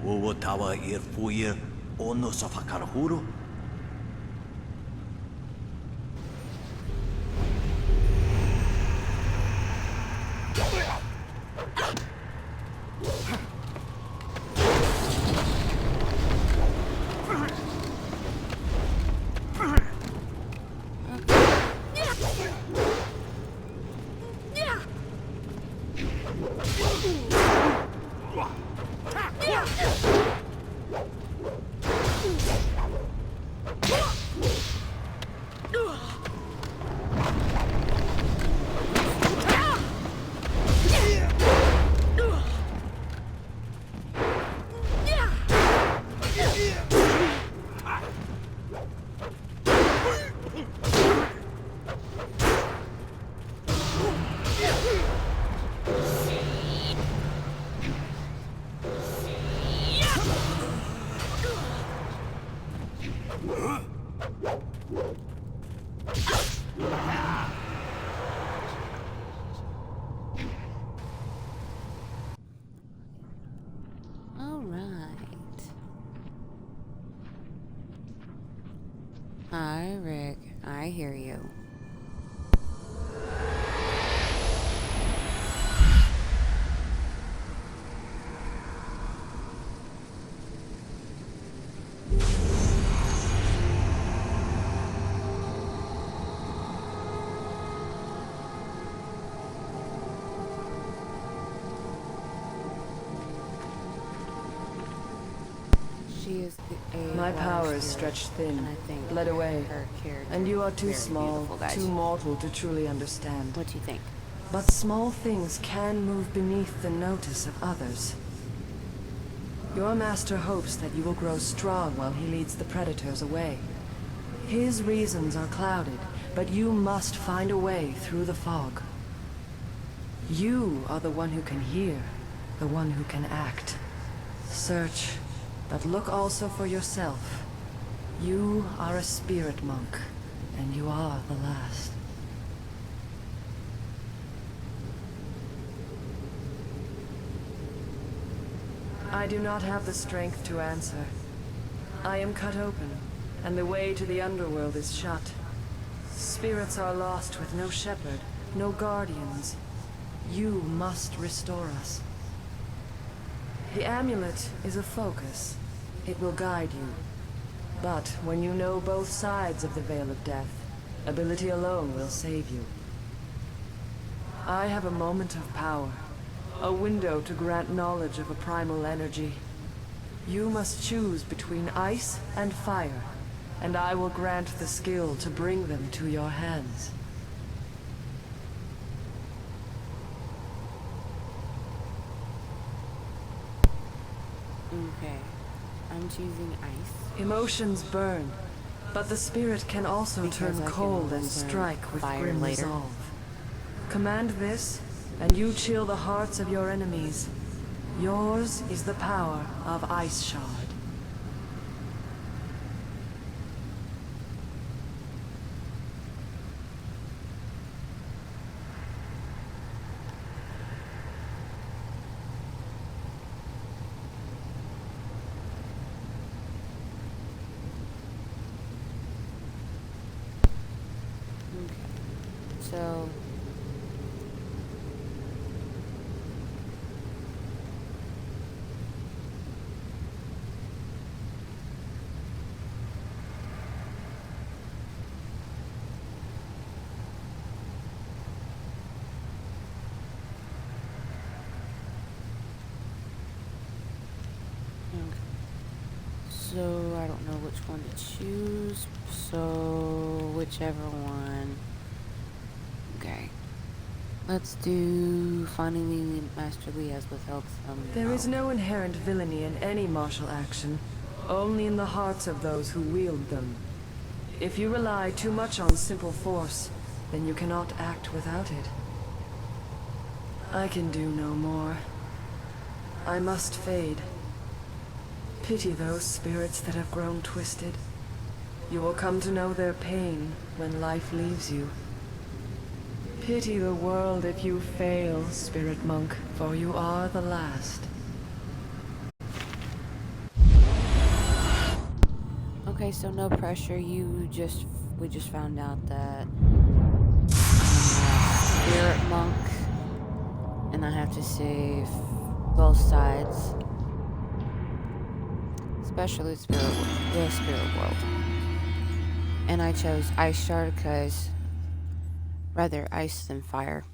Speaker 11: Wotawa ir fuir ono safakarhuru.
Speaker 1: Hi, Rick. I hear you. she is a
Speaker 6: My
Speaker 1: water
Speaker 6: power is
Speaker 1: spirit,
Speaker 6: stretched thin,
Speaker 1: and I think
Speaker 6: led away,
Speaker 1: her character
Speaker 6: and you are
Speaker 1: is
Speaker 6: too
Speaker 1: very
Speaker 6: small,
Speaker 1: beautiful, guys.
Speaker 6: too mortal to truly understand.
Speaker 1: What do you think?
Speaker 6: But small things can move beneath the notice of others. Your master hopes that you will grow strong while he leads the predators away. His reasons are clouded, but you must find a way through the fog. You are the one who can hear, the one who can act. Search, but look also for yourself. You are a spirit monk, and you are the last. I do not have the strength to answer. I am cut open, and the way to the underworld is shut. Spirits are lost with no shepherd, no guardians. You must restore us. The amulet is a focus. It will guide you. But when you know both sides of the Veil of Death, ability alone will save you. I have a moment of power, a window to grant knowledge of a primal energy. You must choose between ice and fire, and I will grant the skill to bring them to your hands.
Speaker 1: Okay. I'm choosing ice.
Speaker 6: Emotions burn, but the spirit can also
Speaker 1: Because
Speaker 6: turn
Speaker 1: I can
Speaker 6: cold and
Speaker 1: always learn
Speaker 6: strike with
Speaker 1: fire
Speaker 6: grim
Speaker 1: later.
Speaker 6: resolve. Command this, and you chill the hearts of your enemies. Yours is the power of Ice Shard.
Speaker 1: So So I don't know which one to choose. So whichever one. Okay. Let's do finding Master Lee has withheld some.
Speaker 6: There is no inherent villainy in any martial action, only in the hearts of those who wield them. If you rely too much on simple force, then you cannot act without it. I can do no more. I must fade. Pity those spirits that have grown twisted. You will come to know their pain when life leaves you. Pity the world if you fail, spirit monk, for you are the last.
Speaker 1: Okay, so no pressure. We just found out that I'm a spirit monk, and I have to save both sides, especially the spirit world. And I chose Ice Shard because rather ice than fire.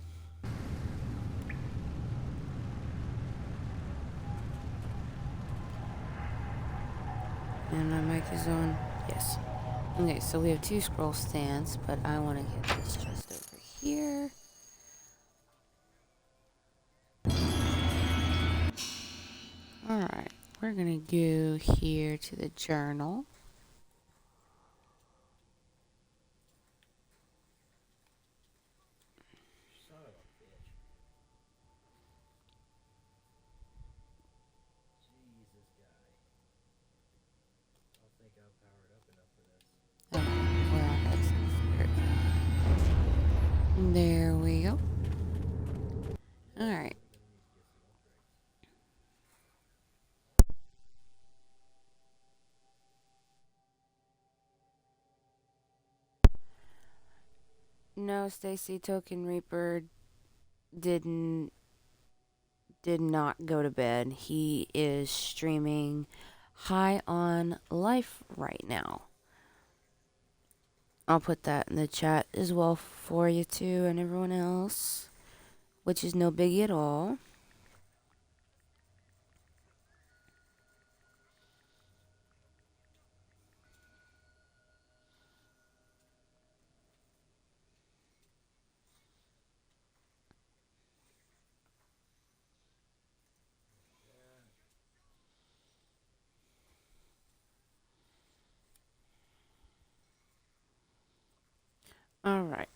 Speaker 1: And my mic is on. Yes. Okay, so we have 2 scroll stands, but I want to get this chest over here. Alright, we're gonna go here to the journal. There we go. Alright. No, Stacy, Token Reaper did not go to bed. He is streaming High on Life right now. I'll put that in the chat as well for you too and everyone else, which is no biggie at all. Alright.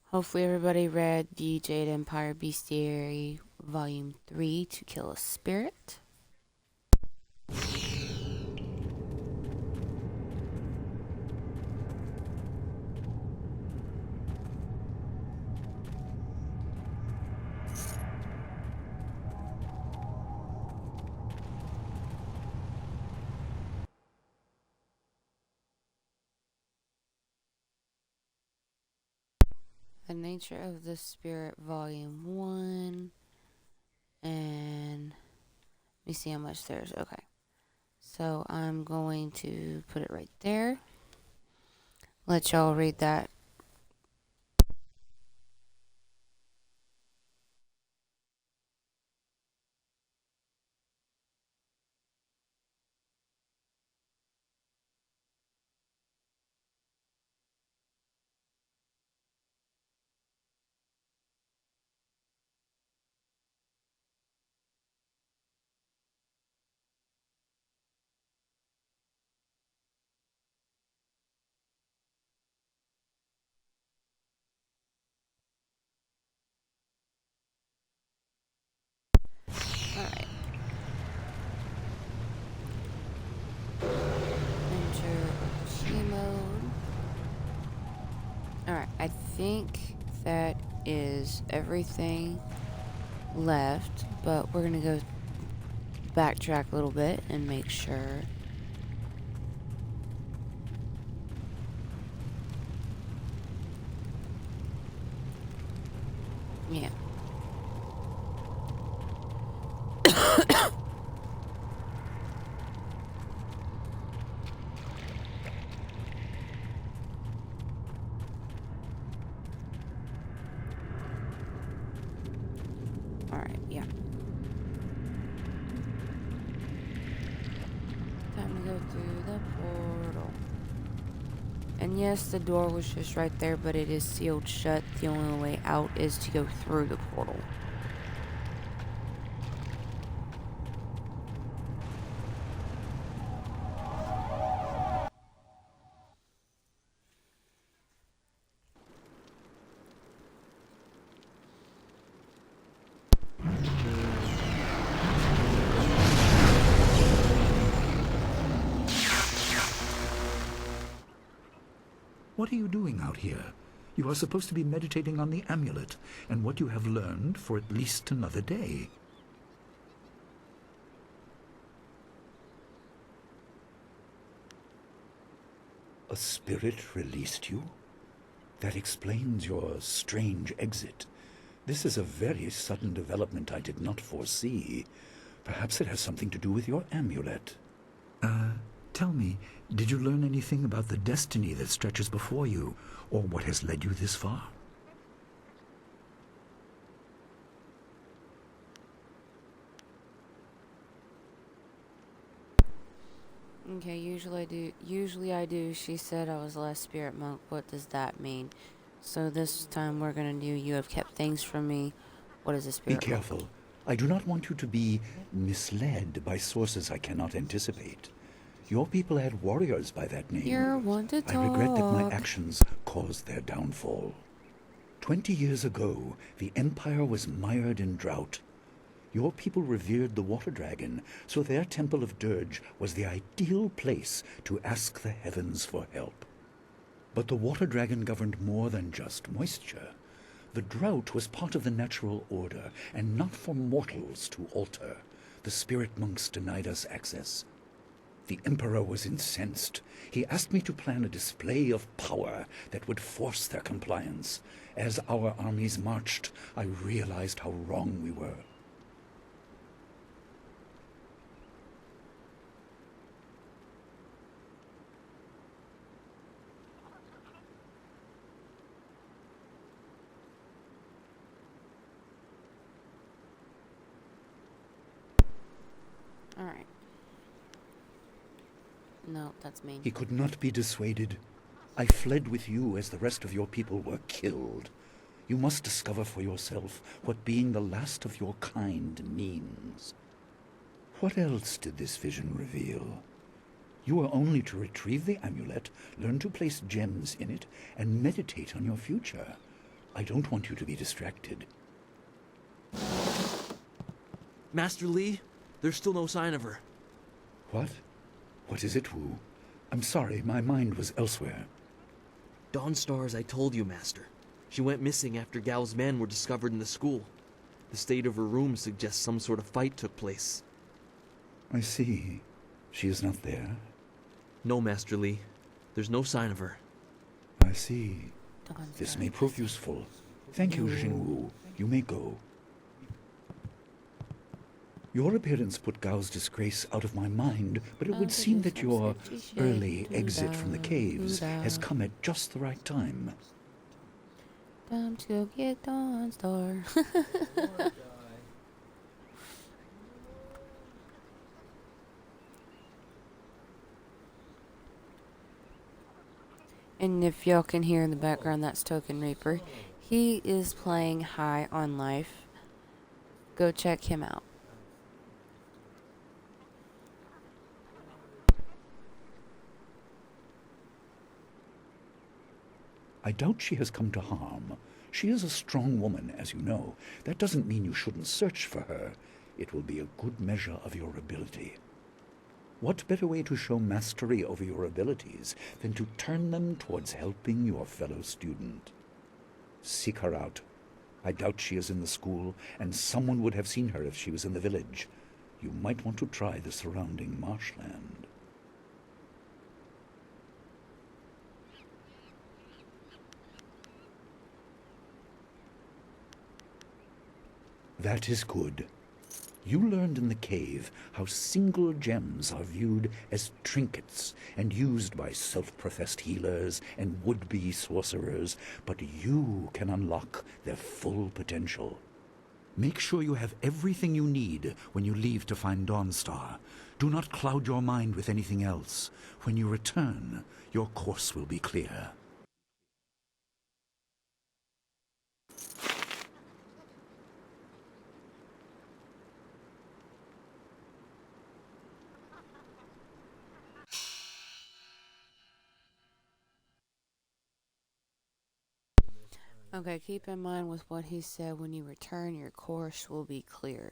Speaker 1: Hopefully everybody read the Jade Empire Bestiary Volume 3 to kill a spirit. The Nature of the Spirit Volume 1. And let me see how much there's. Okay. So I'm going to put it right there. Let y'all read that. Alright. Enter G mode. Alright, I think that is everything left, but we're gonna go backtrack a little bit and make sure. Yeah. Alright, yeah. Time to go through the portal. And yes, the door was just right there, but it is sealed shut. The only way out is to go through the portal.
Speaker 13: What are you doing out here? You are supposed to be meditating on the amulet and what you have learned for at least another day. A spirit released you? That explains your strange exit. This is a very sudden development I did not foresee. Perhaps it has something to do with your amulet. Tell me, did you learn anything about the destiny that stretches before you, or what has led you this far?
Speaker 1: Okay, usually I do. She said I was last spirit monk. What does that mean? So this time we're gonna do you have kept things from me. What is a spirit
Speaker 13: Be careful.
Speaker 1: monk?
Speaker 13: I do not want you to be misled by sources I cannot anticipate. Your people had warriors by that name.
Speaker 1: You're one to talk.
Speaker 13: I regret that my actions caused their downfall. 20 years ago, the Empire was mired in drought. Your people revered the water dragon, so their temple of Dirge was the ideal place to ask the heavens for help. But the water dragon governed more than just moisture. The drought was part of the natural order, and not for mortals to alter. The spirit monks denied us access. The Emperor was incensed. He asked me to plan a display of power that would force their compliance. As our armies marched, I realized how wrong we were.
Speaker 1: Alright. No, that's me.
Speaker 13: He could not be dissuaded. I fled with you as the rest of your people were killed. You must discover for yourself what being the last of your kind means. What else did this vision reveal? You are only to retrieve the amulet, learn to place gems in it, and meditate on your future. I don't want you to be distracted.
Speaker 12: Master Li, there's still no sign of her.
Speaker 13: What? What is it, Wu? I'm sorry, my mind was elsewhere.
Speaker 12: Dawnstar, as I told you, Master. She went missing after Gao's men were discovered in the school. The state of her room suggests some sort of fight took place.
Speaker 13: I see. She is not there?
Speaker 12: No, Master Li. There's no sign of her.
Speaker 13: I see. This may prove useful. Thank you, Jingwu. You may go. Your appearance put Gao's disgrace out of my mind, but it would seem that your early exit from the caves has come at just the right time.
Speaker 1: Time to go get Dawnstar. And if y'all can hear in the background, that's Token Reaper. He is playing High on Life. Go check him out.
Speaker 13: I doubt she has come to harm. She is a strong woman, as you know. That doesn't mean you shouldn't search for her. It will be a good measure of your ability. What better way to show mastery over your abilities than to turn them towards helping your fellow student? Seek her out. I doubt she is in the school, and someone would have seen her if she was in the village. You might want to try the surrounding marshland. That is good. You learned in the cave how single gems are viewed as trinkets and used by self-professed healers and would-be sorcerers, but you can unlock their full potential. Make sure you have everything you need when you leave to find Dawnstar. Do not cloud your mind with anything else. When you return, your course will be clear.
Speaker 1: Okay, keep in mind with what he said, when you return, your course will be clear.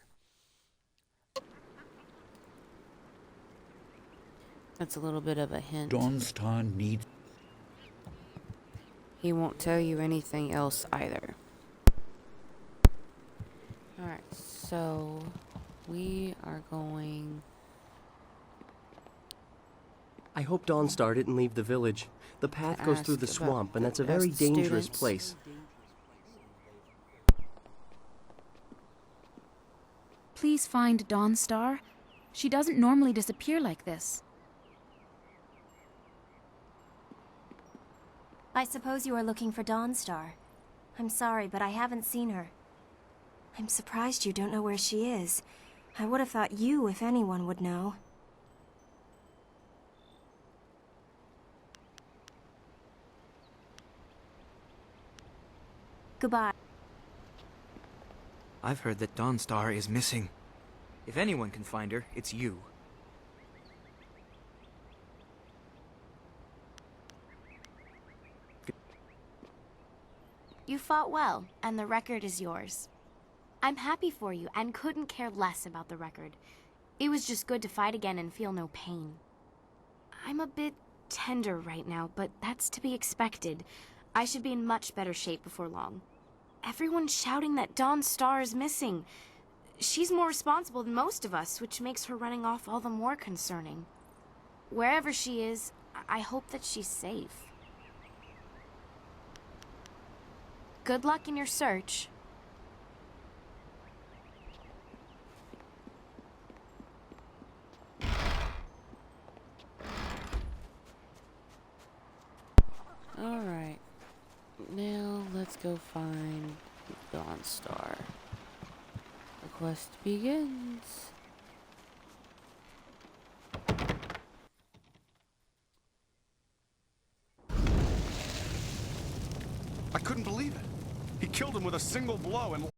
Speaker 1: That's a little bit of a hint.
Speaker 13: Dawnstar needs...
Speaker 1: He won't tell you anything else either. Alright, so we are going...
Speaker 14: I hope Dawnstar didn't leave the village. The path goes through the swamp, and that's a very dangerous place.
Speaker 4: Please find Dawnstar. She doesn't normally disappear like this.
Speaker 23: I suppose you are looking for Dawnstar. I'm sorry, but I haven't seen her. I'm surprised you don't know where she is. I would have thought you, if anyone, would know. Goodbye.
Speaker 3: I've heard that Dawnstar is missing. If anyone can find her, it's you.
Speaker 8: You fought well, and the record is yours. I'm happy for you and couldn't care less about the record. It was just good to fight again and feel no pain. I'm a bit tender right now, but that's to be expected. I should be in much better shape before long. Everyone's shouting that Dawnstar is missing. She's more responsible than most of us, which makes her running off all the more concerning. Wherever she is, I hope that she's safe. Good luck in your search.
Speaker 1: Alright. Now let's go find Dawnstar. The quest begins.
Speaker 5: I couldn't believe it. He killed him with a single blow and